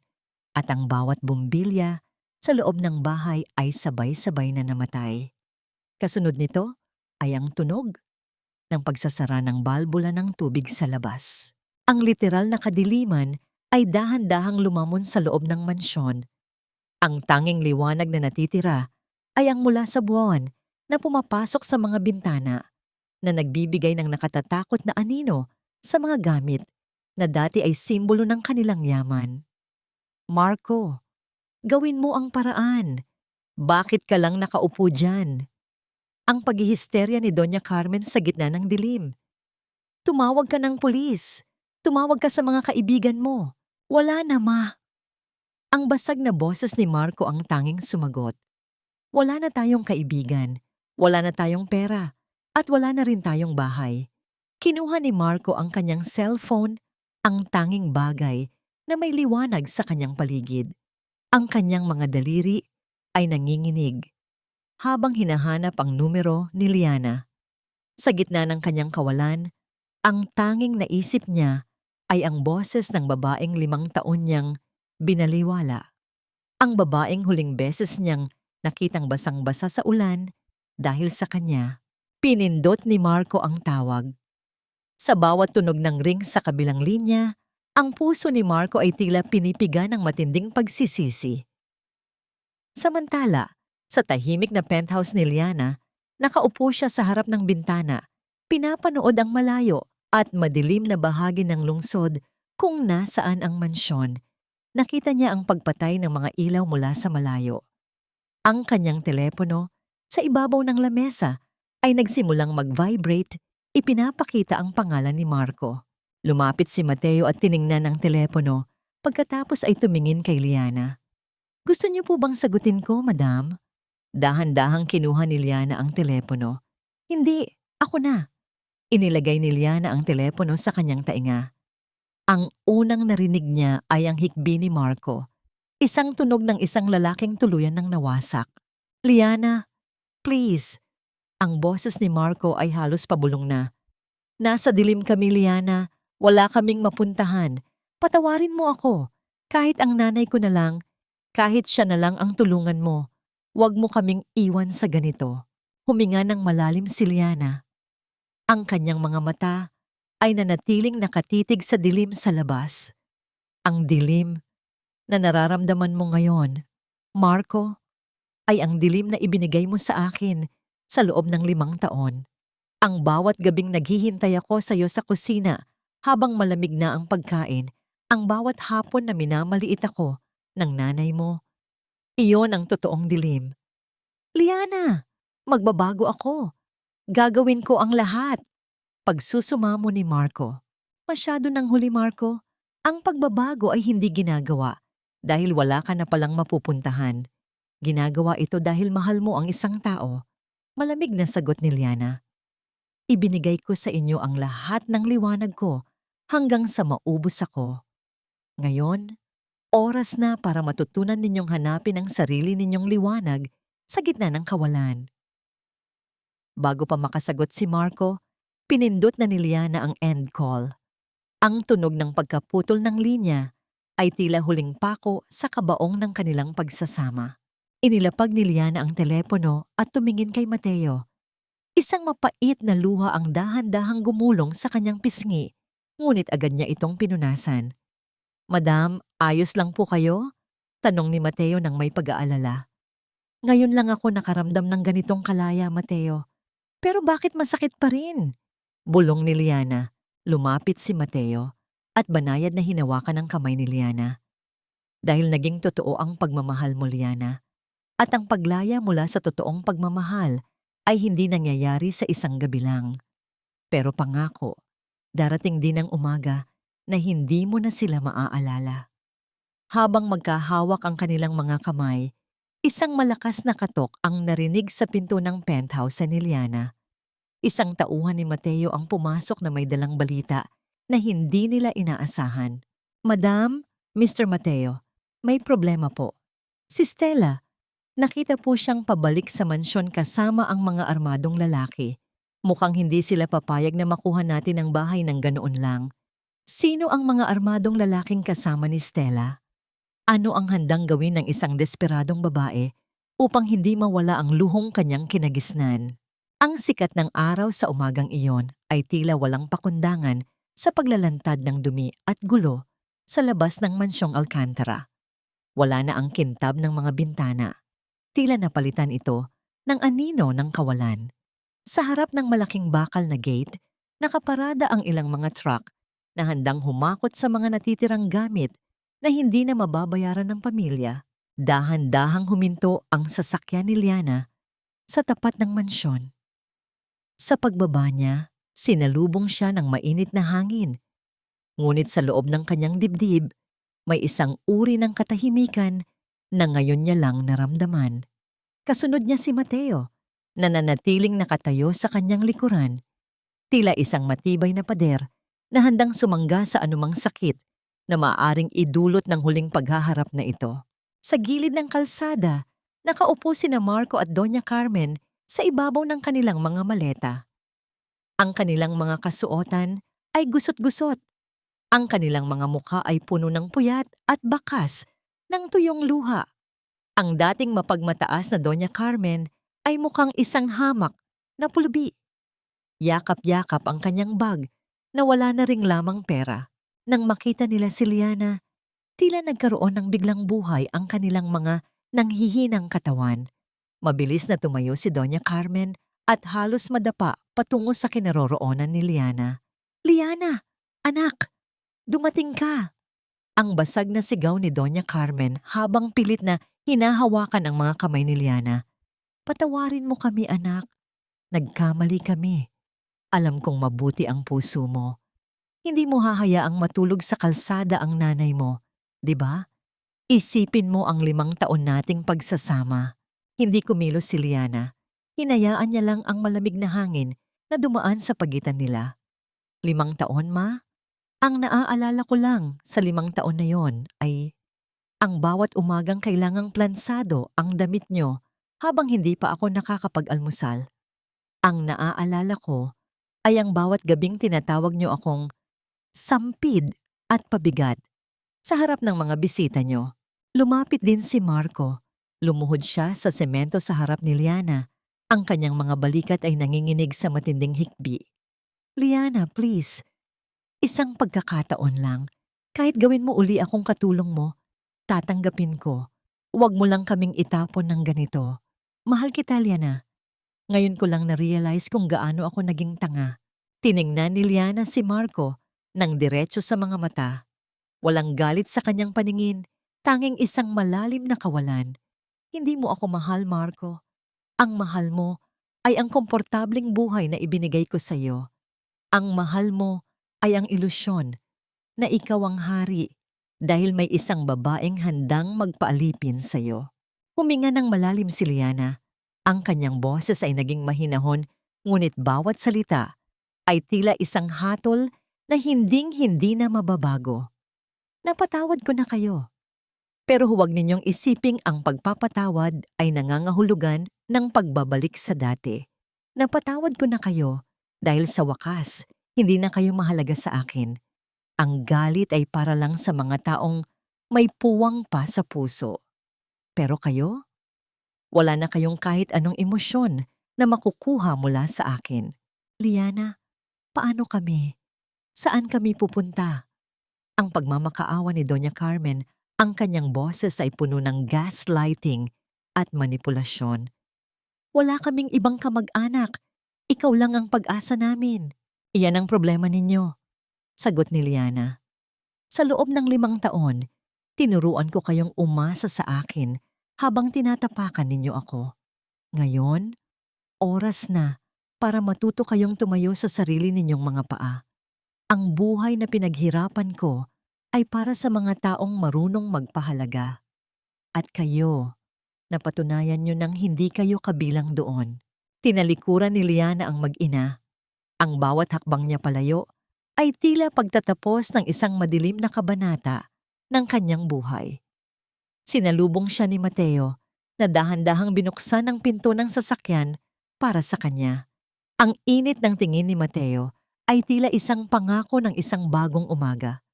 at ang bawat bumbilya sa loob ng bahay ay sabay-sabay na namatay. Kasunod nito ay ang tunog ng pagsasara ng balbula ng tubig sa labas. Ang literal na kadiliman ay dahan-dahang lumamon sa loob ng mansyon. Ang tanging liwanag na natitira ay ang mula sa buwan na pumapasok sa mga bintana na nagbibigay ng nakatatakot na anino sa mga gamit na dati ay simbolo ng kanilang yaman. Marco, gawin mo ang paraan. Bakit ka lang nakaupo dyan? Ang paghihisterya ni Doña Carmen sa gitna ng dilim. Tumawag ka ng pulis. Tumawag ka sa mga kaibigan mo. Wala na, ma. Ang basag na boses ni Marco ang tanging sumagot. Wala na tayong kaibigan. Wala na tayong pera. At wala na rin tayong bahay. Kinuha ni Marco ang kanyang cellphone, ang tanging bagay na may liwanag sa kanyang paligid. Ang kanyang mga daliri ay nanginginig habang hinahanap ang numero ni Liana. Sa gitna ng kanyang kawalan, ang tanging naisip niya ay ang boses ng babaeng 5 taon niyang binaliwala. Ang babaeng huling beses niyang nakitang basang-basa sa ulan dahil sa kanya. Pinindot ni Marco ang tawag. Sa bawat tunog ng ring sa kabilang linya, ang puso ni Marco ay tila pinipiga ng matinding pagsisisi. Samantala, sa tahimik na penthouse ni Liana, nakaupo siya sa harap ng bintana, pinapanood ang malayo at madilim na bahagi ng lungsod kung nasaan ang mansyon. Nakita niya ang pagpatay ng mga ilaw mula sa malayo. Ang kanyang telepono, sa ibabaw ng lamesa, ay nagsimulang mag-vibrate, ipinapakita ang pangalan ni Marco. Lumapit si Mateo at tiningnan ang telepono, pagkatapos ay tumingin kay Liana. "Gusto niyo po bang sagutin ko, madam?" Dahan-dahang kinuha ni Liana ang telepono. "Hindi, ako na." Inilagay ni Liana ang telepono sa kanyang tainga. Ang unang narinig niya ay ang hikbi ni Marco. Isang tunog ng isang lalaking tuluyan ng nawasak. "Liana, please." Ang boses ni Marco ay halos pabulong na. "Nasa dilim kami, Liana. Wala kaming mapuntahan. Patawarin mo ako. Kahit ang nanay ko na lang, kahit siya na lang ang tulungan mo. Huwag mo kaming iwan sa ganito." Huminga ng malalim si Liana. Ang kanyang mga mata ay nanatiling nakatitig sa dilim sa labas. Ang dilim na nararamdaman mo ngayon, Marco, ay ang dilim na ibinigay mo sa akin sa loob ng 5 taon. Ang bawat gabing naghihintay ako sa iyo sa kusina habang malamig na ang pagkain, ang bawat hapon na minamaliit ako ng nanay mo. Iyon ang totoong dilim. "Liana, magbabago ako. Gagawin ko ang lahat." Pagsusumamo ni Marco. "Masyado nang huli, Marco. Ang pagbabago ay hindi ginagawa dahil wala ka na palang mapupuntahan. Ginagawa ito dahil mahal mo ang isang tao." Malamig na sagot ni Liana. "Ibinigay ko sa inyo ang lahat ng liwanag ko hanggang sa maubos ako. Ngayon, oras na para matutunan ninyong hanapin ang sarili ninyong liwanag sa gitna ng kawalan." Bago pa makasagot si Marco, pinindot na ni Liana ang end call. Ang tunog ng pagkaputol ng linya ay tila huling pako sa kabaong ng kanilang pagsasama. Inilapag ni Liana ang telepono at tumingin kay Mateo. Isang mapait na luha ang dahan-dahang gumulong sa kanyang pisngi, ngunit agad niya itong pinunasan. "Madam, ayos lang po kayo?" Tanong ni Mateo nang may pag-aalala. "Ngayon lang ako nakaramdam ng ganitong kalaya, Mateo. Pero bakit masakit pa rin?" Bulong ni Liana. Lumapit si Mateo at banayad na hinawakan ang kamay ni Liana. "Dahil naging totoo ang pagmamahal mo, Liana, at ang paglaya mula sa totoong pagmamahal ay hindi nangyayari sa isang gabi lang. Pero pangako, darating din ang umaga na hindi mo na sila maaalala." Habang magkahawak ang kanilang mga kamay, isang malakas na katok ang narinig sa pinto ng penthouse ni Liana. Isang tauhan ni Mateo ang pumasok na may dalang balita na hindi nila inaasahan. "Madam, Mr. Mateo, may problema po. Si Stella, nakita po siyang pabalik sa mansyon kasama ang mga armadong lalaki. Mukhang hindi sila papayag na makuha natin ang bahay ng ganoon lang." Sino ang mga armadong lalaking kasama ni Stella? Ano ang handang gawin ng isang desperadong babae upang hindi mawala ang luhong kanyang kinagisnan? Ang sikat ng araw sa umagang iyon ay tila walang pakundangan sa paglalantad ng dumi at gulo sa labas ng mansyong Alcantara. Wala na ang kintab ng mga bintana. Tila napalitan ito ng anino ng kawalan. Sa harap ng malaking bakal na gate, nakaparada ang ilang mga truck na handang humakot sa mga natitirang gamit na hindi na mababayaran ng pamilya. Dahan-dahang huminto ang sasakyan ni Liana sa tapat ng mansyon. Sa pagbaba niya, sinalubong siya ng mainit na hangin. Ngunit sa loob ng kanyang dibdib, may isang uri ng katahimikan na ngayon niya lang naramdaman. Kasunod niya si Mateo, na nanatiling nakatayo sa kanyang likuran, tila isang matibay na pader na handang sumangga sa anumang sakit na maaaring idulot ng huling paghaharap na ito. Sa gilid ng kalsada, nakaupo sina Marco at Doña Carmen sa ibabaw ng kanilang mga maleta. Ang kanilang mga kasuotan ay gusot-gusot. Ang kanilang mga mukha ay puno ng puyat at bakas ng tuyong luha. Ang dating mapagmataas na Doña Carmen ay mukhang isang hamak na pulubi. Yakap-yakap ang kanyang bag na wala na ring lamang pera. Nang makita nila si Liana, tila nagkaroon ng biglang buhay ang kanilang mga nanghihinang katawan. Mabilis na tumayo si Doña Carmen at halos madapa patungo sa kinaroroonan ni Liana. "Liana, anak, dumating ka!" Ang basag na sigaw ni Doña Carmen habang pilit na hinahawakan ang mga kamay ni Liana. "Patawarin mo kami, anak. Nagkamali kami. Alam kong mabuti ang puso mo. Hindi mo hahayaang matulog sa kalsada ang nanay mo, di ba? Isipin mo ang 5 taon nating pagsasama." Hindi kumilos si Liana. Hinayaan niya lang ang malamig na hangin na dumaan sa pagitan nila. 5 taon, ma? Ang naaalala ko lang sa 5 taon na yon ay ang bawat umagang kailangang plansado ang damit nyo habang hindi pa ako nakakapag-almusal. Ang naaalala ko ay ang bawat gabing tinatawag nyo akong sampid at pabigat sa harap ng mga bisita nyo. Lumapit din si Marco. Lumuhod siya sa semento sa harap ni Liana. Ang kanyang mga balikat ay nanginginig sa matinding hikbi. "Liana, please. Isang pagkakataon lang. Kahit gawin mo uli akong katulong mo, tatanggapin ko. Huwag mo lang kaming itapon ng ganito. Mahal kita, Liana." Ngayon ko lang na-realize kung gaano ako naging tanga. Tiningnan ni Liana si Marco nang diretso sa mga mata. Walang galit sa kanyang paningin, tanging isang malalim na kawalan. "Hindi mo ako mahal, Marco. Ang mahal mo ay ang komportableng buhay na ibinigay ko sa iyo. Ang mahal mo ay ang ilusyon na ikaw ang hari dahil may isang babaeng handang magpaalipin sa iyo." Huminga ng malalim si Liana. Ang kanyang boses ay naging mahinahon, ngunit bawat salita ay tila isang hatol na hinding-hindi na mababago. "Napatawad ko na kayo. Pero huwag ninyong isiping ang pagpapatawad ay nangangahulugan ng pagbabalik sa dati. Napatawad ko na kayo dahil sa wakas, hindi na kayo mahalaga sa akin. Ang galit ay para lang sa mga taong may puwang pa sa puso. Pero kayo, wala na kayong kahit anong emosyon na makukuha mula sa akin. Liana, paano kami? Saan kami pupunta?" Ang pagmamakaawa ni Doña Carmen, ang kanyang boses ay puno ng gaslighting at manipulasyon. "Wala kaming ibang kamag-anak. Ikaw lang ang pag-asa namin. Iyan ang problema ninyo," sagot ni Liana. "Sa loob ng 5 taon, tinuruan ko kayong umasa sa akin habang tinatapakan ninyo ako. Ngayon, oras na para matuto kayong tumayo sa sarili ninyong mga paa. Ang buhay na pinaghirapan ko ay para sa mga taong marunong magpahalaga. At kayo, napatunayan nyo nang hindi kayo kabilang doon." Tinalikuran ni Liana ang mag-ina. Ang bawat hakbang niya palayo ay tila pagtatapos ng isang madilim na kabanata ng kanyang buhay. Sinalubong siya ni Mateo na dahan-dahang binuksan ang pinto ng sasakyan para sa kanya. Ang init ng tingin ni Mateo ay tila isang pangako ng isang bagong umaga.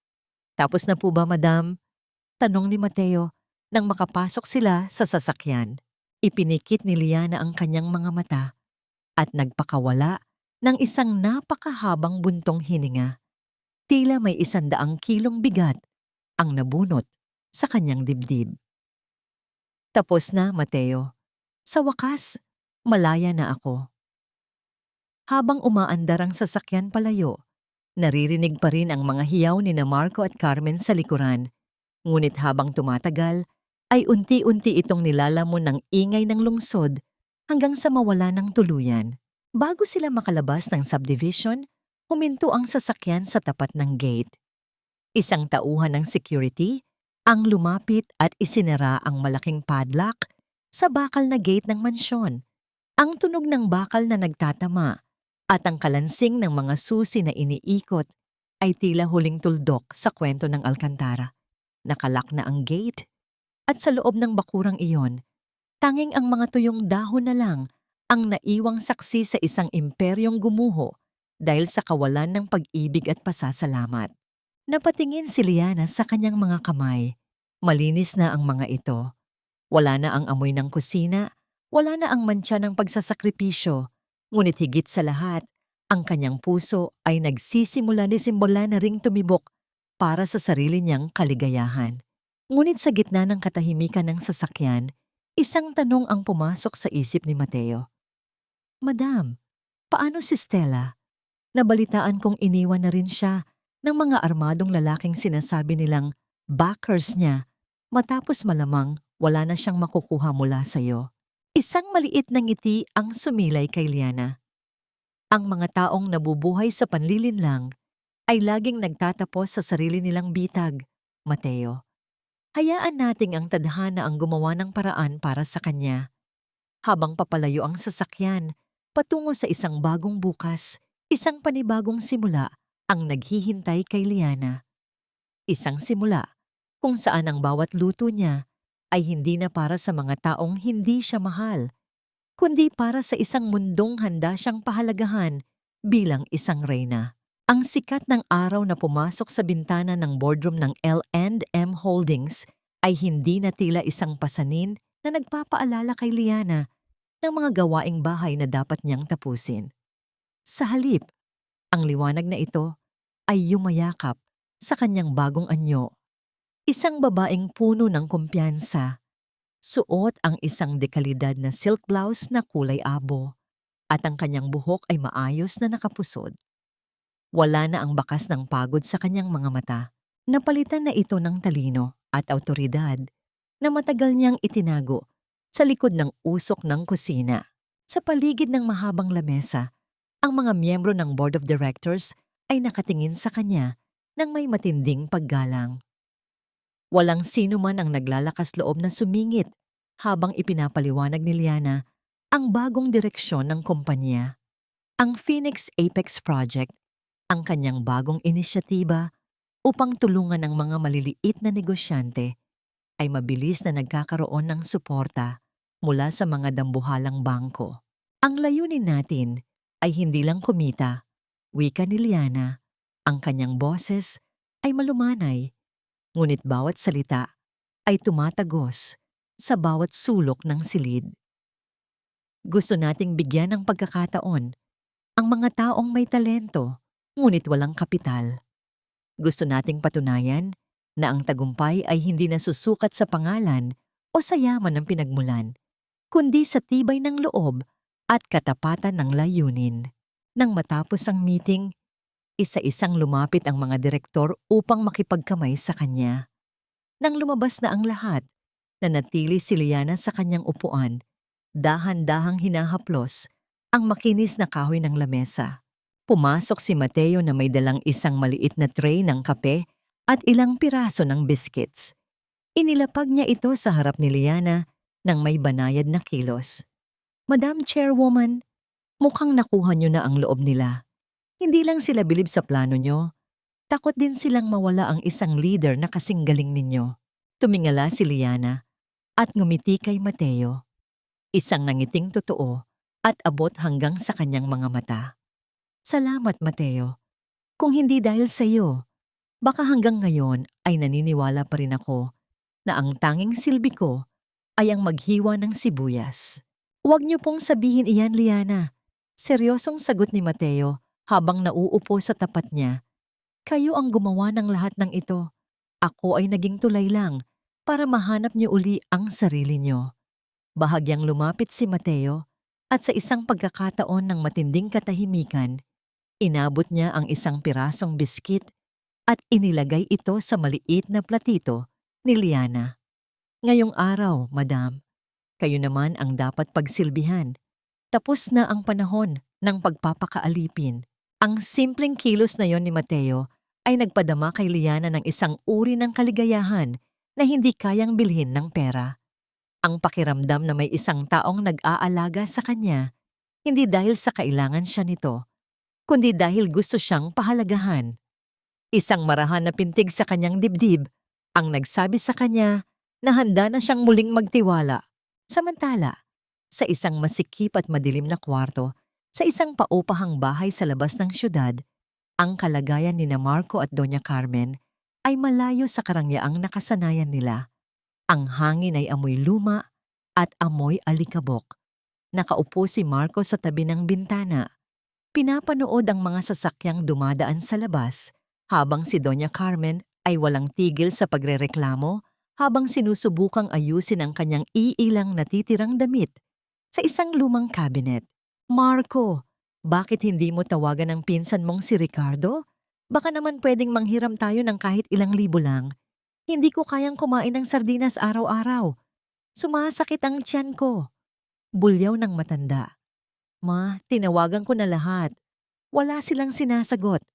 "Tapos na po ba, madam?" tanong ni Mateo nang makapasok sila sa sasakyan. Ipinikit ni Liana ang kanyang mga mata at nagpakawala ng isang napakahabang buntong hininga. Tila may 100 kilong bigat ang nabunot sa kanyang dibdib. "Tapos na, Mateo. Sa wakas, malaya na ako." Habang umaandar ang sasakyan palayo, naririnig pa rin ang mga hiyaw ni na Marco at Carmen sa likuran. Ngunit habang tumatagal, ay unti-unti itong nilalamon ng ingay ng lungsod hanggang sa mawala ng tuluyan. Bago sila makalabas ng subdivision, huminto ang sasakyan sa tapat ng gate. Isang tauhan ng security ang lumapit at isinara ang malaking padlock sa bakal na gate ng mansyon. Ang tunog ng bakal na nagtatama at ang kalansing ng mga susi na iniikot ay tila huling tuldok sa kwento ng Alcantara. Nakalak na ang gate at sa loob ng bakurang iyon, tanging ang mga tuyong dahon na lang ang naiwang saksi sa isang imperyong gumuho dahil sa kawalan ng pag-ibig at pasasalamat. Napatingin si Liana sa kanyang mga kamay. Malinis na ang mga ito. Wala na ang amoy ng kusina, wala na ang mantsa ng pagsasakripisyo. Ngunit higit sa lahat, ang kanyang puso ay nagsisimula na ring tumibok para sa sarili niyang kaligayahan. Ngunit sa gitna ng katahimikan ng sasakyan, isang tanong ang pumasok sa isip ni Mateo. Madam, paano si Stella? Nabalitaan kong iniwan na rin siya ng mga armadong lalaking sinasabi nilang backers niya matapos malamang wala na siyang makukuha mula sa iyo. Isang maliit na ngiti ang sumilay kay Liana. Ang mga taong nabubuhay sa panlilinlang ay laging nagtatapos sa sarili nilang bitag, Mateo. Hayaan nating ang tadhana ang gumawa ng paraan para sa kanya. Habang papalayo ang sasakyan, patungo sa isang bagong bukas, isang panibagong simula ang naghihintay kay Liana. Isang simula kung saan ang bawat luto niya ay hindi na para sa mga taong hindi siya mahal, kundi para sa isang mundong handa siyang pahalagahan bilang isang reyna. Ang sikat ng araw na pumasok sa bintana ng boardroom ng L&M Holdings ay hindi na tila isang pasanin na nagpapaalala kay Liana ng mga gawaing bahay na dapat niyang tapusin. Sa halip, ang liwanag na ito ay yumayakap sa kanyang bagong anyo. Isang babaeng puno ng kumpiyansa. Suot ang isang dekalidad na silk blouse na kulay abo at ang kanyang buhok ay maayos na nakapusod. Wala na ang bakas ng pagod sa kanyang mga mata. Napalitan na ito ng talino at awtoridad na matagal niyang itinago sa likod ng usok ng kusina. Sa paligid ng mahabang lamesa, ang mga miyembro ng Board of Directors ay nakatingin sa kanya ng may matinding paggalang. Walang sino man ang naglalakas loob na sumingit habang ipinapaliwanag ni Liana ang bagong direksyon ng kumpanya. Ang Phoenix Apex Project, ang kanyang bagong inisyatiba upang tulungan ang mga maliliit na negosyante, ay mabilis na nagkakaroon ng suporta mula sa mga dambuhalang bangko. Ang layunin natin ay hindi lang kumita, wika ni Liana. Ang kanyang boses ay malumanay, ngunit bawat salita ay tumatagos sa bawat sulok ng silid. Gusto nating bigyan ng pagkakataon ang mga taong may talento ngunit walang kapital. Gusto nating patunayan na ang tagumpay ay hindi nasusukat sa pangalan o sa yaman ng pinagmulan, kundi sa tibay ng loob at katapatan ng layunin. Nang matapos ang meeting, isa-isang lumapit ang mga direktor upang makipagkamay sa kanya. Nang lumabas na ang lahat, nanatili si Liana sa kanyang upuan, dahan-dahang hinahaplos ang makinis na kahoy ng lamesa. Pumasok si Mateo na may dalang isang maliit na tray ng kape at ilang piraso ng biscuits. Inilapag niya ito sa harap ni Liana nang may banayad na kilos. Madam Chairwoman, mukhang nakuha niyo na ang loob nila. Hindi lang sila bilib sa plano niyo, takot din silang mawala ang isang leader na kasing galing ninyo. Tumingala si Liana at ngumiti kay Mateo. Isang nangiting totoo at abot hanggang sa kanyang mga mata. Salamat, Mateo. Kung hindi dahil sa iyo, baka hanggang ngayon ay naniniwala pa rin ako na ang tanging silbi ko ay ang maghiwa ng sibuyas. Huwag niyo pong sabihin iyan, Liana. Seryosong sagot ni Mateo habang nauupo sa tapat niya. Kayo ang gumawa ng lahat ng ito. Ako ay naging tulay lang para mahanap niyo uli ang sarili niyo. Bahagyang lumapit si Mateo at sa isang pagkakataon ng matinding katahimikan, inabot niya ang isang pirasong biskit at inilagay ito sa maliit na platito ni Liana. Ngayong araw, Madam, kayo naman ang dapat pagsilbihan. Tapos na ang panahon ng pagpapakaalipin. Ang simpleng kilos na yon ni Mateo ay nagpadama kay Liana ng isang uri ng kaligayahan na hindi kayang bilhin ng pera. Ang pakiramdam na may isang taong nag-aalaga sa kanya, hindi dahil sa kailangan siya nito, kundi dahil gusto siyang pahalagahan. Isang marahan na pintig sa kanyang dibdib ang nagsabi sa kanya na handa na siyang muling magtiwala. Samantala, sa isang masikip at madilim na kwarto, sa isang paupahang bahay sa labas ng syudad, Ang kalagayan ni Marco at Doña Carmen ay malayo sa karangyaang nakasanayan nila. Ang hangin ay amoy luma at amoy alikabok. Nakaupo si Marco sa tabi ng bintana. Pinapanood ang mga sasakyang dumadaan sa labas habang si Doña Carmen ay walang tigil sa pagrereklamo habang sinusubukang ayusin ang kanyang iilang natitirang damit sa isang lumang cabinet. Marco, bakit hindi mo tawagan ang pinsan mong si Ricardo? Baka naman pwedeng manghiram tayo ng kahit ilang libo lang. Hindi ko kayang kumain ng sardinas araw-araw. Sumasakit ang tiyan ko. Bulyaw ng matanda. Ma, tinawagan ko na lahat. Wala silang sinasagot.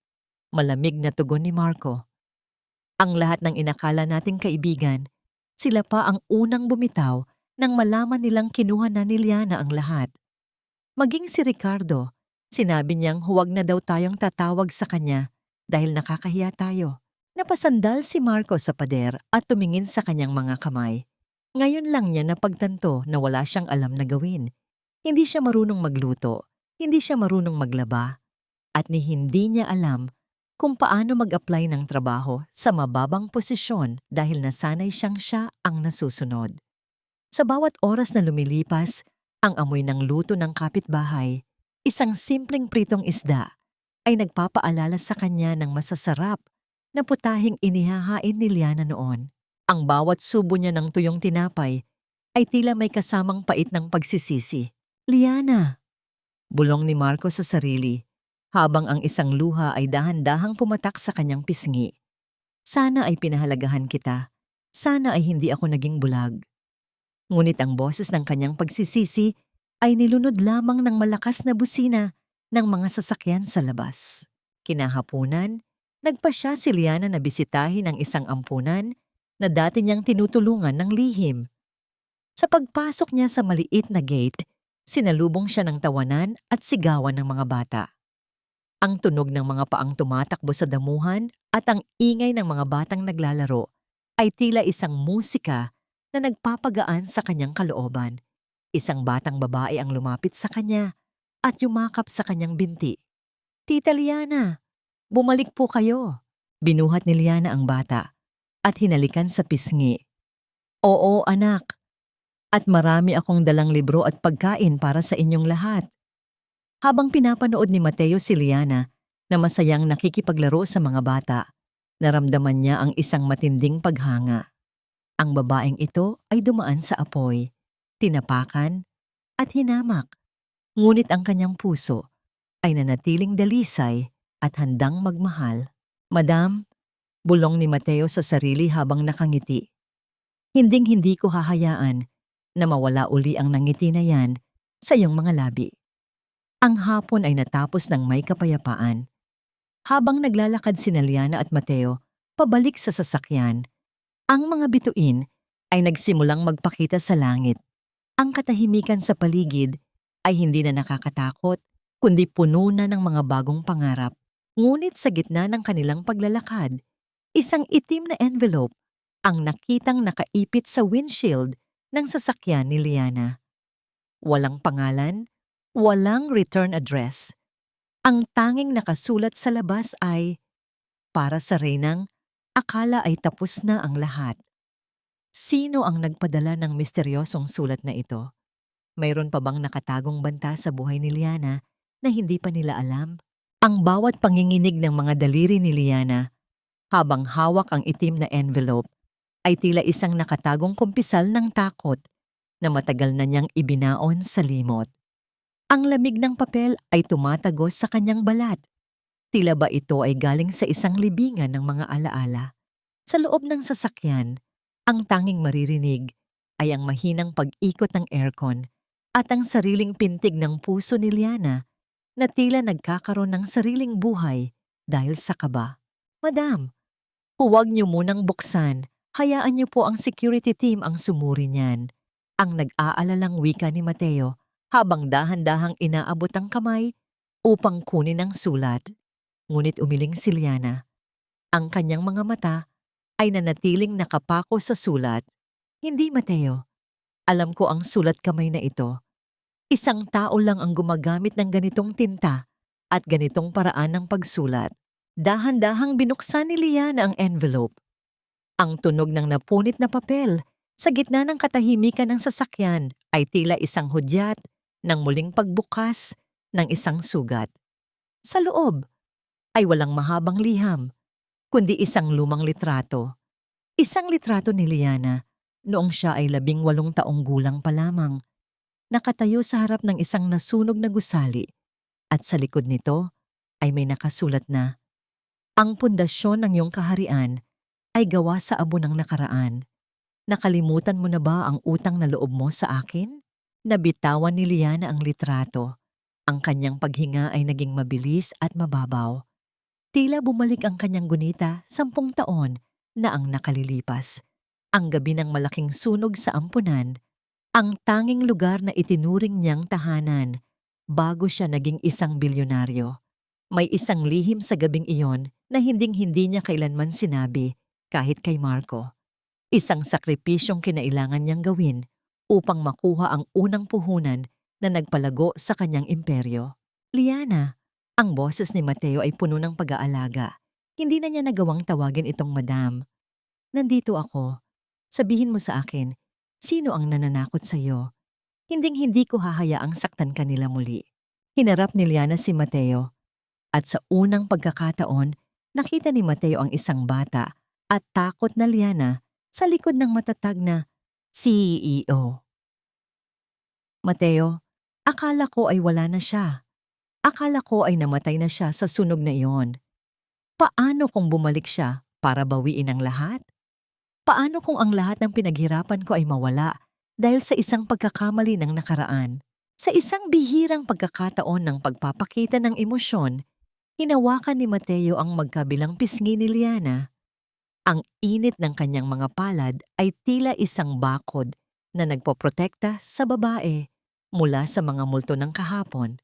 Malamig na tugon ni Marco. Ang lahat ng inakala nating kaibigan, sila pa ang unang bumitaw nang malaman nilang kinuha na ni Liana ang lahat. Maging si Ricardo, sinabi niyang huwag na daw tayong tatawag sa kanya dahil nakakahiya tayo. Napasandal si Marco sa pader at tumingin sa kanyang mga kamay. Ngayon lang niya napagtanto na wala siyang alam na gawin. Hindi siya marunong magluto, hindi siya marunong maglaba, at hindi niya alam kung paano mag-apply ng trabaho sa mababang posisyon dahil nasanay siya ang nasusunod. Sa bawat oras na lumilipas, ang amoy ng luto ng kapitbahay, isang simpleng pritong isda, ay nagpapaalala sa kanya ng masasarap na putahing inihahain ni Liana noon. Ang bawat subo niya ng tuyong tinapay ay tila may kasamang pait ng pagsisisi. Liana! Bulong ni Marco sa sarili, habang ang isang luha ay dahan-dahang pumatak sa kanyang pisngi. Sana ay pinahalagahan kita. Sana ay hindi ako naging bulag. Ngunit ang boses ng kanyang pagsisisi ay nilunod lamang ng malakas na busina ng mga sasakyan sa labas. Kinahapunan, nagpa siya si Liana na bisitahin ang isang ampunan na dati niyang tinutulungan ng lihim. Sa pagpasok niya sa maliit na gate, sinalubong siya ng tawanan at sigawan ng mga bata. Ang tunog ng mga paang tumatakbo sa damuhan at ang ingay ng mga batang naglalaro ay tila isang musika na nagpapagaan sa kanyang kalooban. Isang batang babae ang lumapit sa kanya at yumakap sa kanyang binti. Tita Liana, bumalik po kayo. Binuhat ni Liana ang bata at hinalikan sa pisngi. Oo anak, at marami akong dalang libro at pagkain para sa inyong lahat. Habang pinapanood ni Mateo si Liana na masayang nakikipaglaro sa mga bata, naramdaman niya ang isang matinding paghanga. Ang babaeng ito ay dumaan sa apoy, tinapakan at hinamak. Ngunit ang kanyang puso ay nanatiling dalisay at handang magmahal. Madam, bulong ni Mateo sa sarili habang nakangiti. Hinding-hindi ko hahayaan na mawala uli ang nangiti na yan sa iyong mga labi. Ang hapon ay natapos ng may kapayapaan. Habang naglalakad sina Liana at Mateo pabalik sa sasakyan, ang mga bituin ay nagsimulang magpakita sa langit. Ang katahimikan sa paligid ay hindi na nakakatakot, kundi puno na ng mga bagong pangarap. Ngunit sa gitna ng kanilang paglalakad, isang itim na envelope ang nakitang nakaipit sa windshield ng sasakyan ni Liana. Walang pangalan, walang return address. Ang tanging nakasulat sa labas ay, para sa Reynang, akala ay tapos na ang lahat. Sino ang nagpadala ng misteryosong sulat na ito? Mayroon pa bang nakatagong banta sa buhay ni Liana na hindi pa nila alam? Ang bawat panginginig ng mga daliri ni Liana, habang hawak ang itim na envelope, ay tila isang nakatagong kumpisal ng takot na matagal na niyang ibinaon sa limot. Ang lamig ng papel ay tumatagos sa kanyang balat. Tila ba ito ay galing sa isang libingan ng mga alaala? Sa loob ng sasakyan, ang tanging maririnig ay ang mahinang pag-ikot ng aircon at ang sariling pintig ng puso ni Liana na tila nagkakaroon ng sariling buhay dahil sa kaba. Madam, huwag niyo munang buksan. Hayaan niyo po ang security team ang sumuri niyan. Ang nag-aalalang wika ni Mateo habang dahan-dahang inaabot ang kamay upang kunin ang sulat. Ngunit umiling si Liana. Ang kanyang mga mata ay nanatiling nakapako sa sulat. Hindi, Mateo. Alam ko ang sulat kamay na ito. Isang tao lang ang gumagamit ng ganitong tinta at ganitong paraan ng pagsulat. Dahan-dahang binuksan ni Liana ang envelope. Ang tunog ng napunit na papel sa gitna ng katahimikan ng sasakyan ay tila isang hudyat ng muling pagbukas ng isang sugat. Sa loob ay walang mahabang liham, kundi isang lumang litrato. Isang litrato ni Liana noong siya ay 18 taong gulang pa lamang. Nakatayo sa harap ng isang nasunog na gusali at sa likod nito ay may nakasulat na, "Ang pundasyon ng iyong kaharian ay gawa sa abo ng nakaraan. Nakalimutan mo na ba ang utang na loob mo sa akin?" Nabitawan ni Liana ang litrato. Ang kanyang paghinga ay naging mabilis at mababaw. Tila bumalik ang kanyang gunita 10 taon na ang nakalilipas. Ang gabi ng malaking sunog sa ampunan, ang tanging lugar na itinuring niyang tahanan bago siya naging isang bilyonaryo. May isang lihim sa gabing iyon na hinding-hindi niya kailanman sinabi kahit kay Marco. Isang sakripisyong kinailangan niyang gawin upang makuha ang unang puhunan na nagpalago sa kanyang imperyo. "Liana," ang boses ni Mateo ay puno ng pag-aalaga. Hindi na niya nagawang tawagin itong madam. "Nandito ako. Sabihin mo sa akin, sino ang nananakot sa iyo? Hinding-hindi ko hahayaang saktan kanila muli." Hinarap ni Liana si Mateo. At sa unang pagkakataon, nakita ni Mateo ang isang bata at takot na Liana sa likod ng matatag na CEO. "Mateo, akala ko ay wala na siya. Akala ko ay namatay na siya sa sunog na iyon. Paano kung bumalik siya para bawiin ang lahat? Paano kung ang lahat ng pinaghirapan ko ay mawala dahil sa isang pagkakamali ng nakaraan?" Sa isang bihirang pagkakataon ng pagpapakita ng emosyon, hinawakan ni Mateo ang magkabilang pisngi ni Liana. Ang init ng kanyang mga palad ay tila isang bakod na nagpoprotekta sa babae mula sa mga multo ng kahapon.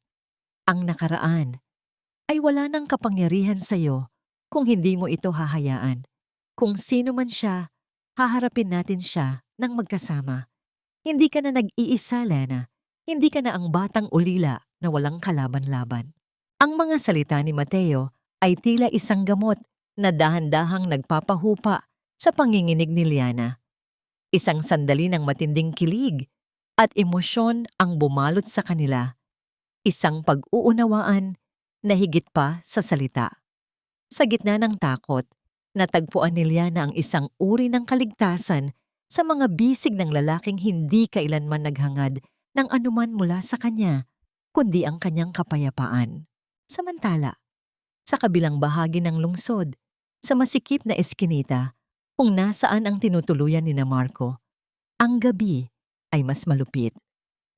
Ang nakaraan ay wala ng kapangyarihan sa iyo kung hindi mo ito hahayaan. Kung sino man siya, haharapin natin siya ng magkasama. Hindi ka na nag-iisa, Lena. Hindi ka na ang batang ulila na walang kalaban-laban. Ang mga salita ni Mateo ay tila isang gamot na dahan-dahang nagpapahupa sa panginginig ni Liana. Isang sandali ng matinding kilig at emosyon ang bumalot sa kanila. Isang pag-uunawaan na higit pa sa salita. Sa gitna ng takot, natagpuan ni Liana ang isang uri ng kaligtasan sa mga bisig ng lalaking hindi kailanman naghangad ng anuman mula sa kanya, kundi ang kanyang kapayapaan. Samantala, sa kabilang bahagi ng lungsod, sa masikip na eskinita, kung nasaan ang tinutuluyan ni na Marco, ang gabi ay mas malupit.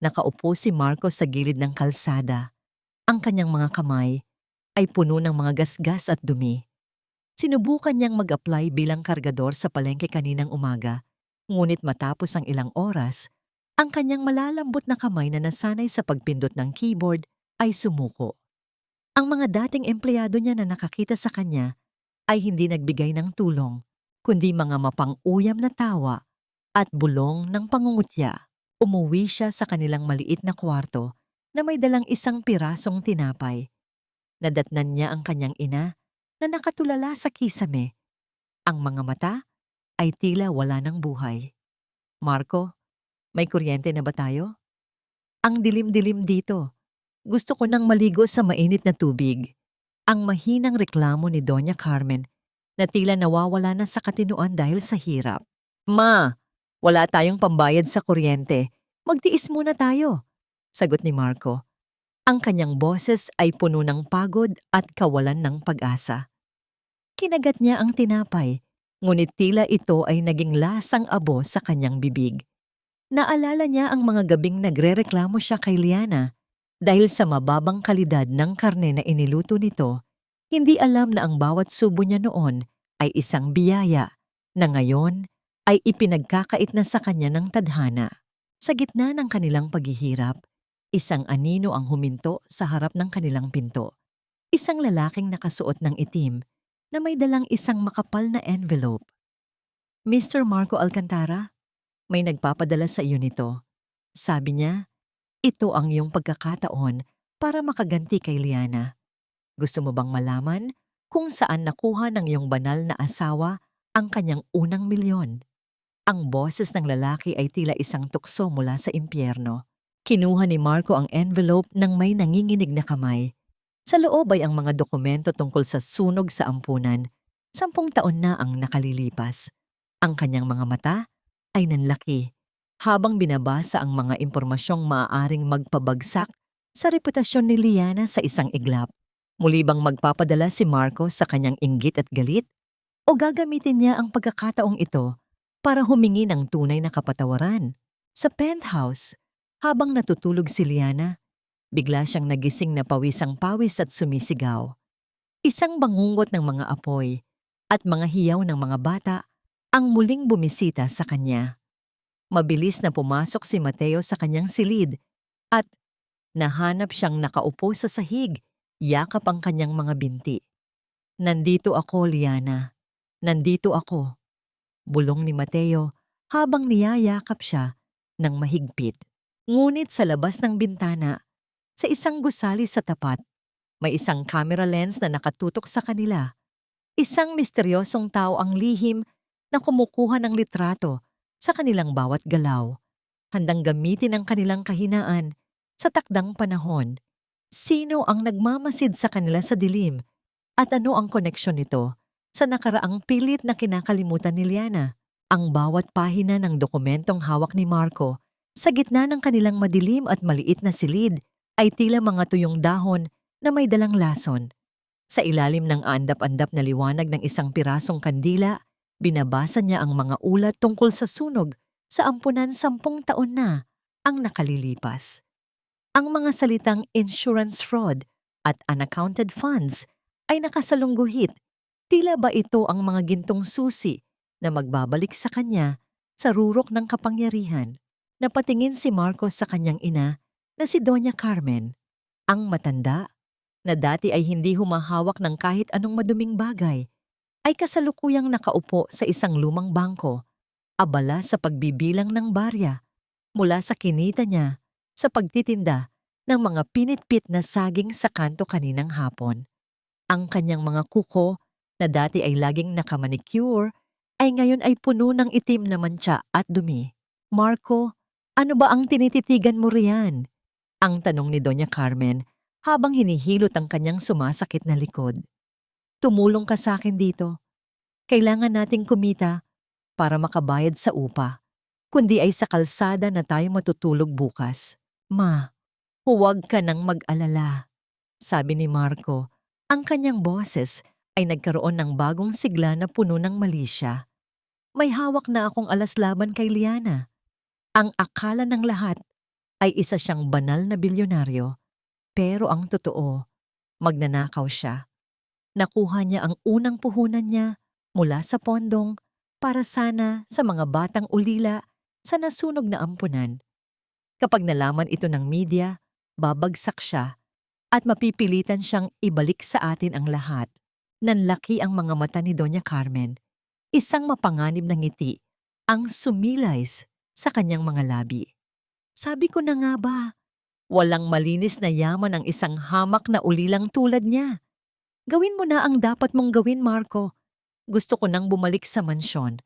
Nakaupo si Marco sa gilid ng kalsada. Ang kanyang mga kamay ay puno ng mga gasgas at dumi. Sinubukan niyang mag-apply bilang kargador sa palengke kaninang umaga, ngunit matapos ang ilang oras, ang kanyang malalambot na kamay na nasanay sa pagpindot ng keyboard ay sumuko. Ang mga dating empleyado niya na nakakita sa kanya ay hindi nagbigay ng tulong, kundi mga mapang-uyam na tawa at bulong ng pangungutya. Umuwi siya sa kanilang maliit na kwarto na may dalang isang pirasong tinapay. Nadatnan niya ang kanyang ina na nakatulala sa kisame. Ang mga mata ay tila wala ng buhay. "Marco, may kuryente na ba tayo? Ang dilim-dilim dito. Gusto ko nang maligo sa mainit na tubig." Ang mahinang reklamo ni Doña Carmen na tila nawawala na sa katinuan dahil sa hirap. "Ma, wala tayong pambayad sa kuryente. Magtiis muna tayo," sagot ni Marco. Ang kanyang boses ay puno ng pagod at kawalan ng pag-asa. Kinagat niya ang tinapay, ngunit tila ito ay naging lasang abo sa kanyang bibig. Naalala niya ang mga gabing nagrereklamo siya kay Liana. Dahil sa mababang kalidad ng karne na iniluto nito, hindi alam na ang bawat subo niya noon ay isang biyaya na ngayon ay ipinagkakait na sa kanya ng tadhana. Sa gitna ng kanilang paghihirap, isang anino ang huminto sa harap ng kanilang pinto. Isang lalaking nakasuot ng itim na may dalang isang makapal na envelope. "Mr. Marco Alcantara, may nagpapadala sa iyo nito. Sabi niya, ito ang iyong pagkakataon para makaganti kay Liana. Gusto mo bang malaman kung saan nakuha ng iyong banal na asawa ang kanyang unang milyon. Ang boses ng lalaki ay tila isang tukso mula sa impyerno. Kinuha ni Marco ang envelope ng may nanginginig na kamay. Sa loob ay ang mga dokumento tungkol sa sunog sa ampunan. 10 taon na ang nakalilipas. Ang kanyang mga mata ay nanlaki habang binabasa ang mga impormasyong maaaring magpabagsak sa reputasyon ni Liana sa isang iglap. Muli bang magpapadala si Marco sa kanyang inggit at galit? O gagamitin niya ang pagkakataong ito para humingi ng tunay na kapatawaran? Sa penthouse, habang natutulog si Liana, bigla siyang nagising na pawisang-pawis at sumisigaw. Isang bangungot ng mga apoy at mga hiyaw ng mga bata ang muling bumisita sa kanya. Mabilis na pumasok si Mateo sa kanyang silid at nahanap siyang nakaupo sa sahig, yakap ang kanyang mga binti. "Nandito ako, Liana. Nandito ako," bulong ni Mateo habang niyayakap siya ng mahigpit. Ngunit sa labas ng bintana, sa isang gusali sa tapat, may isang camera lens na nakatutok sa kanila. Isang misteryosong tao ang lihim na kumukuha ng litrato sa kanilang bawat galaw, handang gamitin ang kanilang kahinaan sa takdang panahon. Sino ang nagmamasid sa kanila sa dilim at ano ang koneksyon nito sa nakaraang pilit na kinakalimutan ni Liana? Ang bawat pahina ng dokumentong hawak ni Marco sa gitna ng kanilang madilim at maliit na silid ay tila mga tuyong dahon na may dalang lason. Sa ilalim ng andap-andap na liwanag ng isang pirasong kandila, binabasa niya ang mga ulat tungkol sa sunog sa ampunan 10 taon na ang nakalilipas. Ang mga salitang insurance fraud at unaccounted funds ay nakasalungguhit. Tila ba ito ang mga gintong susi na magbabalik sa kanya sa rurok ng kapangyarihan? Napatingin si Marcos sa kanyang ina na si Doña Carmen, ang matanda, na dati ay hindi humahawak ng kahit anong maduming bagay, ay kasalukuyang nakaupo sa isang lumang bangko, abala sa pagbibilang ng barya mula sa kinita niya sa pagtitinda ng mga pinitpit na saging sa kanto kaninang hapon. Ang kanyang mga kuko na dati ay laging nakamanicure ay ngayon ay puno ng itim na mantsa at dumi. "Marco, ano ba ang tinititigan mo riyan?" ang tanong ni Doña Carmen habang hinihilot ang kanyang sumasakit na likod. "Tumulong ka sa akin dito. Kailangan nating kumita para makabayad sa upa, kundi ay sa kalsada na tayo matutulog bukas." "Ma, huwag ka nang mag-alala," sabi ni Marco. Ang kanyang boses ay nagkaroon ng bagong sigla na puno ng malisya. "May hawak na akong alas laban kay Liana. Ang akala ng lahat ay isa siyang banal na bilyonaryo. Pero ang totoo, magnanakaw siya. Nakuha niya ang unang puhunan niya mula sa pondong para sana sa mga batang ulila sa nasunog na ampunan. Kapag nalaman ito ng media, babagsak siya at mapipilitan siyang ibalik sa atin ang lahat." Nanlaki ang mga mata ni Doña Carmen. Isang mapanganib na ngiti ang sumilays sa kanyang mga labi. "Sabi ko na nga ba, walang malinis na yaman ang isang hamak na ulilang tulad niya. Gawin mo na ang dapat mong gawin, Marco. Gusto ko nang bumalik sa mansyon.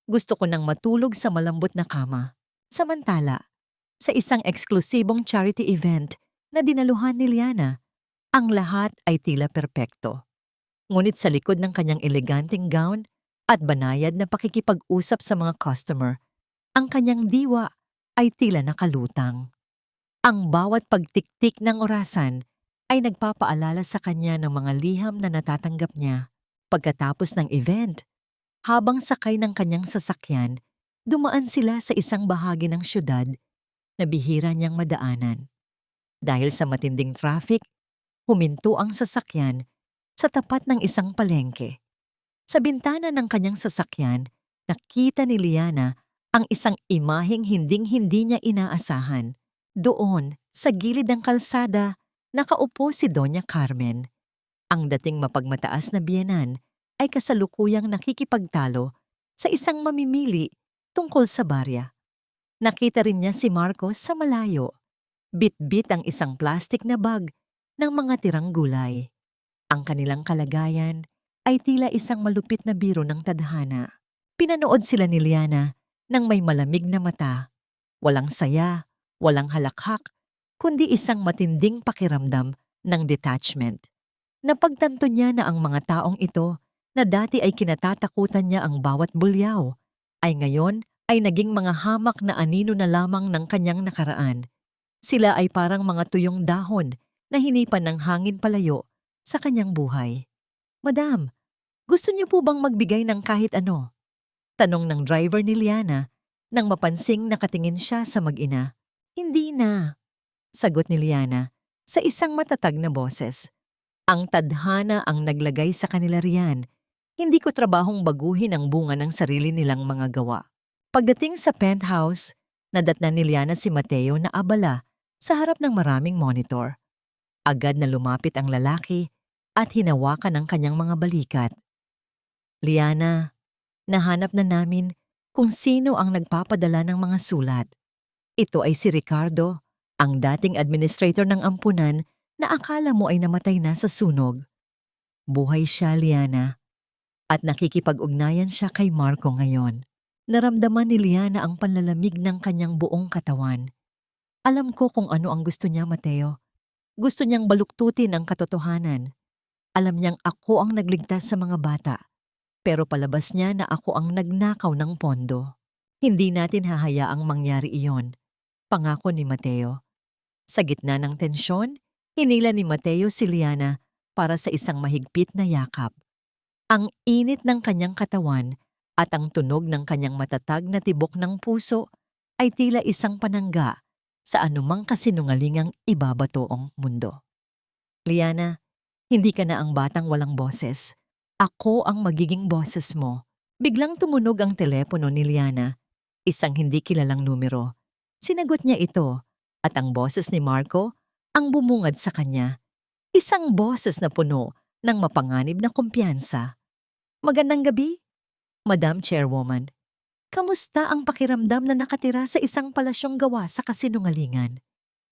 Gusto ko nang matulog sa malambot na kama." Samantala, sa isang eksklusibong charity event na dinaluhan ni Liana, ang lahat ay tila perpekto. Ngunit sa likod ng kanyang eleganteng gown at banayad na pakikipag-usap sa mga customer, ang kanyang diwa ay tila nakalutang. Ang bawat pagtiktik ng orasan ay nagpapaalala sa kanya ng mga liham na natatanggap niya. Pagkatapos ng event, habang sakay ng kanyang sasakyan, dumaan sila sa isang bahagi ng syudad na bihira niyang madaanan. Dahil sa matinding traffic, huminto ang sasakyan sa tapat ng isang palengke. Sa bintana ng kanyang sasakyan, nakita ni Liana ang isang imaheng hinding-hindi niya inaasahan. Doon, sa gilid ng kalsada, nakaupo si Doña Carmen. Ang dating mapagmataas na biyenan ay kasalukuyang nakikipagtalo sa isang mamimili tungkol sa barya. Nakita rin niya si Marcos sa malayo. Bit-bit ang isang plastik na bag ng mga tirang gulay. Ang kanilang kalagayan ay tila isang malupit na biro ng tadhana. Pinanood sila ni Liana ng may malamig na mata, walang saya, walang halakhak, kundi isang matinding pakiramdam ng detachment. Napagtanto niya na ang mga taong ito na dati ay kinatatakutan niya ang bawat bulyaw, ay ngayon ay naging mga hamak na anino na lamang ng kanyang nakaraan. Sila ay parang mga tuyong dahon na hinipan ng hangin palayo sa kanyang buhay. Madam, gusto niyo po bang magbigay ng kahit ano? Tanong ng driver ni Liana nang mapansing nakatingin siya sa mag-ina. Hindi na, sagot ni Liana sa isang matatag na boses. Ang tadhana ang naglagay sa kanila riyan. Hindi ko trabahong baguhin ang bunga ng sarili nilang mga gawa. Pagdating sa penthouse, nadatnan ni Liana si Mateo na abala sa harap ng maraming monitor. Agad na lumapit ang lalaki at hinawakan ang kanyang mga balikat. Liana, nahanap na namin kung sino ang nagpapadala ng mga sulat. Ito ay si Ricardo, ang dating administrator ng ampunan na akala mo ay namatay na sa sunog. Buhay siya, Liana, at nakikipag-ugnayan siya kay Marco ngayon. Naramdaman ni Liana ang panlalamig ng kanyang buong katawan. Alam ko kung ano ang gusto niya, Mateo. Gusto niyang baluktutin ang katotohanan. Alam niyang ako ang nagligtas sa mga bata, pero palabas niya na ako ang nagnakaw ng pondo. Hindi natin hahayaang mangyari iyon, pangako ni Mateo. Sa gitna ng tensyon, hinila ni Mateo si Liana para sa isang mahigpit na yakap. Ang init ng kanyang katawan at ang tunog ng kanyang matatag na tibok ng puso ay tila isang panangga sa anumang kasinungalingang ibabatoong mundo. Liana, hindi ka na ang batang walang boses. Ako ang magiging boses mo. Biglang tumunog ang telepono ni Liana, isang hindi kilalang numero. Sinagot niya ito at ang boses ni Marco ang bumungad sa kanya. Isang boses na puno ng mapanganib na kumpiyansa. Magandang gabi, Madam Chairwoman. Kamusta ang pakiramdam na nakatira sa isang palasyong gawa sa kasinungalingan?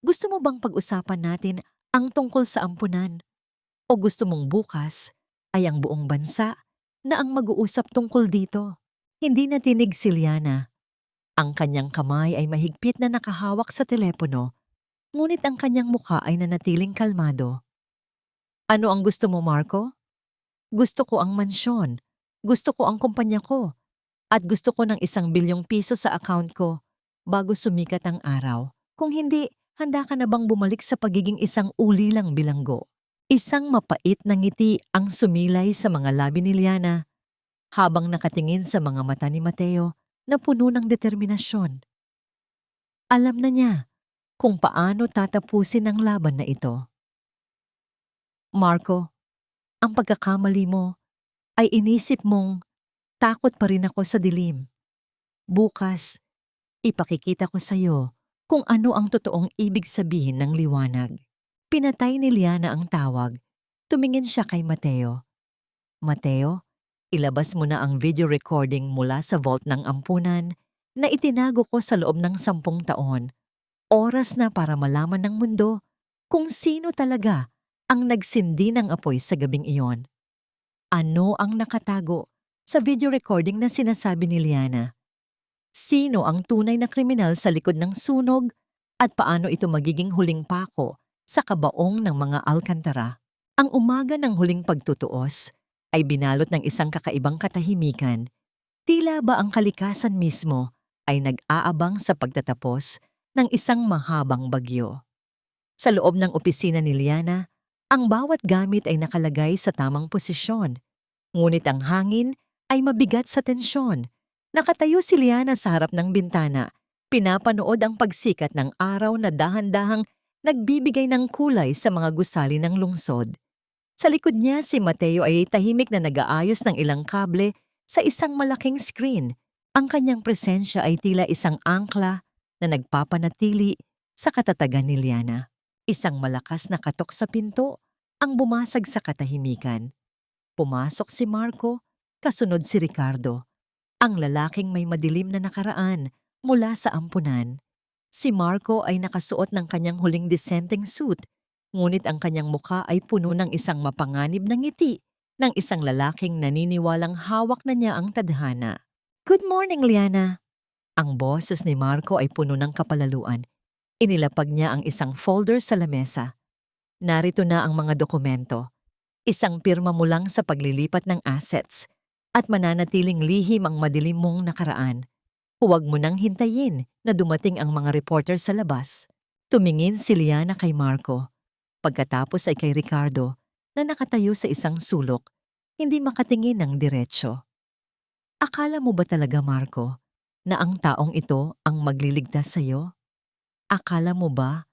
Gusto mo bang pag-usapan natin ang tungkol sa ampunan? O gusto mong bukas ay ang buong bansa na ang mag-uusap tungkol dito? Hindi natinig si Liana. Ang kanyang kamay ay mahigpit na nakahawak sa telepono, ngunit ang kanyang mukha ay nanatiling kalmado. Ano ang gusto mo, Marco? Gusto ko ang mansyon. Gusto ko ang kumpanya ko. At gusto ko ng 1 bilyong piso sa account ko bago sumikat ang araw. Kung hindi, handa ka na bang bumalik sa pagiging isang ulilang bilanggo? Isang mapait na ngiti ang sumilay sa mga labi ni Liana habang nakatingin sa mga mata ni Mateo na puno ng determinasyon. Alam na niya kung paano tatapusin ang laban na ito. Marco, ang pagkakamali mo ay inisip mong takot pa rin ako sa dilim. Bukas, ipakikita ko sa iyo kung ano ang totoong ibig sabihin ng liwanag. Pinatay ni Liana ang tawag. Tumingin siya kay Mateo. Mateo, ilabas mo na ang video recording mula sa vault ng ampunan na itinago ko sa loob ng 10 taon. Oras na para malaman ng mundo kung sino talaga ang nagsindi ng apoy sa gabing iyon. Ano ang nakatago sa video recording na sinasabi ni Liana? Sino ang tunay na kriminal sa likod ng sunog at paano ito magiging huling pako sa kabaong ng mga Alcantara? Ang umaga ng huling pagtutuos ay binalot ng isang kakaibang katahimikan. Tila ba ang kalikasan mismo ay nag-aabang sa pagtatapos ng isang mahabang bagyo. Sa loob ng opisina ni Liana, ang bawat gamit ay nakalagay sa tamang posisyon. Ngunit ang hangin ay mabigat sa tensyon. Nakatayo si Liana sa harap ng bintana, pinapanood ang pagsikat ng araw na dahan-dahang nagbibigay ng kulay sa mga gusali ng lungsod. Sa likod niya si Mateo ay tahimik na nag-aayos ng ilang kable sa isang malaking screen. Ang kanyang presensya ay tila isang angkla na nagpapanatili sa katatagan ni Liana. Isang malakas na katok sa pinto ang bumasag sa katahimikan. Pumasok si Marco, kasunod si Ricardo, ang lalaking may madilim na nakaraan mula sa ampunan. Si Marco ay nakasuot ng kanyang huling dissenting suit, ngunit ang kanyang mukha ay puno ng isang mapanganib na ngiti ng isang lalaking naniniwalang hawak na niya ang tadhana. "Good morning, Liana." Ang boses ni Marco ay puno ng kapalaluan. Inilapag niya ang isang folder sa lamesa. Narito na ang mga dokumento. Isang pirma mo lang sa paglilipat ng assets at mananatiling lihim ang madilim mong nakaraan. Huwag mo nang hintayin na dumating ang mga reporter sa labas. Tumingin si Liana kay Marco. Pagkatapos ay kay Ricardo na nakatayo sa isang sulok, hindi makatingin ng diretsyo. Akala mo ba talaga, Marco, na ang taong ito ang magliligtas sa'yo? Akala mo ba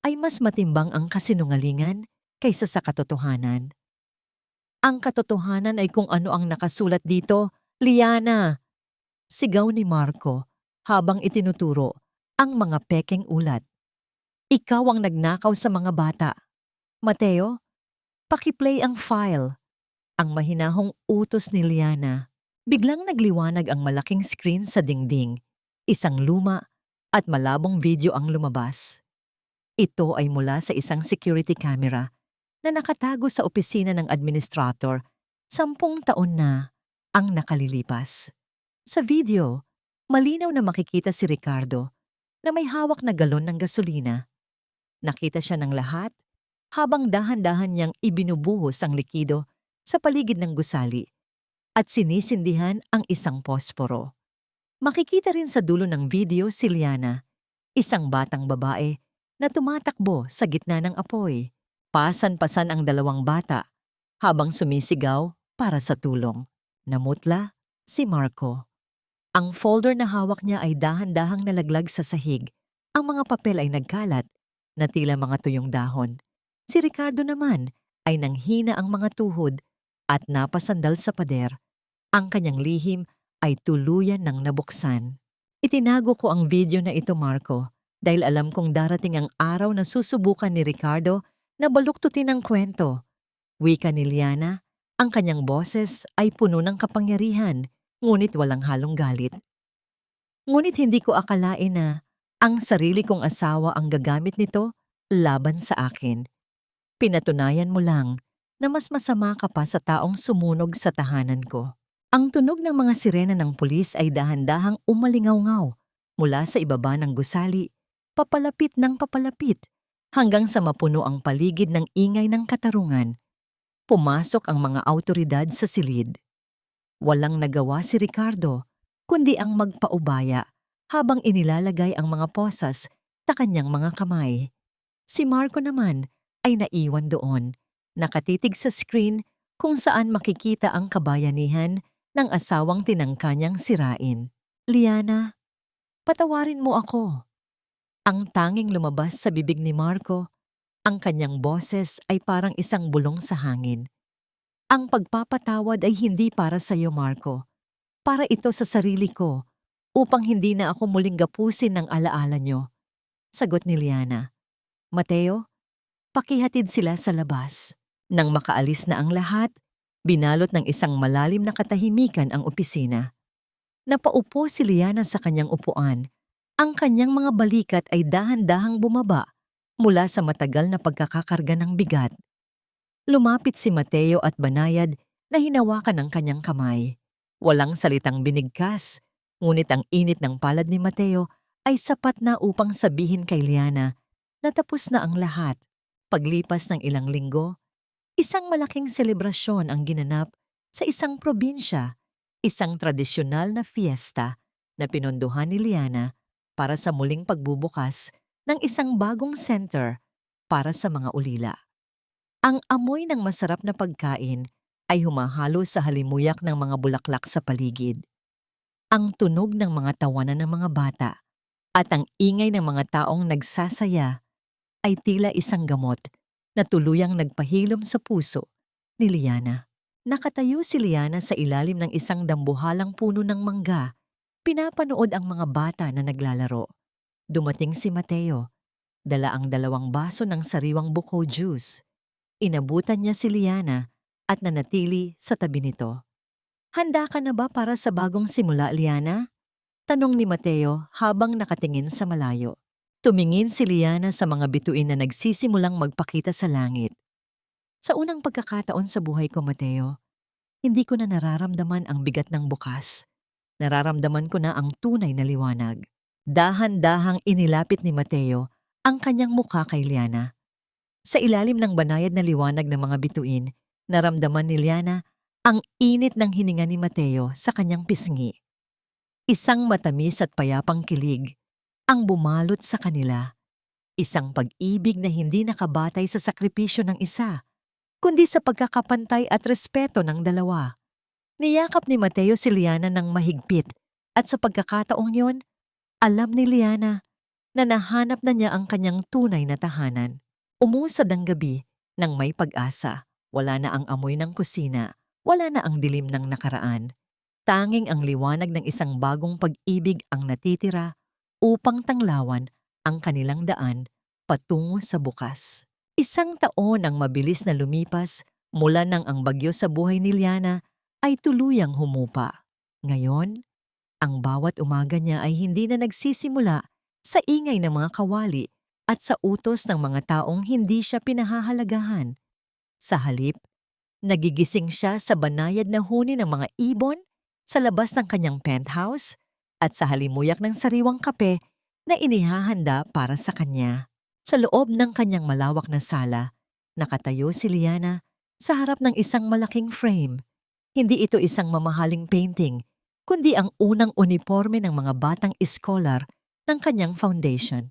ay mas matimbang ang kasinungalingan kaysa sa katotohanan? Ang katotohanan ay kung ano ang nakasulat dito, Liana! Sigaw ni Marco habang itinuturo ang mga pekeng ulat. Ikaw ang nagnakaw sa mga bata. Mateo, pakiplay ang file. Ang mahinahong utos ni Liana. Biglang nagliwanag ang malaking screen sa dingding. Isang luma at malabong video ang lumabas. Ito ay mula sa isang security camera na nakatago sa opisina ng administrator 10 taon na ang nakalilipas. Sa video, malinaw na makikita si Ricardo na may hawak na galon ng gasolina. Nakita siya ng lahat habang dahan-dahan niyang ibinubuhos ang likido sa paligid ng gusali at sinisindihan ang isang posporo. Makikita rin sa dulo ng video si Liana, isang batang babae na tumatakbo sa gitna ng apoy. Pasan-pasan ang dalawang bata habang sumisigaw para sa tulong. Namutla si Marco. Ang folder na hawak niya ay dahan-dahang nalaglag sa sahig. Ang mga papel ay nagkalat na tila mga tuyong dahon. Si Ricardo naman ay nanghina ang mga tuhod at napasandal sa pader. Ang kanyang lihim ay tuluyan ng nabuksan. Itinago ko ang video na ito, Marco, dahil alam kong darating ang araw na susubukan ni Ricardo na baluktutin ang kwento. Wika ni Liana, ang kanyang boses ay puno ng kapangyarihan, ngunit walang halong galit. Ngunit hindi ko akalain na ang sarili kong asawa ang gagamit nito laban sa akin. Pinatunayan mo lang na mas masama ka pa sa taong sumunog sa tahanan ko. Ang tunog ng mga sirena ng pulis ay dahan-dahang umalingaw-ngaw mula sa ibaba ng gusali, papalapit ng papalapit, hanggang sa mapuno ang paligid ng ingay ng katarungan. Pumasok ang mga awtoridad sa silid. Walang nagawa si Ricardo, kundi ang magpaubaya habang inilalagay ang mga posas sa kanyang mga kamay. Si Marco naman ay naiwan doon, nakatitig sa screen kung saan makikita ang kabayanihan ng asawang tinangka niyang sirain. Liana, patawarin mo ako. Ang tanging lumabas sa bibig ni Marco, ang kanyang boses ay parang isang bulong sa hangin. Ang pagpapatawad ay hindi para sa iyo, Marco. Para ito sa sarili ko, upang hindi na ako muling gapusin ng alaala niyo. Sagot ni Liana. Mateo, pakihatid sila sa labas. Nang makaalis na ang lahat, binalot ng isang malalim na katahimikan ang opisina. Napaupo si Liana sa kanyang upuan. Ang kanyang mga balikat ay dahan-dahang bumaba mula sa matagal na pagkakakarga ng bigat. Lumapit si Mateo at banayad na hinawakan ng kanyang kamay. Walang salitang binigkas, ngunit ang init ng palad ni Mateo ay sapat na upang sabihin kay Liana na tapos na ang lahat. Paglipas ng ilang linggo, isang malaking selebrasyon ang ginanap sa isang probinsya, isang tradisyonal na fiesta na pinunduhan ni Liana para sa muling pagbubukas ng isang bagong center para sa mga ulila. Ang amoy ng masarap na pagkain ay humahalo sa halimuyak ng mga bulaklak sa paligid. Ang tunog ng mga tawanan ng mga bata at ang ingay ng mga taong nagsasaya ay tila isang gamot na tuluyang nagpahilom sa puso ni Liana. Nakatayo si Liana sa ilalim ng isang dambuhalang puno ng mangga. Pinapanood ang mga bata na naglalaro. Dumating si Mateo. Dala ang 2 baso ng sariwang buko juice. Inabutan niya si Liana at nanatili sa tabi nito. Handa ka na ba para sa bagong simula, Liana? Tanong ni Mateo habang nakatingin sa malayo. Tumingin si Liana sa mga bituin na nagsisimulang magpakita sa langit. Sa unang pagkakataon sa buhay ko, Mateo, Hindi ko na nararamdaman ang bigat ng bukas. Nararamdaman ko na ang tunay na liwanag. Dahan-dahang inilapit ni Mateo ang kanyang mukha kay Liana. Sa ilalim ng banayad na liwanag ng mga bituin, naramdaman ni Liana ang init ng hininga ni Mateo sa kanyang pisngi. Isang matamis at payapang kilig ang bumalot sa kanila. Isang pag-ibig na hindi nakabatay sa sakripisyo ng isa, kundi sa pagkakapantay at respeto ng dalawa. Niyakap ni Mateo si Liana ng mahigpit at sa pagkakataong yon, alam ni Liana na nahanap na niya ang kanyang tunay na tahanan. Umusad ang gabi nang may pag-asa. Wala na ang amoy ng kusina, wala na ang dilim ng nakaraan. Tanging ang liwanag ng isang bagong pag-ibig ang natitira upang tanglawan ang kanilang daan patungo sa bukas. Isang taon ang mabilis na lumipas mula nang ang bagyo sa buhay ni Liana ay tuluyang humupa. Ngayon, ang bawat umaga niya ay hindi na nagsisimula sa ingay ng mga kawali at sa utos ng mga taong hindi siya pinahahalagahan. Sa halip, nagigising siya sa banayad na huni ng mga ibon sa labas ng kanyang penthouse at sa halimuyak ng sariwang kape na inihahanda para sa kanya. Sa loob ng kanyang malawak na sala, nakatayo si Liana sa harap ng isang malaking frame. Hindi ito isang mamahaling painting, kundi ang unang uniforme ng mga batang iskolar ng kanyang foundation.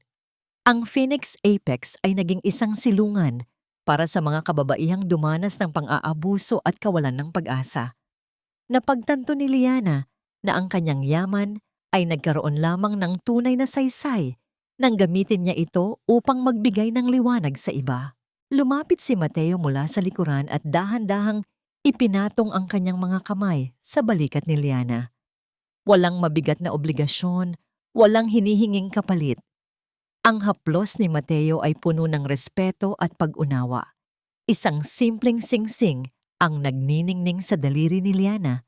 Ang Phoenix Apex ay naging isang silungan para sa mga kababaihang dumanas ng pang-aabuso at kawalan ng pag-asa. Napagtanto ni Liana na ang kanyang yaman ay nagkaroon lamang ng tunay na saysay nang gamitin niya ito upang magbigay ng liwanag sa iba. Lumapit si Mateo mula sa likuran at dahan-dahang ipinatong ang kanyang mga kamay sa balikat ni Liana. Walang mabigat na obligasyon, walang hinihinging kapalit. Ang haplos ni Mateo ay puno ng respeto at pag-unawa. Isang simpleng singsing ang nagniningning sa daliri ni Liana.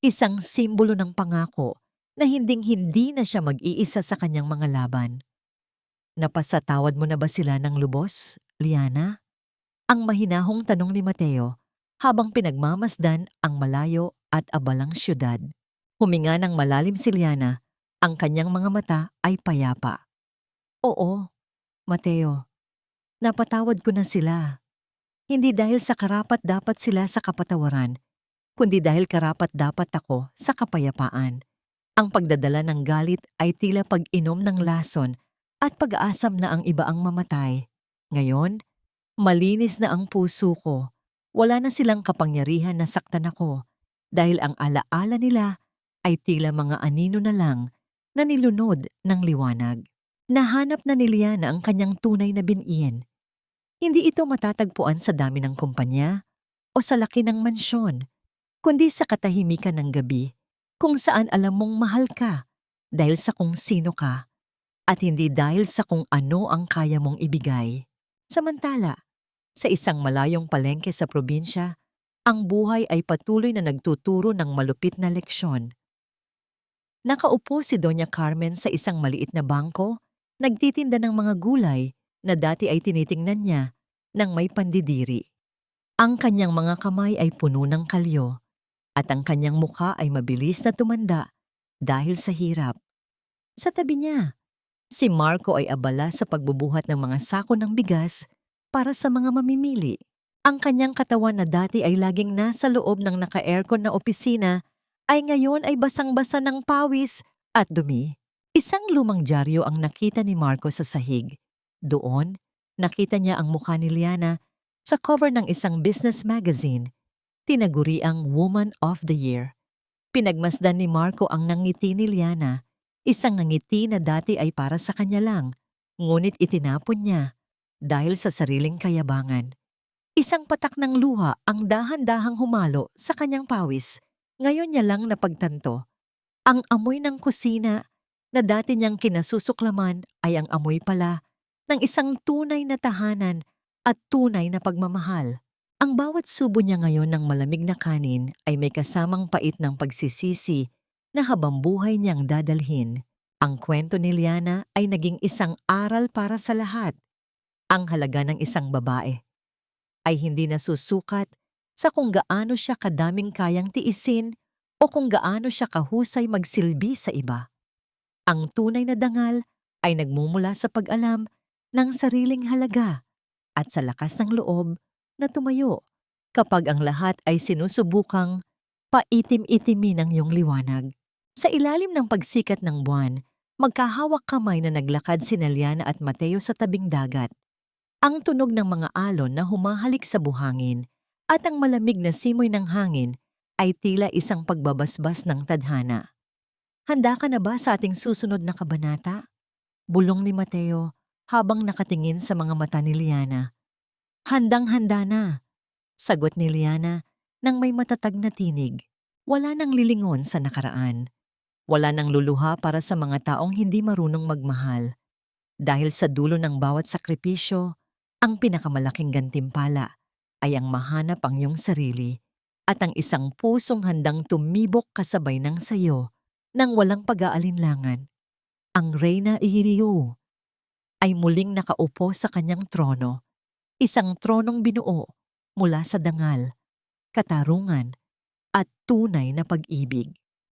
Isang simbolo ng pangako na hinding-hindi na siya mag-iisa sa kanyang mga laban. Napasatawad mo na ba sila ng lubos, Liana? Ang mahinahong tanong ni Mateo habang pinagmamasdan ang malayo at abalang syudad. Huminga ng malalim si Liana, ang kanyang mga mata ay payapa. Oo, Mateo, napatawad ko na sila. Hindi dahil sa karapat-dapat sila sa kapatawaran, kundi dahil karapat-dapat ako sa kapayapaan. Ang pagdadala ng galit ay tila pag-inom ng lason at pag-aasam na ang iba ang mamatay. Ngayon, malinis na ang puso ko. Wala na silang kapangyarihan na saktan ako dahil ang alaala nila ay tila mga anino na lang na nilunod ng liwanag. Nahanap na ni Liana ang kanyang tunay na binhiin. Hindi ito matatagpuan sa dami ng kumpanya o sa laki ng mansyon, kundi sa katahimikan ng gabi kung saan alam mong mahal ka dahil sa kung sino ka at hindi dahil sa kung ano ang kaya mong ibigay. Samantala, sa isang malayong palengke sa probinsya, ang buhay ay patuloy na nagtuturo ng malupit na leksyon. Nakaupo si Doña Carmen sa isang maliit na bangko, nagtitinda ng mga gulay na dati ay tinitingnan niya nang may pandidiri. Ang kanyang mga kamay ay puno ng kalyo at ang kanyang mukha ay mabilis na tumanda dahil sa hirap. Sa tabi niya, si Marco ay abala sa pagbubuhat ng mga sako ng bigas para sa mga mamimili. Ang kanyang katawan na dati ay laging nasa loob ng naka-aircon na opisina ay ngayon ay basang-basa ng pawis at dumi. Isang lumang dyaryo ang nakita ni Marco sa sahig. Doon, nakita niya ang mukha ni Liana sa cover ng isang business magazine, tinaguriang Woman of the Year. Pinagmasdan ni Marco ang nangiti ni Liana, isang ngiti na dati ay para sa kanya lang, ngunit itinapon niya dahil sa sariling kayabangan. Isang patak ng luha ang dahan-dahang humalo sa kanyang pawis. Ngayon niya lang napagtanto. Ang amoy ng kusina na dati niyang kinasusuklaman ay ang amoy pala ng isang tunay na tahanan at tunay na pagmamahal. Ang bawat subo niya ngayon ng malamig na kanin ay may kasamang pait ng pagsisisi na habang buhay niyang dadalhin. Ang kwento ni Liana ay naging isang aral para sa lahat. Ang halaga ng isang babae ay hindi nasusukat sa kung gaano siya kadaming kayang tiisin o kung gaano siya kahusay magsilbi sa iba. Ang tunay na dangal ay nagmumula sa pag-alam ng sariling halaga at sa lakas ng loob na tumayo kapag ang lahat ay sinusubukang paitim-itimin ang iyong liwanag. Sa ilalim ng pagsikat ng buwan, magkahawak kamay na naglakad sina Liana at Mateo sa tabing dagat. Ang tunog ng mga alon na humahalik sa buhangin at ang malamig na simoy ng hangin ay tila isang pagbabasbas ng tadhana. Handa ka na ba sa ating susunod na kabanata? Bulong ni Mateo habang nakatingin sa mga mata ni Liana. Handang-handa na, sagot ni Liana nang may matatag na tinig. Wala nang lilingon sa nakaraan. Wala nang luluha para sa mga taong hindi marunong magmahal. Dahil sa dulo ng bawat sakripisyo, ang pinakamalaking gantimpala ay ang mahanap ang iyong sarili at ang isang pusong handang tumibok kasabay ng sayo nang walang pag-aalinlangan. Ang Reyna Iriu ay muling nakaupo sa kanyang trono, isang tronong binuo mula sa dangal, katarungan at tunay na pag-ibig.